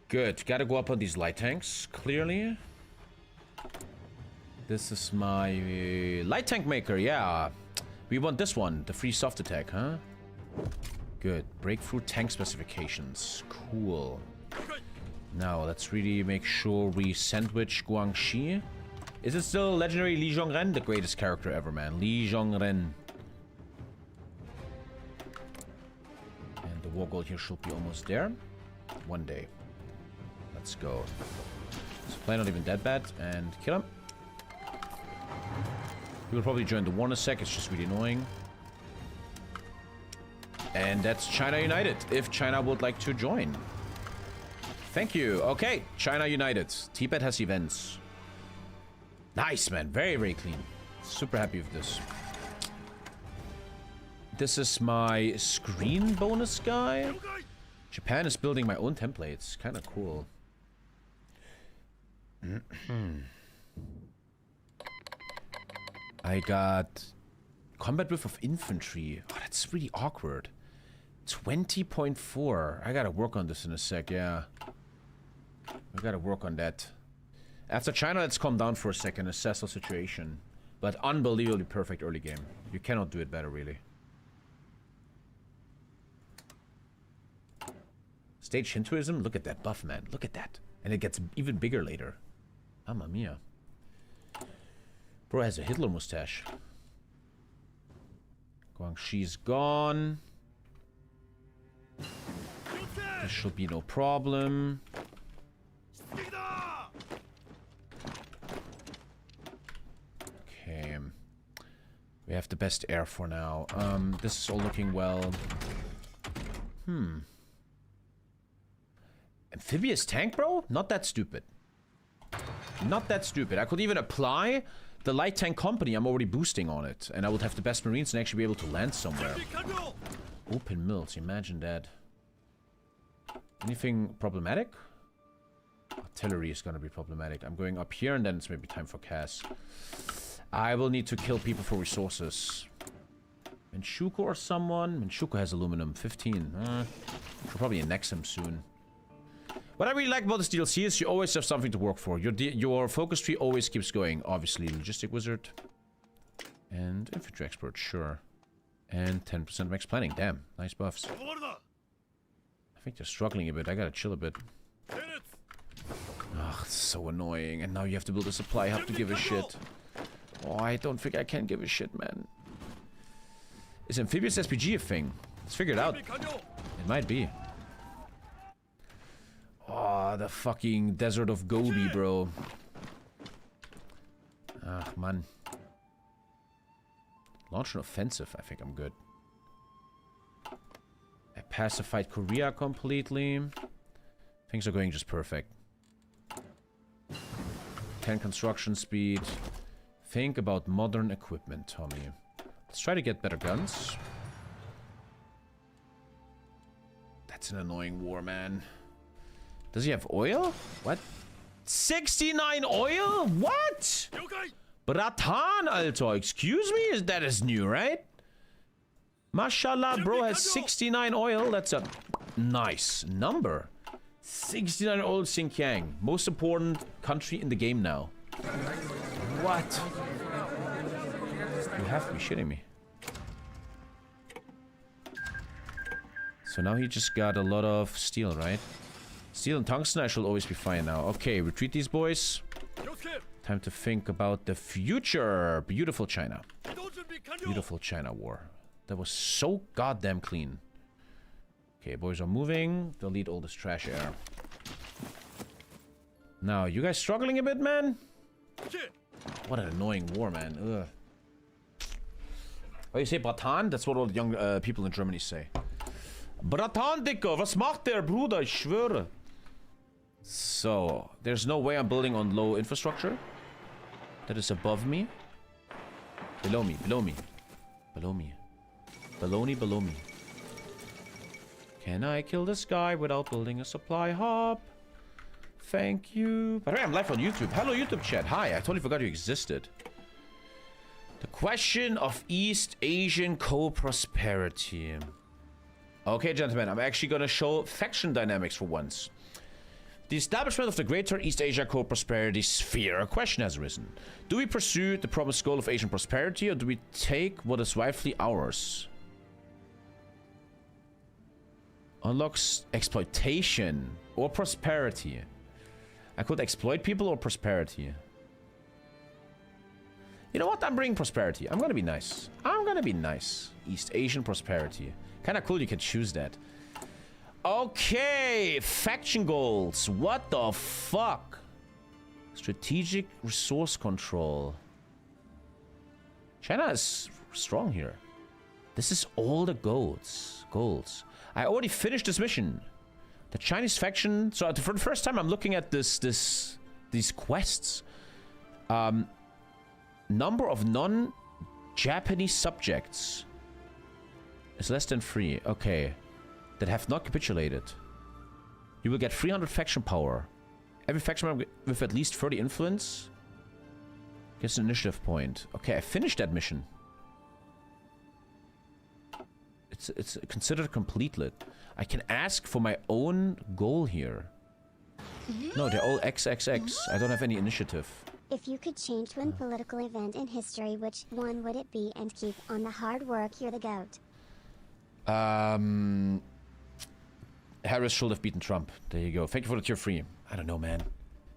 Good. Gotta go up on these light tanks, clearly. This is my light tank maker, yeah. We want this one, the free soft attack, huh? Good. Breakthrough tank specifications. Cool. Now, let's really make sure we sandwich Guangxi. Is it still legendary Li Zhongren? The greatest character ever, man. Li Zhongren. And the war goal here should be almost there. One day. Let's go. This plane not even that bad. And kill him. He will probably join the war in a sec. It's just really annoying. And that's China United. If China would like to join. Thank you. Okay. China United. Tibet has events. Nice, man. Very, very clean. Super happy with this. This is my screen bonus guy. Japan is building my own templates. Kind of cool. I got combat width of infantry. Oh, that's really awkward. 20.4. I gotta work on this in a sec, yeah. We gotta work on that. After China, let's calm down for a second, assess the situation. But unbelievably perfect early game. You cannot do it better, really. Stage Hinduism? Look at that buff, man. Look at that. And it gets even bigger later. Mamma mia. Bro has a Hitler mustache. Guangxi's gone. This should be no problem. Okay. We have the best air for now. This is all looking well. Amphibious tank, bro? Not that stupid. Not that stupid. I could even apply the light tank company. I'm already boosting on it. And I would have the best marines and actually be able to land somewhere. Open mills. Imagine that. Anything problematic? Artillery is going to be problematic. I'm going up here and then it's maybe time for Cass. I will need to kill people for resources. Manchukuo or someone? Manchukuo has aluminum. 15. Should probably annex him soon. What I really like about this DLC is you always have something to work for. Your focus tree always keeps going. Obviously, Logistic Wizard. And Infantry Expert, sure. And 10% max planning. Damn, nice buffs. I think they're struggling a bit. I gotta chill a bit. Ugh, it's so annoying. And now you have to build a supply hub to give a shit. Oh, I don't think I can give a shit, man. Is amphibious SPG a thing? Let's figure it out. It might be. Oh, the fucking desert of Gobi, bro. Ah, man. Launch an offensive. I think I'm good. I pacified Korea completely. Things are going just perfect. 10 construction speed. Think about modern equipment, Tommy. Let's try to get better guns. That's an annoying war, man. Does he have oil? What? 69 oil? What? Bratan, Alter. Excuse me? That is new, right? Mashallah, bro has 69 oil. That's a nice number. 69 oil, Xinjiang. Most important country in the game now. What? You have to be shitting me. So now he just got a lot of steel, right? Steel and tungsten, I shall always be fine now. Okay, retreat these boys. Time to think about the future. Beautiful China. Beautiful China war. That was so goddamn clean. Okay, boys are moving. Delete all this trash air. Now, you guys struggling a bit, man? What an annoying war, man. Ugh. Oh, you say Bratan? That's what all the young people in Germany say. Bratan, Dicker, was macht der Bruder? Ich schwöre. So, there's no way I'm building on low infrastructure. That is above me. Below me, below me. Below me. Below me. Can I kill this guy without building a supply hub? Thank you. By the way, I'm live on YouTube. Hello, YouTube chat. Hi, I totally forgot you existed. The question of East Asian co-prosperity. Okay, gentlemen, I'm actually gonna show faction dynamics for once. The establishment of the Greater East Asia Co-Prosperity Sphere. A question has arisen. Do we pursue the promised goal of Asian prosperity, or do we take what is rightfully ours? Unlocks exploitation or prosperity. I could exploit people or prosperity. You know what? I'm bringing prosperity. I'm gonna be nice. I'm gonna be nice. East Asian prosperity. Kinda cool you can choose that. Okay, faction goals. What the fuck? Strategic resource control. China is strong here. This is all the goals. I already finished this mission. The Chinese faction. So for the first time, I'm looking at these quests. Number of non-Japanese subjects is less than 3. Okay. That have not capitulated. You will get 300 faction power. Every faction member with at least 30 influence gets an initiative point. Okay, I finished that mission. It's considered completed. I can ask for my own goal here. No, they're all XXX. I don't have any initiative. If you could change one political event in history, which one would it be? And keep on the hard work, you're the GOAT. Harris should have beaten Trump. There you go. Thank you for the tier 3. I don't know, man.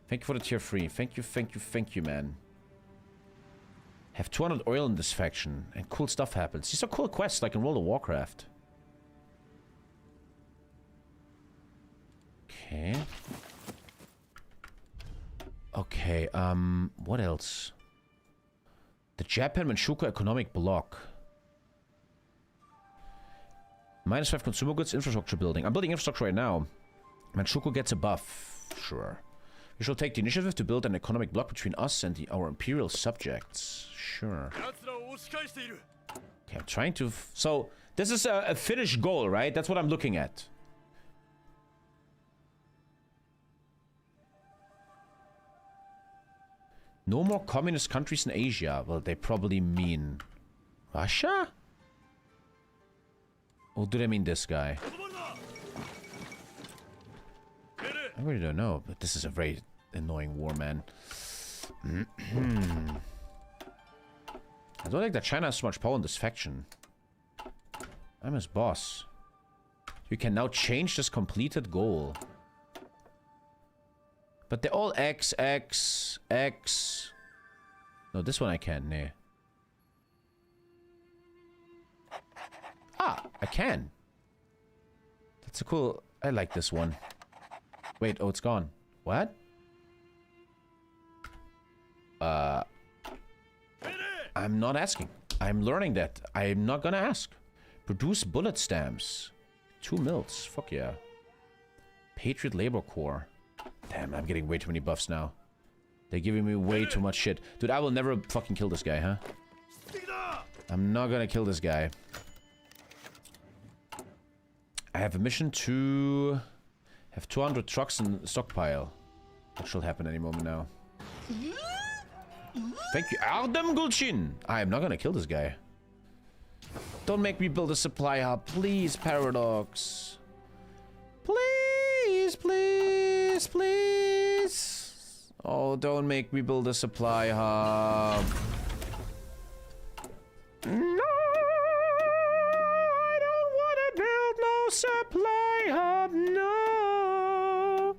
Thank you for the tier 3. Thank you, man. Have 200 oil in this faction, and cool stuff happens. These are cool quests, like in World of Warcraft. Okay. Okay, what else? The Japan-Manchukuo economic bloc. -5 consumer goods, infrastructure building. I'm building infrastructure right now. Manchukuo gets a buff. Sure. We shall take the initiative to build an economic bloc between us and our imperial subjects. Sure. Okay, I'm trying to... So, this is a finished goal, right? That's what I'm looking at. No more communist countries in Asia. Well, they probably mean... Russia? Or do they mean this guy? I really don't know, but this is a very annoying war, man. I don't think that China has so much power in this faction. I'm his boss. You can now change this completed goal. But they're all X, X, X. No, this one I can't, nah. Ah, I can. That's a cool... I like this one. Wait, oh, it's gone. What? I'm not asking. I'm learning that. I'm not gonna ask. Produce bullet stamps. 2 mils. Fuck yeah. Patriot Labor Corps. Damn, I'm getting way too many buffs now. They're giving me way too much shit. Dude, I will never fucking kill this guy, huh? I'm not gonna kill this guy. I have a mission to have 200 trucks in stockpile. That should happen any moment now. Thank you, Ardem Gulchin. I am not gonna kill this guy. Don't make me build a supply hub, please, Paradox. Please, please, please. Oh, don't make me build a supply hub. No, I don't want to build no supply hub. No,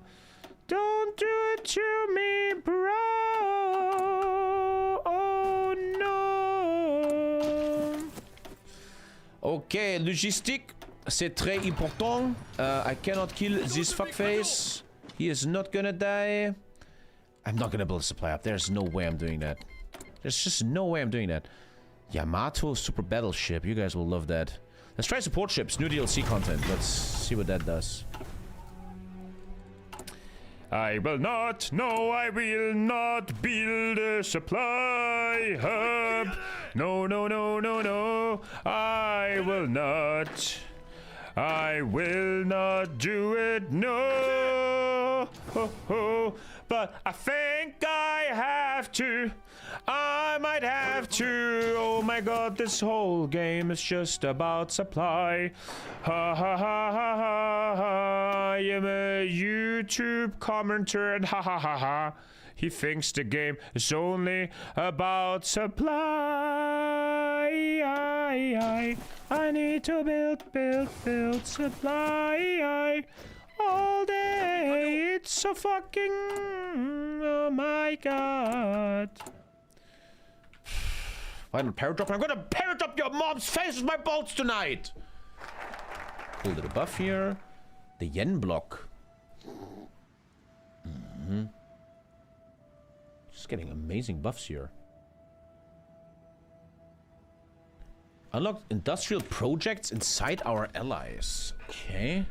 don't do it to me, bro. Oh no. Okay, logistique, c'est très important. I cannot kill this fuckface. He is not gonna die. I'm not gonna build a supply up. There's no way I'm doing that. There's just no way I'm doing that. Yamato Super Battleship. You guys will love that. Let's try support ships. New DLC content. Let's see what that does. I will not. No, I will not build a supply hub. No, no, no, no, no. I will not. I will not do it. No. Ho, ho. But I think I have to. I might have to. Oh my god, this whole game is just about supply. Ha ha ha ha ha ha. I am a YouTube commenter and ha ha ha ha. He thinks the game is only about supply. I need to build supply. All day, it's so fucking... Oh my god. Why not parrot drop? I'm gonna parrot up your mom's face with my bolts tonight! Cool little buff here. The yen block. Just getting amazing buffs here. Unlock industrial projects inside our allies. Okay.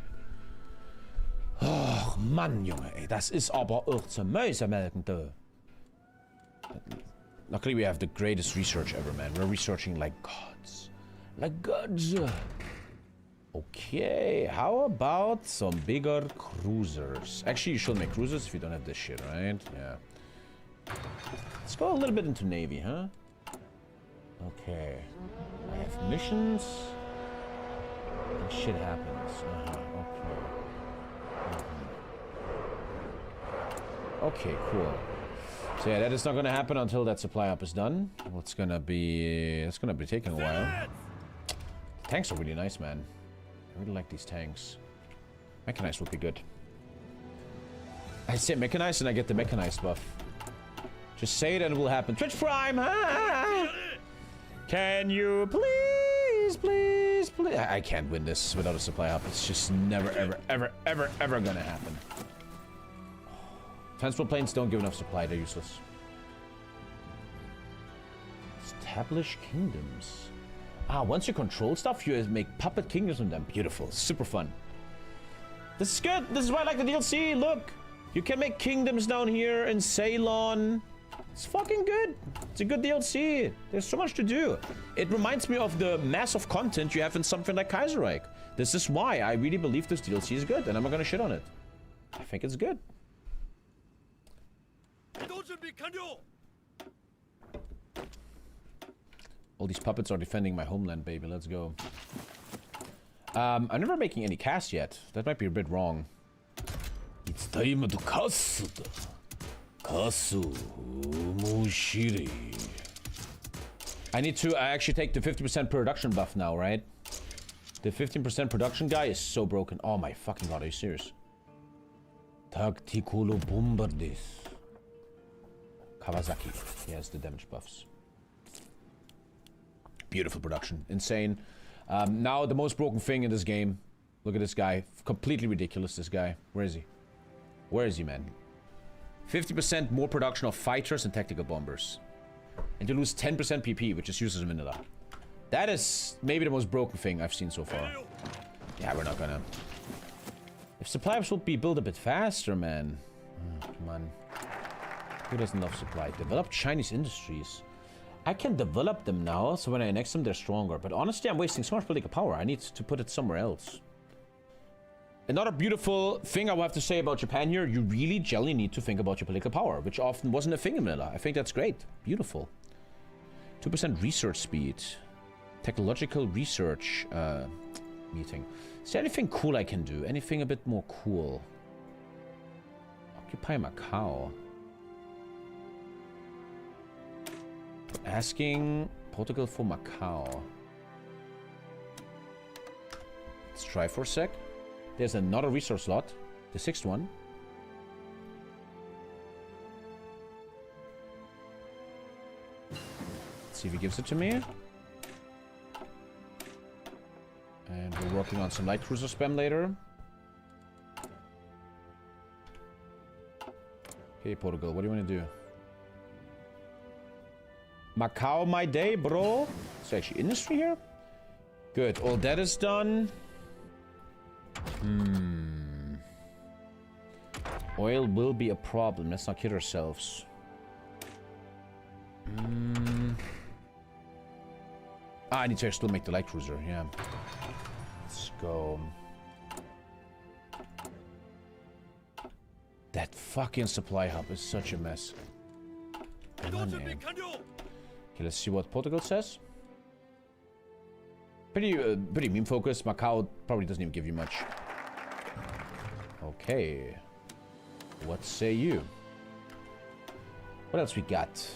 Oh, Mann, Junge, ey, das ist aber auch zum Mäusemelken, du. Luckily, we have the greatest research ever, man. We're researching like gods. Like gods. Okay, how about some bigger cruisers? Actually, you should make cruisers if you don't have this shit, right? Yeah. Let's go a little bit into Navy, huh? Okay. I have missions. And shit happens. Okay. Okay, cool. So yeah, that is not gonna happen until that supply up is done. It's gonna be taking a while. Tanks are really nice, man. I really like these tanks. Mechanized would be good. I say mechanized and I get the mechanized buff. Just say it and it will happen. Twitch Prime! Ah! Can you please, please, please? I can't win this without a supply up. It's just never, ever, ever, ever, ever gonna happen. Transport planes don't give enough supply, they're useless. Establish kingdoms. Ah, once you control stuff, you make puppet kingdoms from them. Beautiful, super fun. This is good, this is why I like the DLC, look! You can make kingdoms down here in Ceylon. It's fucking good. It's a good DLC. There's so much to do. It reminds me of the mass of content you have in something like Kaiserreich. This is why I really believe this DLC is good, and I'm not gonna shit on it. I think it's good. All these puppets are defending my homeland, baby. Let's go. I'm never making any cast yet. That might be a bit wrong. It's time to cast. Kasu Mushiri. I need to actually take the 50% production buff now, right? The 15% production guy is so broken. Oh my fucking god, are you serious? Tacticulo Bombardis. Kawasaki. He has the damage buffs. Beautiful production. Insane. Now the most broken thing in this game. Look at this guy. Completely ridiculous, this guy. Where is he? Where is he, man? 50% more production of fighters and tactical bombers. And you lose 10% PP, which is useless in vanilla. That is maybe the most broken thing I've seen so far. Yeah, we're not gonna... If supply hubs would be built a bit faster, man. Oh, come on. Who doesn't love supply? Develop Chinese industries. I can develop them now, so when I annex them, they're stronger. But honestly, I'm wasting so much political power. I need to put it somewhere else. Another beautiful thing I will have to say about Japan here, you really generally need to think about your political power, which often wasn't a thing in vanilla. I think that's great. Beautiful. 2% research speed. Technological research meeting. Is there anything cool I can do? Anything a bit more cool? Occupy Macau. Asking Portugal for Macau. Let's try for a sec. There's another resource slot. The 6th one. Let's see if he gives it to me. And we're working on some light cruiser spam later. Hey, Portugal, what do you want to do? Macau, my day, bro. Is actually industry here? Good. All that is done. Oil will be a problem. Let's not kid ourselves. I need to still make the light cruiser. Yeah. Let's go. That fucking supply hub is such a mess. Come on, man. Okay, let's see what Portugal says. Pretty meme focused. Macau probably doesn't even give you much. Okay. What say you? What else we got?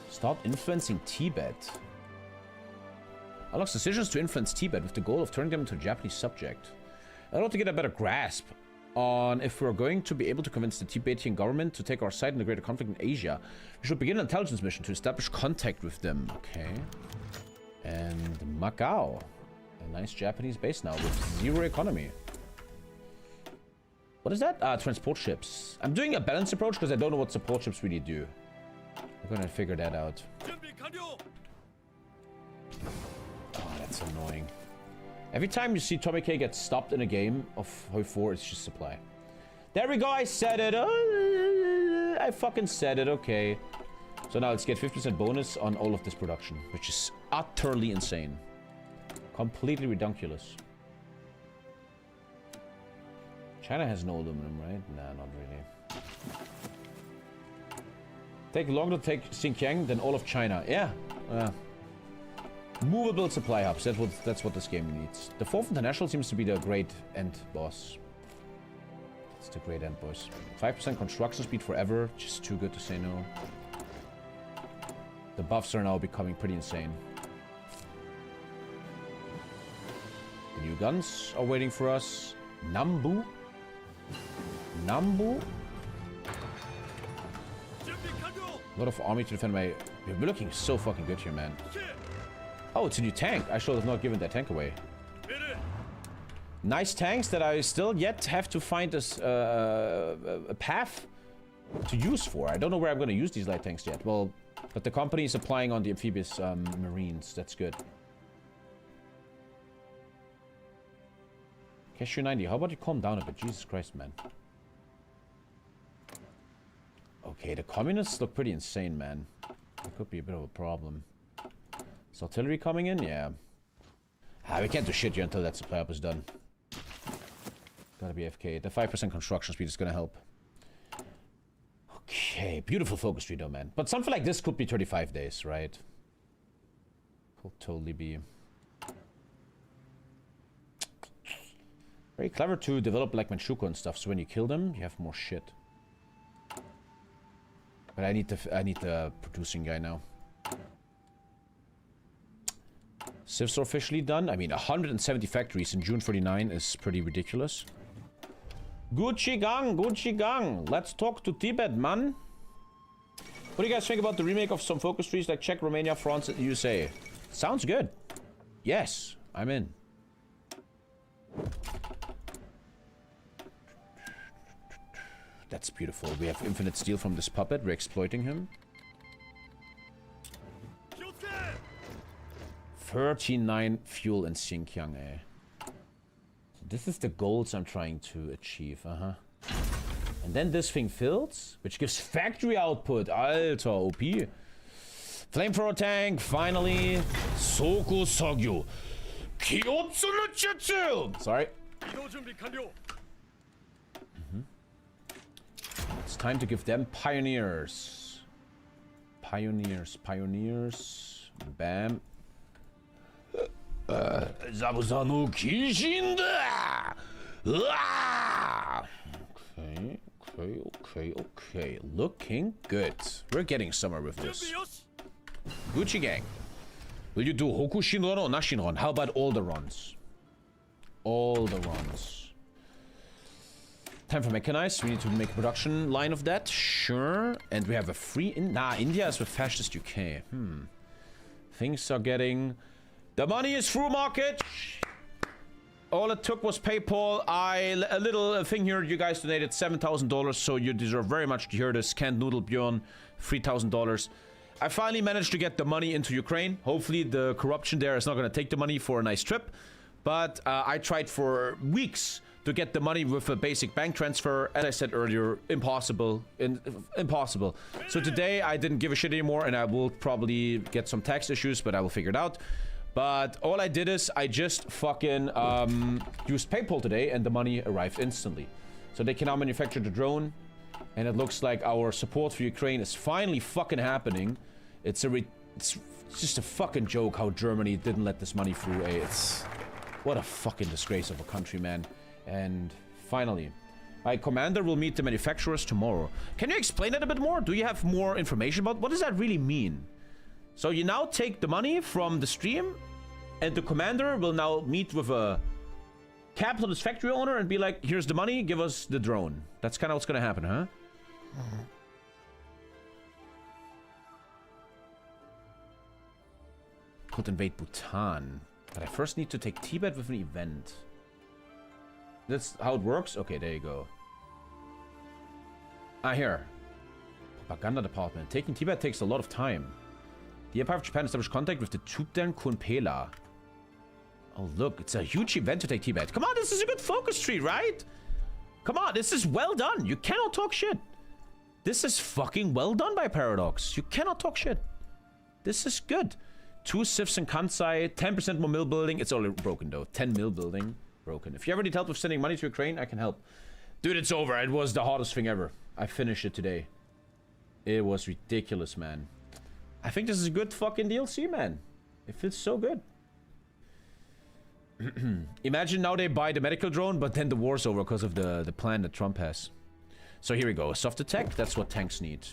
Start influencing Tibet. Unlocks decisions to influence Tibet with the goal of turning them into a Japanese subject. In order to get a better grasp on if we're going to be able to convince the Tibetan government to take our side in the greater conflict in Asia, we should begin an intelligence mission to establish contact with them. Okay. And Macau. A nice Japanese base now with 0 economy. What is that? Transport ships. I'm doing a balanced approach because I don't know what support ships really do. We're gonna figure that out. Oh, that's annoying. Every time you see TommyKay get stopped in a game of Hoi 4, it's just supply. There we go, I said it. I fucking said it, okay. So now let's get 50% bonus on all of this production, which is utterly insane. Completely redunculous. China has no aluminum, right? Nah, not really. Take longer to take Xinjiang than all of China. Yeah. Movable supply hubs. That's what this game needs. The 4th International seems to be the great end boss. It's the great end boss. 5% construction speed forever. Just too good to say no. The buffs are now becoming pretty insane. The new guns are waiting for us. Nambu. Nambu. A lot of army to defend my... We're looking so fucking good here, man. Oh, it's a new tank. I should have not given that tank away. Nice tanks that I still yet have to find a path to use for. I don't know where I'm going to use these light tanks yet. Well, but the company is applying on the amphibious marines. That's good. Cashew 90. How about you calm down a bit? Jesus Christ, man. Okay, the communists look pretty insane, man. It could be a bit of a problem. Is artillery coming in? Yeah. We can't do shit here until that supply up is done. Gotta be FK. The 5% construction speed is gonna help. Okay, beautiful focus tree though, man. But something like this could be 35 days, right? Will totally be very clever to develop like Manchukuo and stuff, so when you kill them, you have more shit. But I need the producing guy now. Civs are officially done. I mean, 170 factories in June 49 is pretty ridiculous. Gucci gang, Gucci gang. Let's talk to Tibet, man. What do you guys think about the remake of some focus trees like Czech, Romania, France, and USA? Sounds good. Yes, I'm in. That's beautiful. We have infinite steel from this puppet. We're exploiting him. 39 fuel in Xinjiang, eh? This is the goals I'm trying to achieve, And then this thing fills, which gives factory output. Alter, OP. Flamethrower tank, finally. Soku Sagyo. Kyotsu no Jutsu! Sorry. It's time to give them pioneers. Pioneers. Bam. Zabuzano Kishinda! Okay. Looking good. We're getting somewhere with this. Gucci gang. Will you do Hoku Shinron or Nashinron? How about all the runs? All the runs. Time for mechanized. We need to make a production line of that. Sure. And we have a free... India is with Fascist UK. Things are getting... The money is through market. All it took was PayPal. A little thing here. You guys donated $7,000, so you deserve very much to hear this. Canned Noodle Bjorn, $3,000. I finally managed to get the money into Ukraine. Hopefully the corruption there is not going to take the money for a nice trip. But I tried for weeks to get the money with a basic bank transfer. As I said earlier, impossible. Impossible. So today I didn't give a shit anymore, and I will probably get some tax issues, but I will figure it out. But all I did is I just fucking used PayPal today, and the money arrived instantly. So they can now manufacture the drone, and it looks like our support for Ukraine is finally fucking happening. It's just a fucking joke how Germany didn't let this money through. It's what a fucking disgrace of a country, man. And finally, my commander will meet the manufacturers tomorrow. Can you explain that a bit more? Do you have more information about what does that really mean? So you now take the money from the stream, and the commander will now meet with a capitalist factory owner and be like, here's the money, give us the drone. That's kind of what's gonna happen, huh? Could invade Bhutan. But I first need to take Tibet with an event. That's how it works? Okay, there you go. Here. Propaganda department. Taking Tibet takes a lot of time. The Empire of Japan established contact with the Tupten Kunpela. Oh, look, it's a huge event to take Tibet. Come on, this is a good focus tree, right? Come on, this is well done. You cannot talk shit. This is fucking well done by Paradox. You cannot talk shit. This is good. 2 civs in Kansai, 10% more mill building. It's already broken, though. 10 mill building, broken. If you ever need help with sending money to Ukraine, I can help. Dude, it's over. It was the hardest thing ever. I finished it today. It was ridiculous, man. I think this is a good fucking DLC, man. It feels so good. Imagine now they buy the medical drone, but then the war's over because of the plan that Trump has. So here we go. Soft attack. That's what tanks need.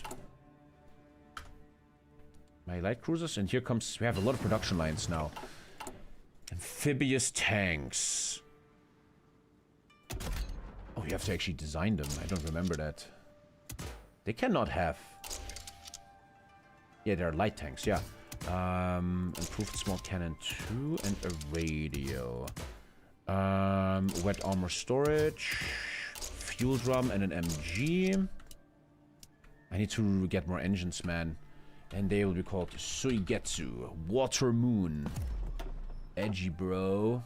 My light cruisers. And here comes... We have a lot of production lines now. Amphibious tanks. Oh, you have to actually design them. I don't remember that. They cannot have... Yeah, they're light tanks, yeah. Improved small cannon 2 and a radio. Wet armor storage. Fuel drum and an MG. I need to get more engines, man. And they will be called Suigetsu. Water Moon. Edgy, bro.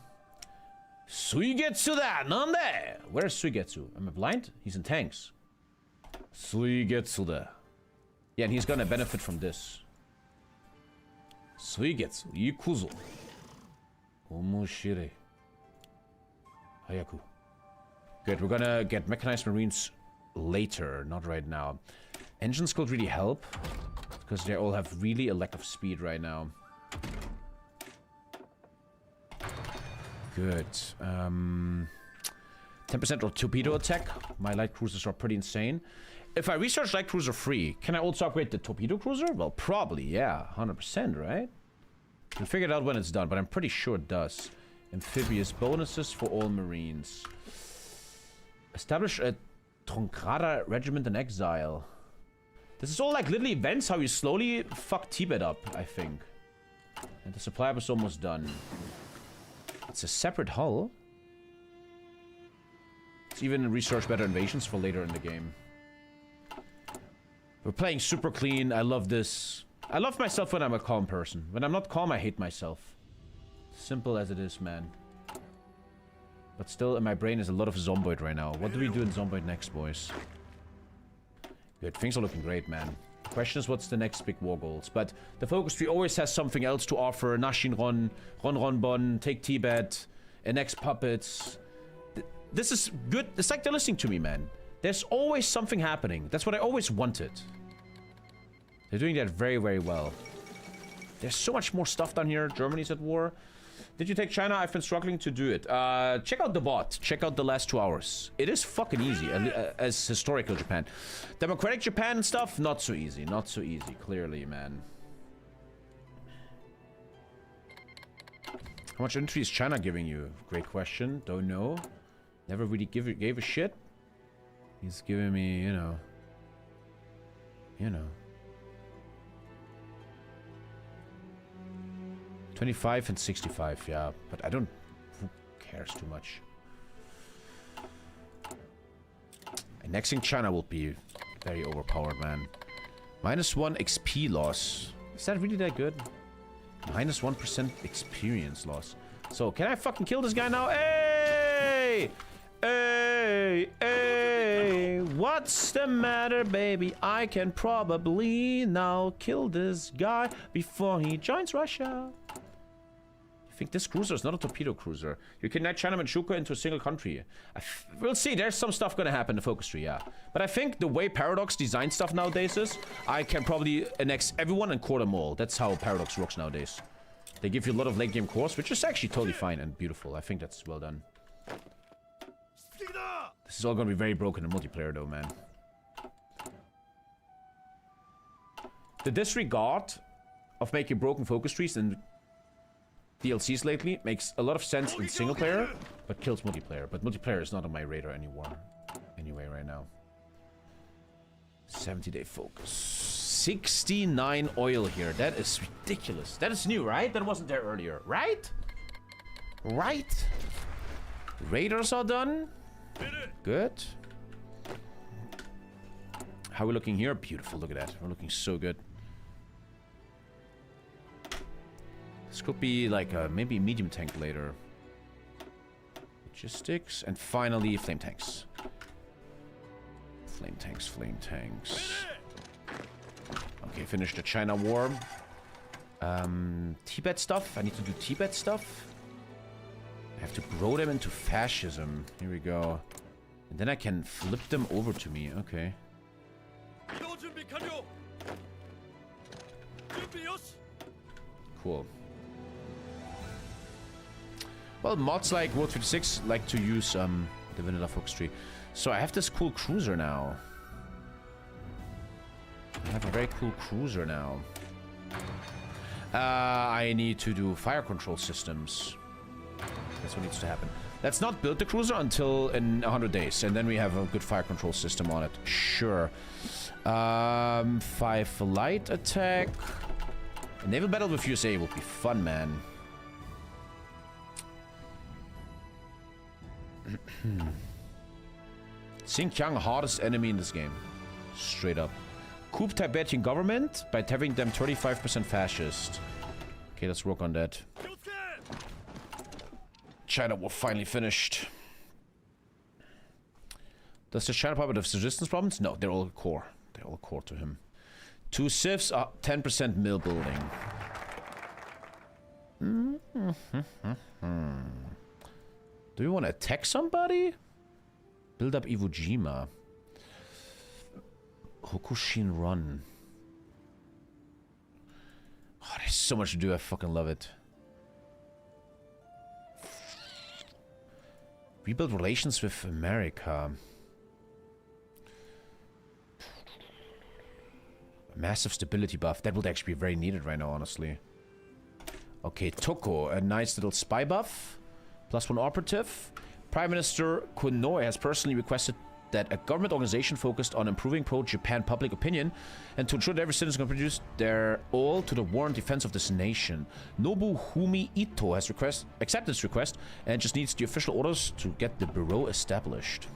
Suigetsu da! Nande! Where's Suigetsu? Am I blind? He's in tanks. Suigetsu da. Yeah, and he's gonna benefit from this. Suigetsu, ikuzo. Omoshire. Hayaku. Good, we're gonna get mechanized marines later, not right now. Engines could really help, because they all have really a lack of speed right now. Good. 10% torpedo attack. My light cruisers are pretty insane. If I research light cruiser free, can I also upgrade the torpedo cruiser? Well, probably, yeah. 100%, right? We'll figure it out when it's done, but I'm pretty sure it does. Amphibious bonuses for all marines. Establish a Tonkrada regiment in exile. This is all like little events how you slowly fuck Tibet up, I think. And the supply was almost done. It's a separate hull. It's even research better invasions for later in the game. We're playing super clean. I love this. I love myself when I'm a calm person. When I'm not calm, I hate myself. Simple as it is, man. But still, in my brain is a lot of Zomboid right now. What do we do in Zomboid next, boys? Good. Things are looking great, man. Question is, what's the next big war goals? But the focus tree always has something else to offer. Nashin Ron, Ron, take Tibet, annex puppets. This is good. It's like they're listening to me, man. There's always something happening. That's what I always wanted. They're doing that very, very well. There's so much more stuff down here. Germany's at war. Did you take China? I've been struggling to do it. Check out the bot. Check out the last 2 hours. It is fucking easy, as historical Japan. Democratic Japan and stuff, not so easy. Not so easy, clearly, man. How much entry is China giving you? Great question. Don't know. Never really gave a shit. He's giving me, you know. 25 and 65, yeah. But I don't... Who cares too much? Annexing China will be very overpowered, man. -1 XP loss. Is that really that good? -1% experience loss. So, can I fucking kill this guy now? Hey! Hey! Hey! What's the matter, baby? I can probably now kill this guy before he joins Russia. I think this cruiser is not a torpedo cruiser. You can knight China Manchukuo into a single country. We'll see. There's some stuff gonna happen in the focus tree, yeah. But I think the way Paradox designs stuff nowadays is, I can probably annex everyone and core them all. That's how Paradox works nowadays. They give you a lot of late game cores, which is actually totally fine and beautiful. I think that's well done. This is all gonna be very broken in multiplayer though, man. The disregard of making broken focus trees and DLCs lately makes a lot of sense in single player, but kills multiplayer. But multiplayer is not on my radar anymore. Anyway, right now. 70-day focus. 69 oil here. That is ridiculous. That is new, right? That wasn't there earlier, right? Right? Raiders are done. Good. How are we looking here? Beautiful. Look at that. We're looking so good. This could be like a maybe medium tank later. Logistics. And finally, flame tanks. Flame tanks, flame tanks. Okay, finish the China war. Tibet stuff. I need to do Tibet stuff. I have to grow them into fascism. Here we go. And then I can flip them over to me. Okay. Cool. Well, mods like World 56 like to use the vanilla focus tree. So I have this cool cruiser now. I have a very cool cruiser now. I need to do fire control systems. That's what needs to happen. Let's not build the cruiser until in 100 days, and then we have a good fire control system on it. Sure. 5 light attack. A naval battle with USA would be fun, man. Xinjiang, hardest enemy in this game. Straight up. Coup Tibetan government by having them 35% fascist. Okay, let's work on that. China war finally finished. Does the China puppet have resistance problems? No, they're all core. They're all core to him. 2 civs are 10% mill building. Do you want to attack somebody? Build up Iwo Jima. Hokushin Run. Oh, there's so much to do. I fucking love it. Rebuild relations with America. Massive stability buff. That would actually be very needed right now, honestly. Okay, Toko. A nice little spy buff. +1 operative. Prime Minister Konoe has personally requested that a government organization focused on improving pro-Japan public opinion and to ensure that every citizen can produce their all to the war and defense of this nation. Nobuhumi Ito has accepted this request and just needs the official orders to get the bureau established.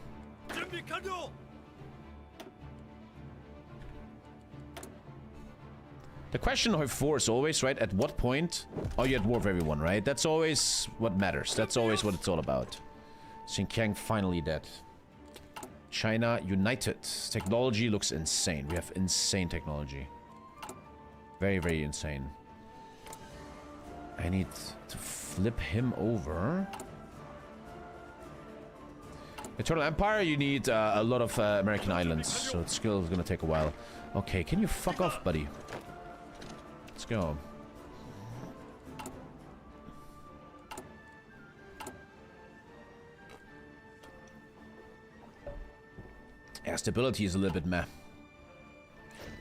The question of war is always, right, at what point are you at war with everyone, right? That's always what matters. That's always what it's all about. Xinjiang finally dead. China united. Technology looks insane. We have insane technology. Very, very insane. I need to flip him over. Eternal Empire, you need a lot of American islands, so it's still gonna take a while. Okay, can you fuck off, buddy? Let's go. Yeah, stability is a little bit meh.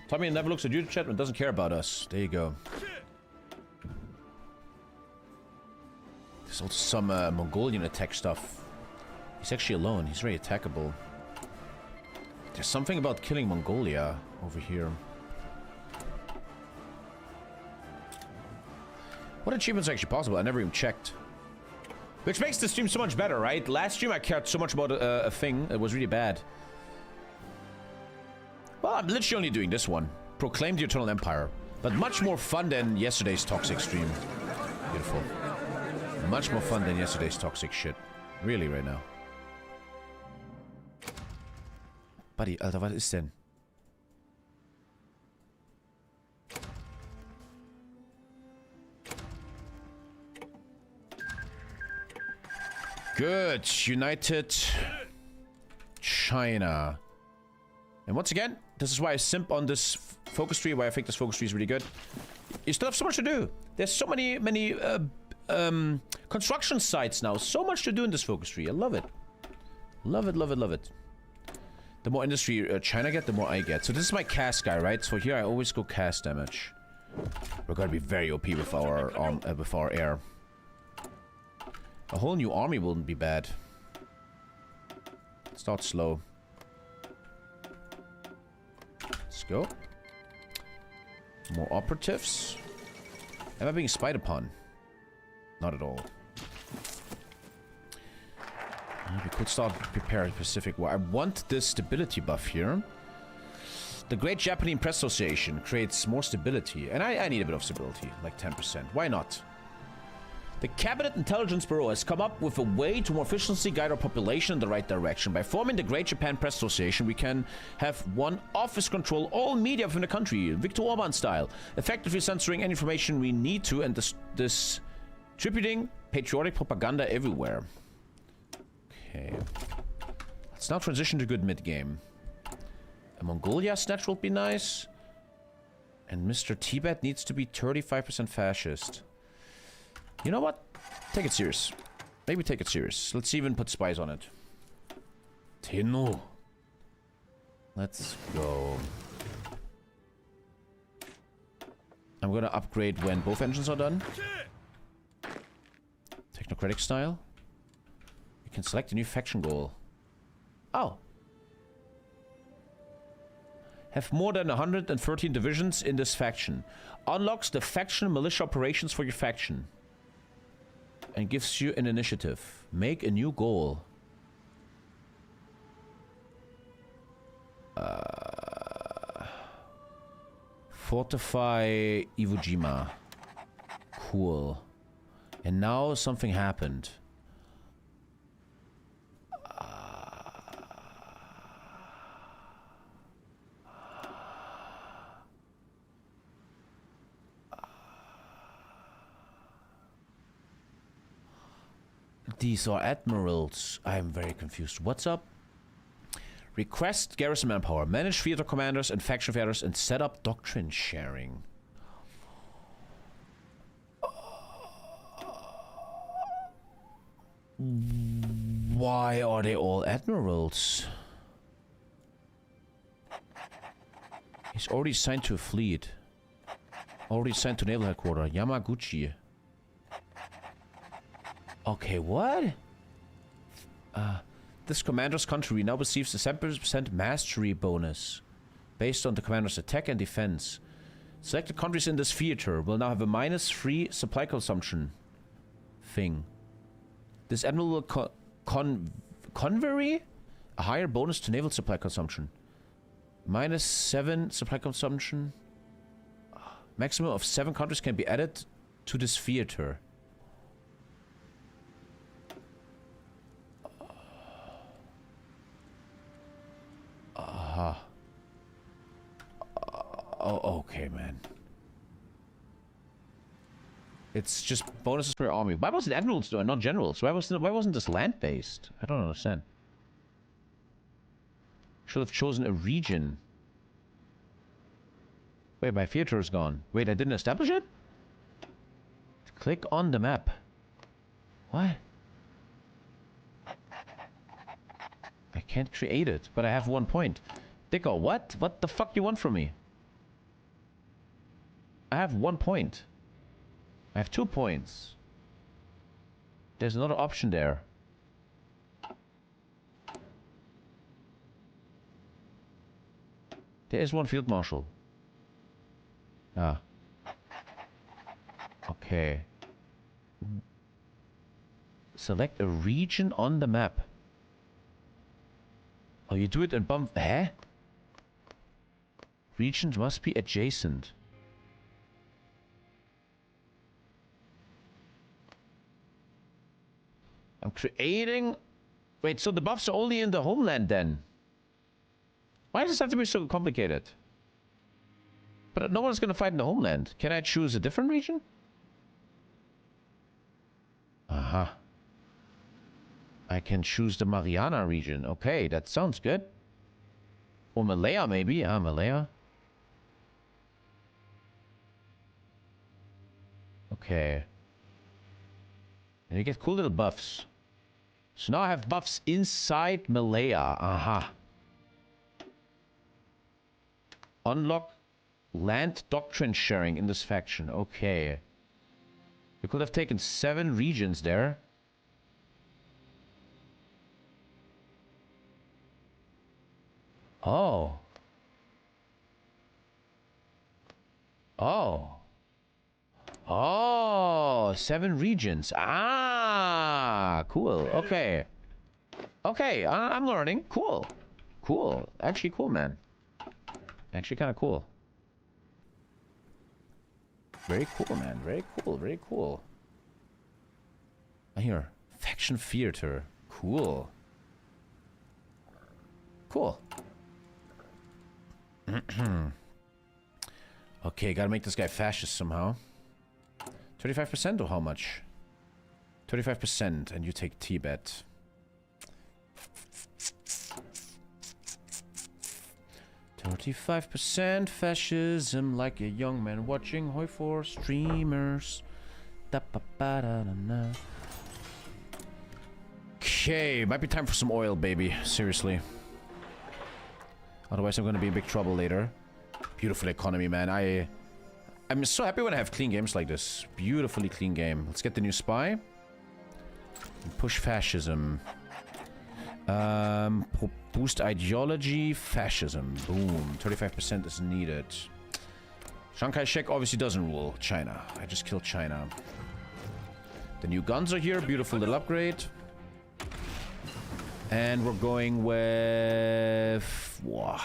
Tommy never looks at YouTube chat and doesn't care about us. There you go. There's also some Mongolian attack stuff. He's actually alone. He's very attackable. There's something about killing Mongolia over here. What achievements are actually possible? I never even checked. Which makes the stream so much better, right? Last stream I cared so much about a thing. It was really bad. Well, I'm literally only doing this one. Proclaim the Eternal Empire. But much more fun than yesterday's toxic stream. Beautiful. Much more fun than yesterday's toxic shit. Really, right now. Buddy, Alter, was ist denn? Good. United China. And once again, this is why I simp on this focus tree, why I think this focus tree is really good. You still have so much to do. There's so many construction sites now. So much to do in this focus tree. I love it. Love it, love it, love it. The more industry China get, the more I get. So this is my cast guy, right? So here I always go cast damage. We're gonna be very OP with our air. A whole new army wouldn't be bad. Start slow. Let's go. More operatives. Am I being spied upon? Not at all. We could start preparing Pacific War. I want this stability buff here. The Great Japanese Press Association creates more stability. And I need a bit of stability, like 10%. Why not? The Cabinet Intelligence Bureau has come up with a way to more efficiently guide our population in the right direction. By forming the Great Japan Press Association, we can have one office control all media within the country, Viktor Orban style, effectively censoring any information we need to and distributing patriotic propaganda everywhere. Okay. Let's now transition to good mid-game. A Mongolia snatch will be nice. And Mr. Tibet needs to be 35% fascist. You know what? Take it serious. Maybe take it serious. Let's even put spies on it. Tenno. Let's go. I'm gonna upgrade when both engines are done. Technocratic style. You can select a new faction goal. Oh. Have more than 113 divisions in this faction. Unlocks the faction militia operations for your faction. And gives you an initiative. Make a new goal. Fortify Iwo Jima. Cool. And now something happened. These are admirals. I'm very confused. What's up? Request garrison manpower. Manage theater commanders and faction fighters and set up doctrine sharing. Why are they all admirals? He's already signed to a fleet. Already signed to naval headquarters. Yamaguchi. Okay, what? This commander's country now receives a 7% mastery bonus based on the commander's attack and defense. Selected countries in this theater will now have a -3 supply consumption thing. This admiral will convey a higher bonus to naval supply consumption. -7 supply consumption. Maximum of 7 countries can be added to this theater. Oh, okay, man. It's just bonuses for your army. Why was it admirals though, and not generals? Why wasn't this land-based? I don't understand. Should have chosen a region. Wait, my theater is gone. Wait, I didn't establish it? Click on the map. What? I can't create it, but I have 1 point. Dicko, what? What the fuck you want from me? I have 1 point. I have 2 points. There's another option there. There is 1 field marshal. Ah. Okay. Select a region on the map. Oh, you do it in bump. Eh? Regions must be adjacent. I'm creating... Wait, so the buffs are only in the homeland then? Why does this have to be so complicated? But no one's gonna fight in the homeland. Can I choose a different region? Uh-huh. I can choose the Mariana region. Okay, that sounds good. Or Malaya maybe. Ah, Malaya. Okay. And you get cool little buffs. So now I have buffs inside Malaya. Aha. Unlock land doctrine sharing in this faction. Okay. You could have taken 7 regions there. Oh. Oh. Oh, 7 regions. Ah, cool. Okay. Okay, I'm learning. Cool. Cool. Actually cool, man. Actually kind of cool. Very cool, man. Very cool. Very cool. I hear faction theater. Cool. Cool. Okay, gotta make this guy fascist somehow. 35% or how much? 35%, and you take Tibet. 35% fascism, like a young man watching Hoi 4 streamers. Okay, might be time for some oil, baby. Seriously. Otherwise, I'm gonna be in big trouble later. Beautiful economy, man. I'm so happy when I have clean games like this. Beautifully clean game. Let's get the new spy. And push fascism. Boost ideology, fascism. Boom. 35% is needed. Chiang Kai-shek obviously doesn't rule China. I just killed China. The new guns are here. Beautiful little upgrade. And we're going with... Wow.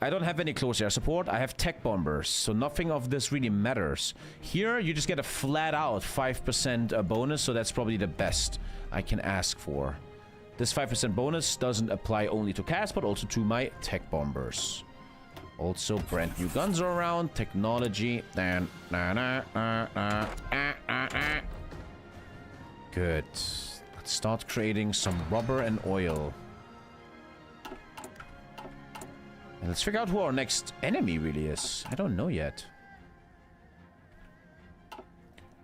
I don't have any close air support. I have tech bombers, so nothing of this really matters. Here, you just get a flat-out 5% bonus, so that's probably the best I can ask for. This 5% bonus doesn't apply only to cast, but also to my tech bombers. Also, brand new guns are around. Technology. Good. Let's start creating some rubber and oil. And let's figure out who our next enemy really is. I don't know yet.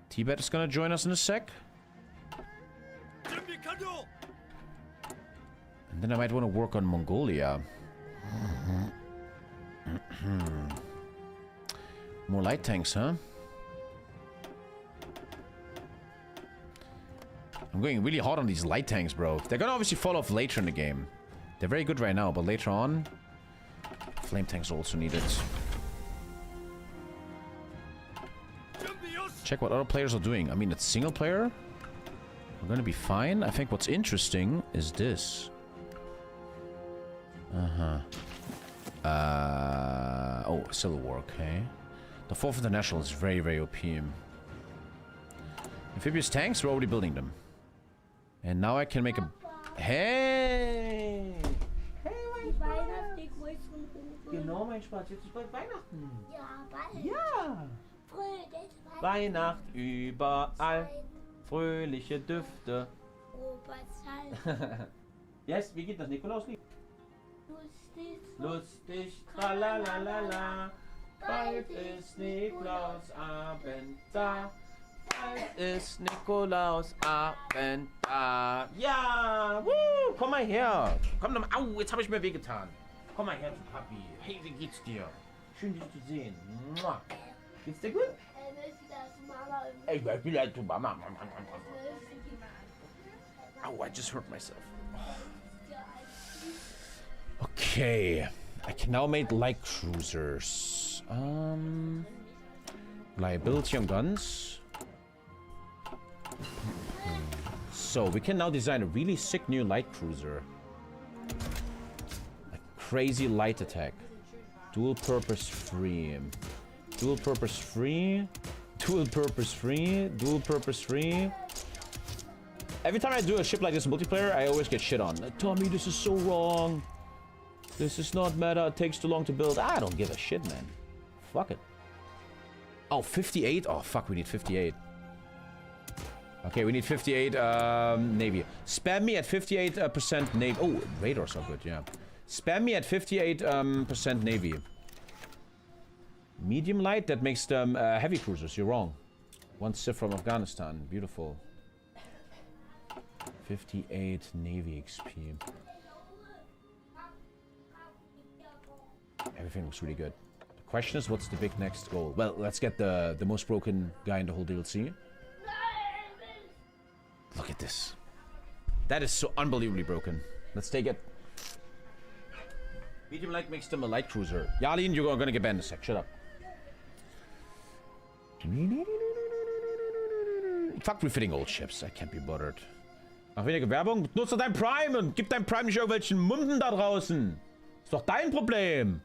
Tibet is gonna join us in a sec. And then I might want to work on Mongolia. More light tanks, huh? I'm going really hard on these light tanks, bro. They're gonna obviously fall off later in the game. They're very good right now, but later on... Flame tanks also needed. Check what other players are doing. I mean, it's single player. We're gonna be fine. I think what's interesting is this. Oh, Civil War, okay. The 4th International is very, very OP. Amphibious tanks, we're already building them. And now I can make a... Hey! Genau, mein Spaß. Jetzt ist bald Weihnachten. Ja, bald. Ja! Fröhlich Weihnacht überall. Fröhliche Düfte. Oberzeit. Yes, wie geht das Nikolauslied? Lustig. Lustig, tralalala. Bald ist Nikolausabend da. Bald ist Nikolausabend da. Ja! Woo! Komm mal her! Komm doch mal. Au, jetzt habe ich mir wehgetan. Komm mal her zu Papi. Hey, wie geht's dir? Schön, dich zu sehen. Mua. Geht's dir gut? Ey, ich will halt zu Mama. Au, I just hurt myself. Okay. I can now make light cruisers. Liability on guns. So, we can now design a really sick new light cruiser. Crazy light attack. Dual purpose free. Dual purpose free. Dual purpose free. Dual purpose free. Every time I do a ship like this in multiplayer, I always get shit on. Tommy, this is so wrong. This is not meta. It takes too long to build. I don't give a shit, man. Fuck it. Oh, 58? Oh, fuck, we need 58. Okay, we need 58 Navy. Spam me at 58% Navy. Oh, radars are good, yeah. Spam me at 58% Navy. Medium light, that makes them heavy cruisers. You're wrong. One Sif from Afghanistan. Beautiful. 58 Navy XP. Everything looks really good. The question is, what's the big next goal? Well, let's get the most broken guy in the whole DLC. Look at this. That is so unbelievably broken. Let's take it. Medium light makes them a light cruiser. Yalin, you're gonna get banned in a sec. Shut up. Fuck refitting old ships. I can't be bothered. Ach, weniger Werbung? Nutze dein Prime und gib dein Prime nicht irgendwelchen Munden da draußen. Ist doch dein Problem.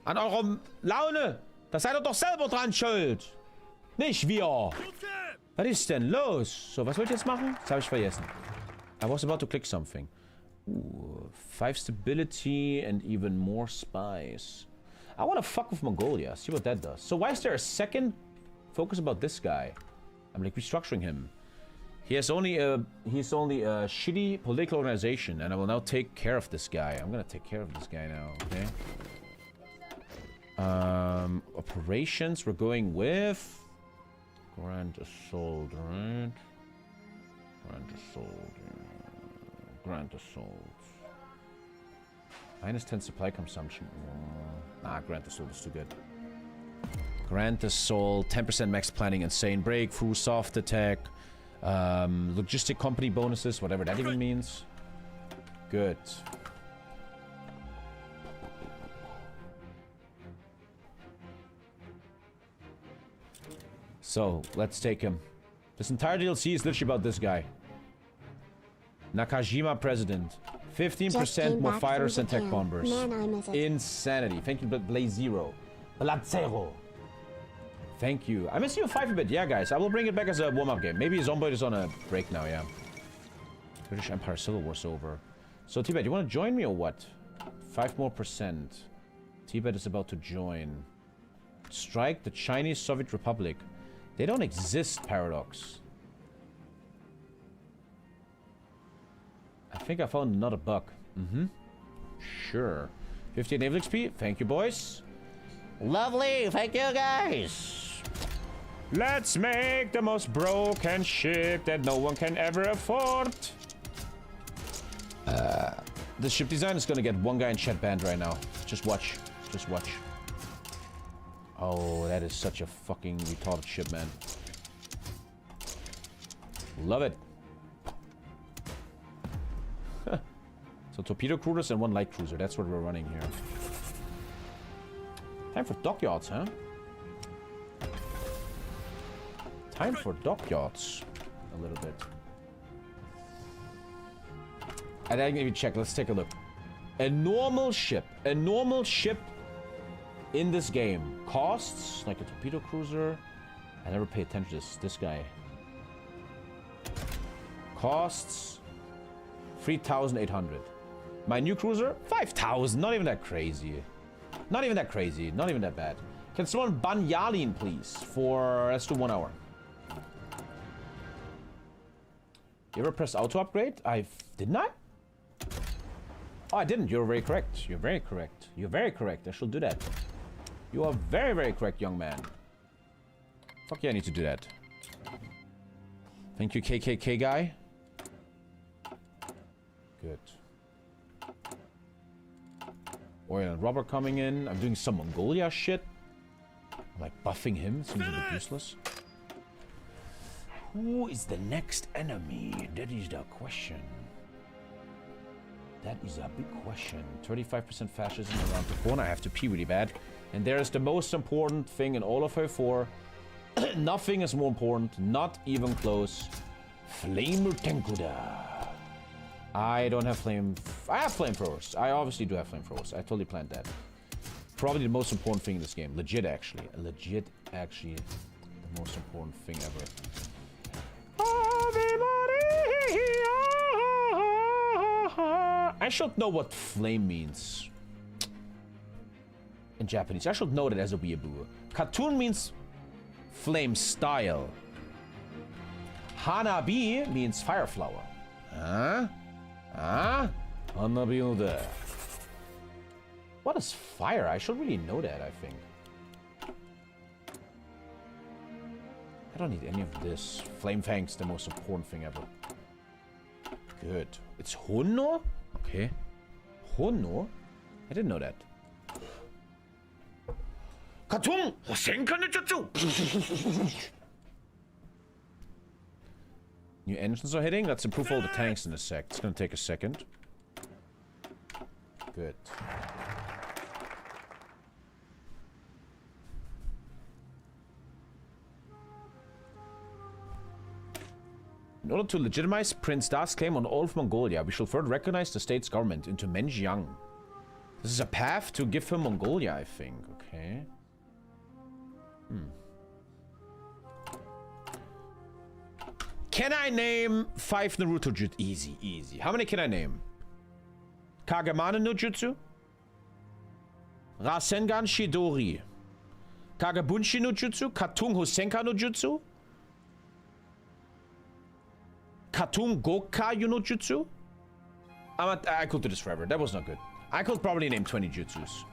An eurer Laune. Da seid ihr doch selber dran schuld. Nicht wir. Was ist denn los? So, was wollt ihr jetzt machen? Das habe ich vergessen. I was about to click something. Ooh, 5 stability and even more spies. I want to fuck with Mongolia. See what that does. So why is there a second focus about this guy? I'm like restructuring him. He's only a shitty political organization, and I will now take care of this guy. I'm gonna take care of this guy now. Okay. Operations. We're going with Grand Assault, right? Grand Assault. Grand Assault. -10 supply consumption. Nah, Grand Assault is too good. Grand Assault, 10% max planning, insane breakthrough, soft attack, logistic company bonuses, whatever that even means. Good. So, let's take him. This entire DLC is literally about this guy. Nakajima President. 15% more fighters and tech bombers. Insanity. Thank you, Blaze Zero. Blood Zero. Thank you. I miss you 5 a bit. Yeah, guys. I will bring it back as a warm-up game. Maybe Zomboid is on a break now, yeah. British Empire Civil War's over. So, Tibet, you want to join me or what? 5% more. Tibet is about to join. Strike the Chinese Soviet Republic. They don't exist, Paradox. I think I found another bug. Sure. 58 naval XP. Thank you, boys. Lovely. Thank you, guys. Let's make the most broken ship that no one can ever afford. The ship design is gonna get one guy in chat banned right now. Just watch. Just watch. Oh, that is such a fucking retarded ship, man. Love it. So torpedo cruisers and one light cruiser. That's what we're running here. Time for dockyards, huh? Time for dockyards. A little bit. I didn't even check. Let's take a look. A normal ship in this game costs like a torpedo cruiser. I never pay attention to this guy. Costs 3,800. My new cruiser, 5,000. Not even that crazy. Not even that crazy. Not even that bad. Can someone ban Yalin, please? For let's do 1 hour. You ever press auto upgrade? Didn't I? Oh, I didn't. You're very correct. You're very correct. You're very correct. I should do that. You are very, very correct, young man. Fuck yeah, I need to do that. Thank you, KKK guy. Good. Oil and rubber coming in. I'm doing some Mongolia shit. I'm like buffing him. Seems a bit useless. Who is the next enemy? That is the question. That is a big question. 35% fascism around the corner. I have to pee really bad. And there is the most important thing in all of her 4. Nothing is more important. Not even close. Flamer Tenkuda. I don't have flame... I have flamethrowers. I obviously do have flamethrowers. I totally planned that. Probably the most important thing in this game. Legit, actually. Legit, actually. The most important thing ever. I should know what flame means. In Japanese. I should know that as a weeaboo. Cartoon means flame style. Hanabi means fire flower. Huh? Huh? Hanabi no de. What is fire? I should really know that, I think. I don't need any of this. Flame Fang's the most important thing ever. Good. It's Honno? Okay. Honno? I didn't know that. Katung! Senka no jutsu! New engines are hitting. Let's improve all the tanks in a sec. It's gonna take a second. Good. In order to legitimize Prince Da's claim on all of Mongolia, we shall further recognize the state's government into Menjiang. This is a path to give him Mongolia, I think. Okay. Can I name 5 Naruto jutsu? Easy, easy. How many can I name? Kagemane no Jutsu? Rasengan Shidori. Kagebunshi no Jutsu? Katung Hosenka no Jutsu? Katung Gokayu no Jutsu? I could do this forever. That was not good. I could probably name 20 jutsus.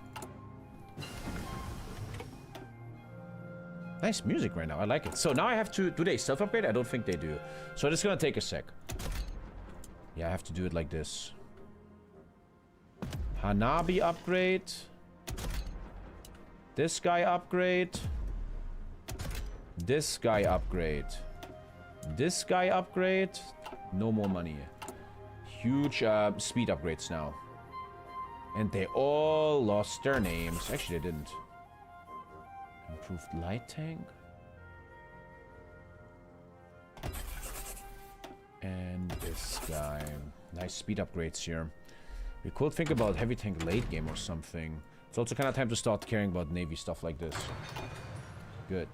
Nice music right now. I like it. So now I have to... Do they self-upgrade? I don't think they do. So it's gonna take a sec. Yeah, I have to do it like this. Hanabi upgrade. This guy upgrade. This guy upgrade. This guy upgrade. No more money. Huge speed upgrades now. And they all lost their names. Actually, they didn't. Improved light tank. And this guy. Nice speed upgrades here. We could think about heavy tank late game or something. It's also kind of time to start caring about Navy stuff like this. Good.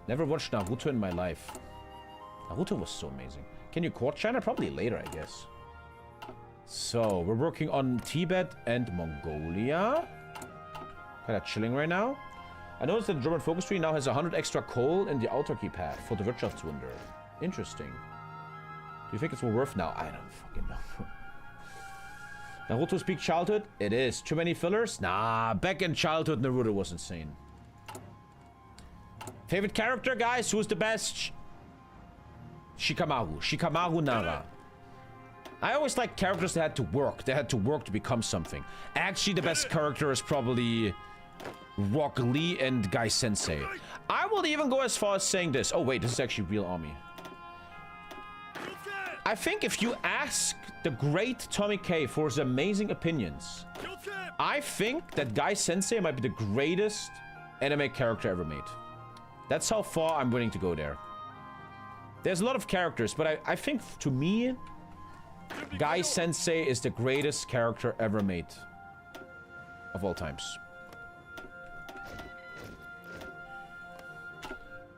Never watched Naruto in my life. Naruto was so amazing. Can you court China? Probably later, I guess. So, we're working on Tibet and Mongolia. Kind of chilling right now. I noticed that the German focus tree now has 100 extra coal in the autarky path for the Wirtschaftswunder. Interesting. Do you think it's more worth now? I don't fucking know. Naruto's peak childhood? It is. Too many fillers? Nah, back in childhood, Naruto was insane. Favorite character, guys? Who's the best? Shikamaru. Shikamaru Nara. I always like characters that had to work. They had to work to become something. Actually, the best character is probably Rock Lee and Guy Sensei. I will even go as far as saying this. Oh, wait, this is actually real army. I think if you ask the great TommyKay for his amazing opinions, I think that Guy Sensei might be the greatest anime character ever made. That's how far I'm willing to go there. There's a lot of characters, but I think, to me, Guy Sensei is the greatest character ever made. Of all times.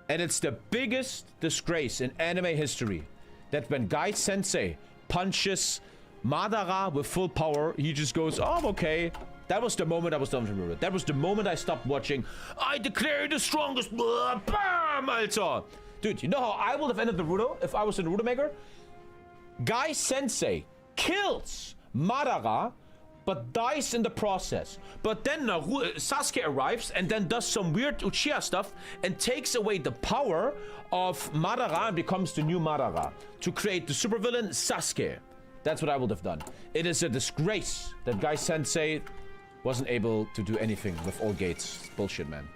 And it's the biggest disgrace in anime history that when Guy Sensei punches Madara with full power, he just goes, oh, okay. That was the moment I was done with Naruto. That was the moment I stopped watching. I declare you the strongest. Bam, Alter. Dude, you know how I would have ended Naruto if I was a Naruto maker? Guy Sensei kills Madara, but dies in the process. But then Sasuke arrives and then does some weird Uchiha stuff and takes away the power of Madara and becomes the new Madara to create the supervillain Sasuke. That's what I would have done. It is a disgrace that Guy Sensei wasn't able to do anything with all gates. Bullshit, man.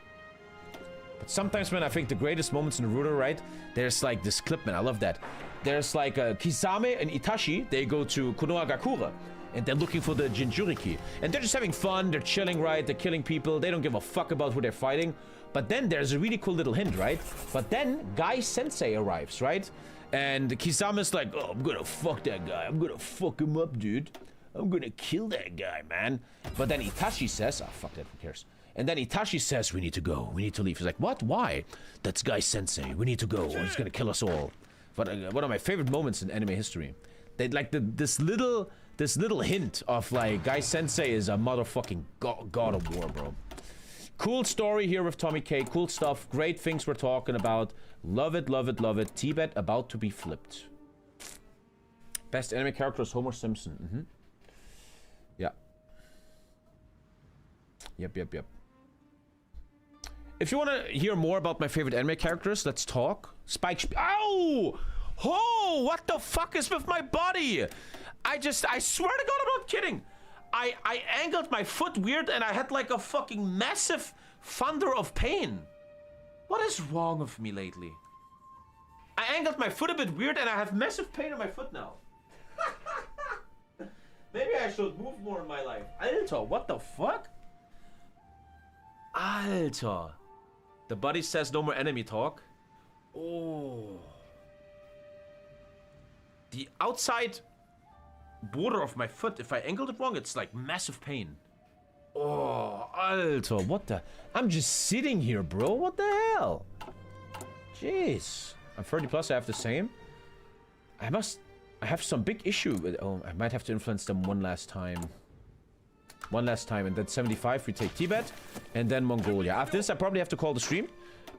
But sometimes, man, I think the greatest moments in Naruto, right? There's like this clip, man. I love that. There's like Kisame and Itachi. They go to Konohagakure. And they're looking for the Jinchuriki. And they're just having fun. They're chilling, right? They're killing people. They don't give a fuck about who they're fighting. But then there's a really cool little hint, right? But then Guy Sensei arrives, right? And Kisame's like, oh, I'm gonna fuck that guy. I'm gonna fuck him up, dude. I'm gonna kill that guy, man. But then Itachi says, oh, fuck that, who cares? And then Itachi says, we need to go. We need to leave. He's like, what? Why? That's Guy Sensei. We need to go. He's gonna kill us all. But one of my favorite moments in anime history. They like this little hint of like Guy Sensei is a motherfucking god of war, bro. Cool story here with TommyKay. Cool stuff. Great things we're talking about. Love it, love it, love it. Tibet about to be flipped. Best anime character is Homer Simpson. Yeah. Yep. If you want to hear more about my favorite anime characters, let's talk. Ow! Oh, what the fuck is with my body? I swear to God, I'm not kidding. I angled my foot weird and I had like a fucking massive thunder of pain. What is wrong with me lately? I angled my foot a bit weird and I have massive pain in my foot now. Maybe I should move more in my life. Alter, what the fuck? Alter. The buddy says no more enemy talk. Oh. The outside border of my foot, if I angled it wrong, it's like massive pain. Oh, Alter, what the? I'm just sitting here, bro. What the hell? Jeez. I'm 30 plus, I have the same. I have some big issue with, oh, I might have to influence them one last time. And then 75, we take Tibet, and then Mongolia. After this, I probably have to call the stream,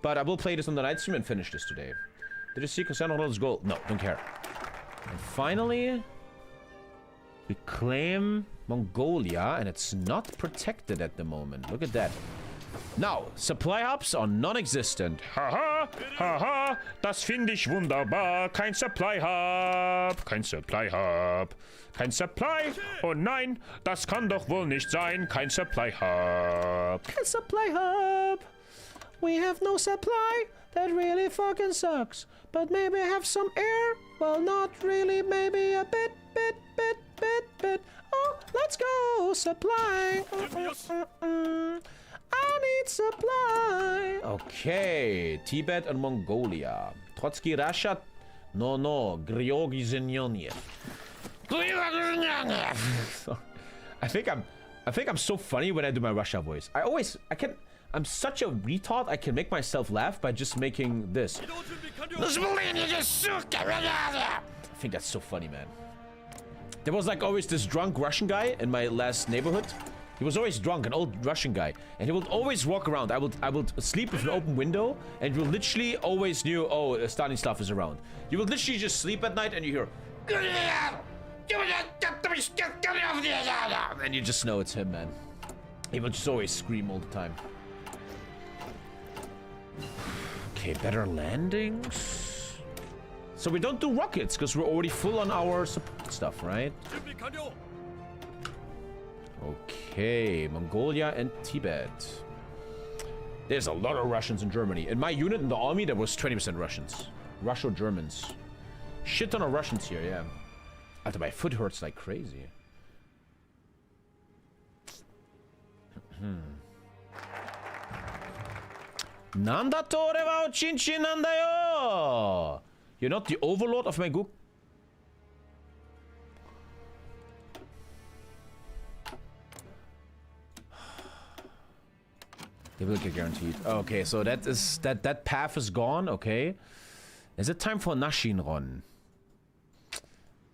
but I will play this on the night stream and finish this today. Did you see Cristiano Ronaldo's goal? No, don't care. And finally, we claim Mongolia, and it's not protected at the moment. Look at that. Now, supply hubs are non-existent. Haha, haha, das finde ich wunderbar. Kein Supply Hub, kein Supply Hub, kein Supply. Oh nein, das kann doch wohl nicht sein. Kein Supply Hub. Kein Supply Hub. We have no supply. That really fucking sucks. But maybe have some air? Well, not really. Maybe a bit. Oh, let's go. Supply. I need supply. Okay, Tibet and Mongolia. Trotsky, Russia. No. Gryogi Zenyoniev. I think I'm so funny when I do my Russia voice. I'm such a retard. I can make myself laugh by just making this. I think that's so funny, man. There was like always this drunk Russian guy in my last neighborhood. He was always drunk, an old Russian guy, and he would always walk around. I would sleep with an open window, and you literally always knew, oh, Stanislav is around. You would literally just sleep at night, and you hear, and you just know it's him, man. He would just always scream all the time. Okay, better landings. So we don't do rockets because we're already full on our soft stuff, right? Okay, Mongolia and Tibet. There's a lot of Russians in Germany. In my unit in the army, there was 20% Russians. Russo-Germans. Shit ton of Russians here, yeah. Alter, my foot hurts like crazy. Nanda tore wa chinchin nanda yo. You're not the overlord of my gook. They will get guaranteed. Okay, so that is that path is gone. Okay, is it time for Nashinron?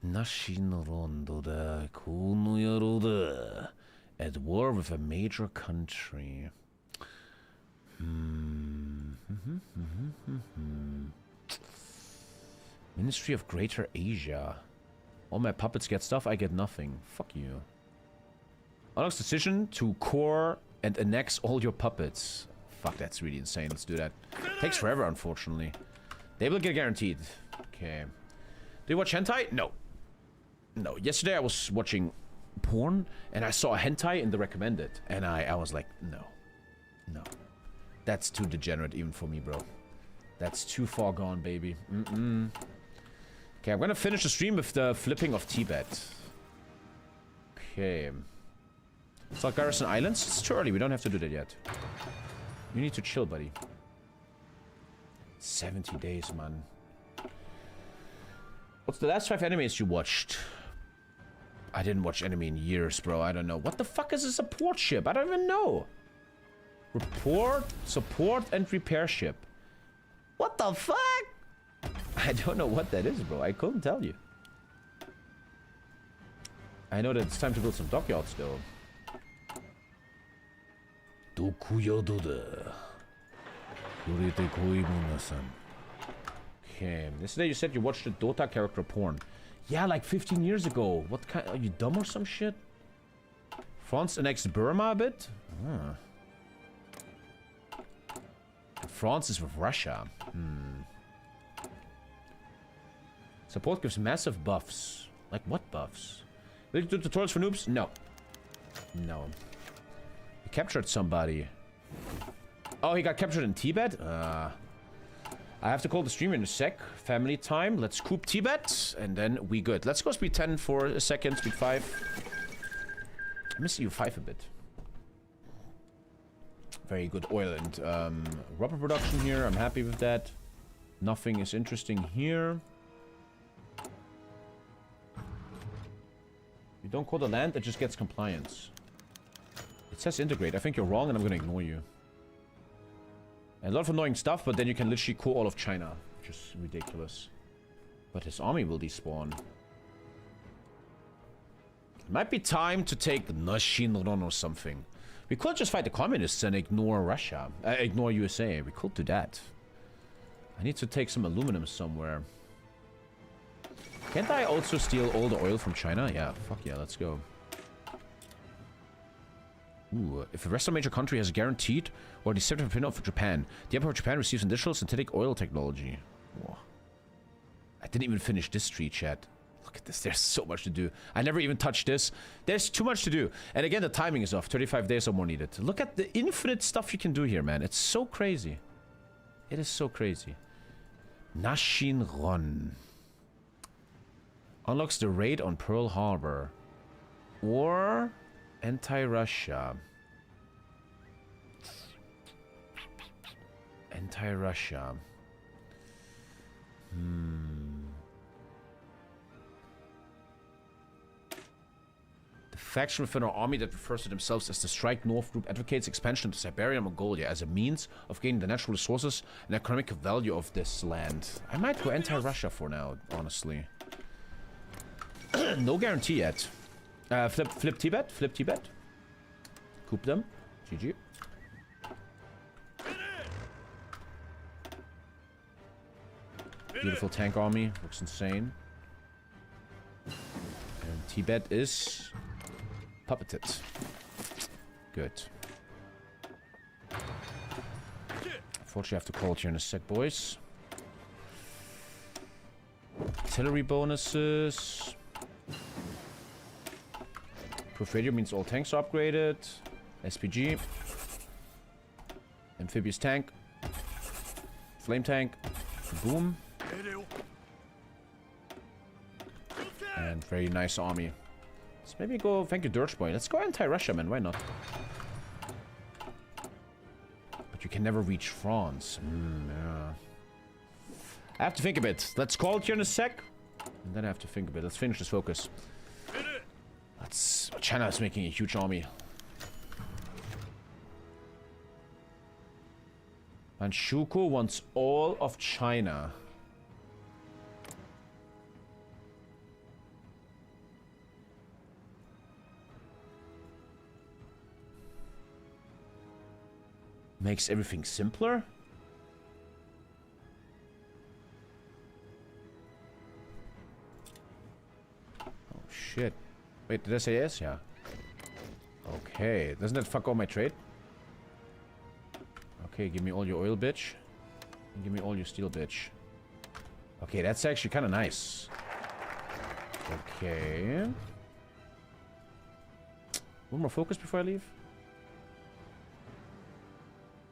Nashinron da kunu yaruda. At war with a major country. Ministry of Greater Asia. All my puppets get stuff, I get nothing. Fuck you. Unlock's decision to core and annex all your puppets. Fuck, that's really insane. Let's do that. Takes forever, unfortunately. They will get guaranteed. Okay. Do you watch hentai? No. No. Yesterday I was watching porn and I saw a hentai in the recommended. And I was like, no. No. That's too degenerate even for me, bro. That's too far gone, baby. Okay, I'm gonna finish the stream with the flipping of Tibet. Okay. It's like Garrison Islands. It's too early. We don't have to do that yet. You need to chill, buddy. 70 days, man. What's the last 5 animes you watched? I didn't watch anime in years, bro. I don't know. What the fuck is a support ship? I don't even know. Report, support, and repair ship. What the fuck? I don't know what that is, bro. I couldn't tell you. I know that it's time to build some dockyards, though. Okay, yesterday you said you watched the Dota character porn. Yeah, like 15 years ago. What kind? Are you dumb or some shit? France annexed Burma a bit? Huh. France is with Russia. Support gives massive buffs. Like what buffs? Will you do tutorials for noobs? No. No. He captured somebody. Oh, he got captured in Tibet? I have to call the streamer in a sec. Family time. Let's coup Tibet. And then we good. Let's go speed 10 for a second. Speed 5. I miss EU5 a bit. Very good oil and rubber production here. I'm happy with that. Nothing is interesting here. You don't call the land, it just gets compliance. It says integrate. I think you're wrong and I'm gonna ignore you. And a lot of annoying stuff, but then you can literally core all of China. Which is ridiculous. But his army will despawn. It might be time to take Nashinron or something. We could just fight the communists and ignore Russia. Ignore USA. We could do that. I need to take some aluminum somewhere. Can't I also steal all the oil from China? Yeah, fuck yeah, let's go. Ooh, if the rest of a major country has a guaranteed or deceptive opinion of Japan, the Emperor of Japan receives additional synthetic oil technology. Whoa. I didn't even finish this tree, chat. Look at this, there's so much to do. I never even touched this. There's too much to do. And again, the timing is off. 35 days or more needed. Look at the infinite stuff you can do here, man. It's so crazy. It is so crazy. Nashinron. Unlocks the raid on Pearl Harbor. Or anti-Russia. Anti-Russia. The faction within our army that refers to themselves as the Strike North Group advocates expansion to Siberia and Mongolia as a means of gaining the natural resources and economic value of this land. I might go anti-Russia for now, honestly. No guarantee yet. Flip Tibet. Flip Tibet. Coup them. GG. Beautiful tank army. Looks insane. And Tibet is puppeted. Good. Unfortunately, I have to call it here in a sec, boys. Artillery bonuses. Proof radio means all tanks are upgraded. SPG. Amphibious tank. Flame tank. Boom. And very nice army. Let's maybe go... Thank you, Dirge Boy. Let's go anti-Russia, man. Why not? But you can never reach France. Yeah. I have to think a bit. Let's call it here in a sec. And then I have to think a bit. Let's finish this focus. China is making a huge army. Manchukuo wants all of China. Makes everything simpler? Oh shit. Wait, did I say yes? Yeah. Okay. Doesn't that fuck all my trade? Okay, give me all your oil, bitch. And give me all your steel, bitch. Okay, that's actually kind of nice. Okay. One more focus before I leave.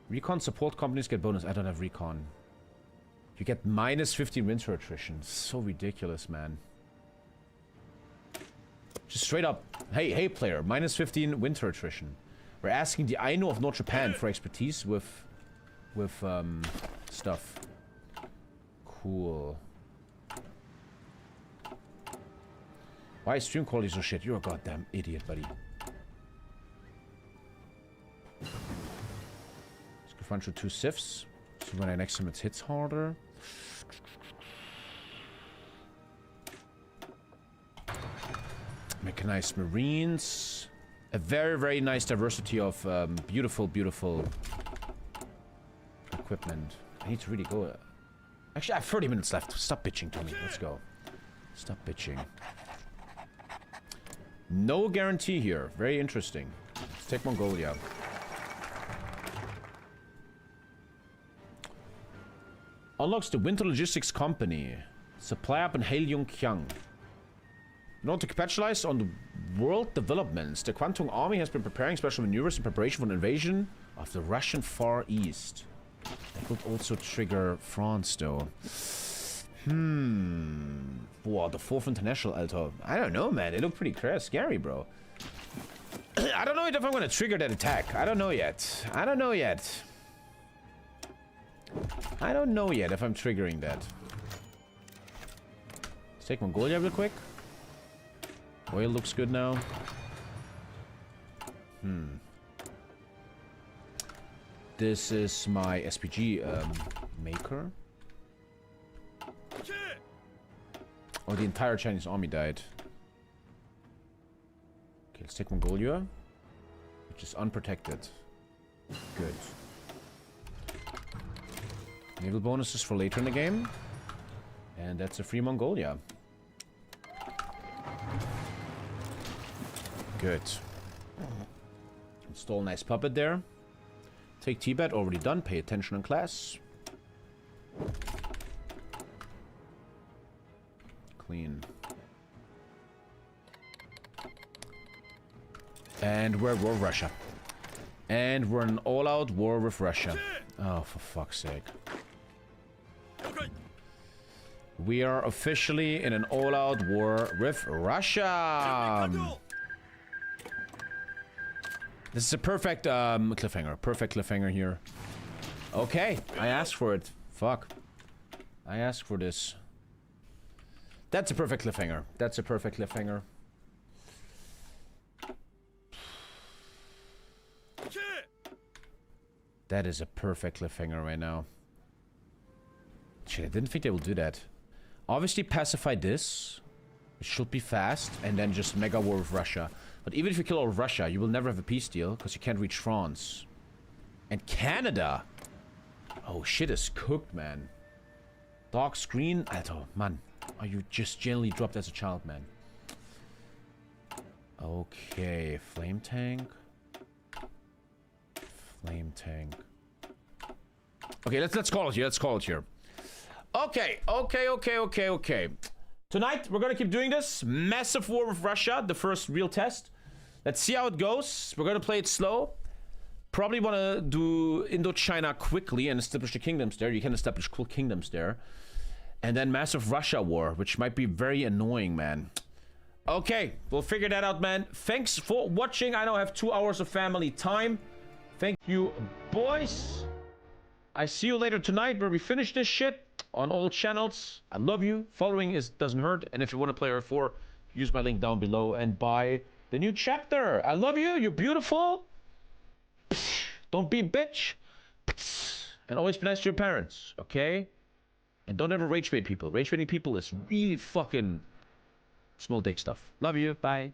Recon support companies get bonus. I don't have recon. You get minus 15 winter attrition. So ridiculous, man. Just straight up. Hey player. Minus 15 winter attrition. We're asking the Ainu of North Japan for expertise with stuff. Cool. Why is stream quality so shit? You're a goddamn idiot, buddy. Run through 2 sifs. So when I next time it hits harder. Mechanized Marines. A very, very nice diversity of beautiful, beautiful equipment. I need to really go. Actually, I have 30 minutes left. Stop bitching, Tommy. Let's go. Stop bitching. No guarantee here. Very interesting. Let's take Mongolia. Unlocks the Winter Logistics Company. Supply up in Heilongjiang. In order to capitalize on the world developments, the Kwantung Army has been preparing special maneuvers in preparation for an invasion of the Russian Far East. That would also trigger France, though. Wow, the 4th International, Alter. I don't know, man. It looked pretty scary, bro. I don't know if I'm gonna trigger that attack. I don't know yet. I don't know yet. I don't know yet if I'm triggering that. Let's take Mongolia real quick. Oil looks good now. This is my SPG maker. Oh, the entire Chinese army died. Okay, let's take Mongolia, which is unprotected. Good. Naval bonuses for later in the game. And that's a free Mongolia. Good. Install a nice puppet there. Take Tibet, already done. Pay attention in class. Clean. And we're at war with Russia. And we're in an all-out war with Russia. Oh, for fuck's sake. We are officially in an all-out war with Russia. This is a perfect cliffhanger. Perfect cliffhanger here. Okay, I asked for it. Fuck. I asked for this. That's a perfect cliffhanger. That's a perfect cliffhanger. That is a perfect cliffhanger right now. Shit, I didn't think they would do that. Obviously pacify this. It should be fast. And then just mega war with Russia. But even if you kill all of Russia, you will never have a peace deal. Because you can't reach France. And Canada. Oh, shit is cooked, man. Dark screen. Alter, man. Are you just generally dropped as a child, man? Okay, flame tank. Flame tank. Okay, let's call it here. Let's call it here. Okay. Tonight, we're gonna keep doing this. Massive war with Russia. The first real test. Let's see how it goes. We're gonna play it slow. Probably want to do Indochina quickly and establish the kingdoms there. You can establish cool kingdoms there. And then massive Russia war, which might be very annoying, man. Okay, we'll figure that out, man. Thanks for watching. I now have 2 hours of family time. Thank you, boys. I see you later tonight where we finish this shit on all channels. I love you. Following doesn't hurt. And if you want to play R4, use my link down below and buy the new chapter. I love you. You're beautiful. Don't be a bitch. And always be nice to your parents, okay? And don't ever rage bait people. Rage baiting people is really fucking small dick stuff. Love you. Bye.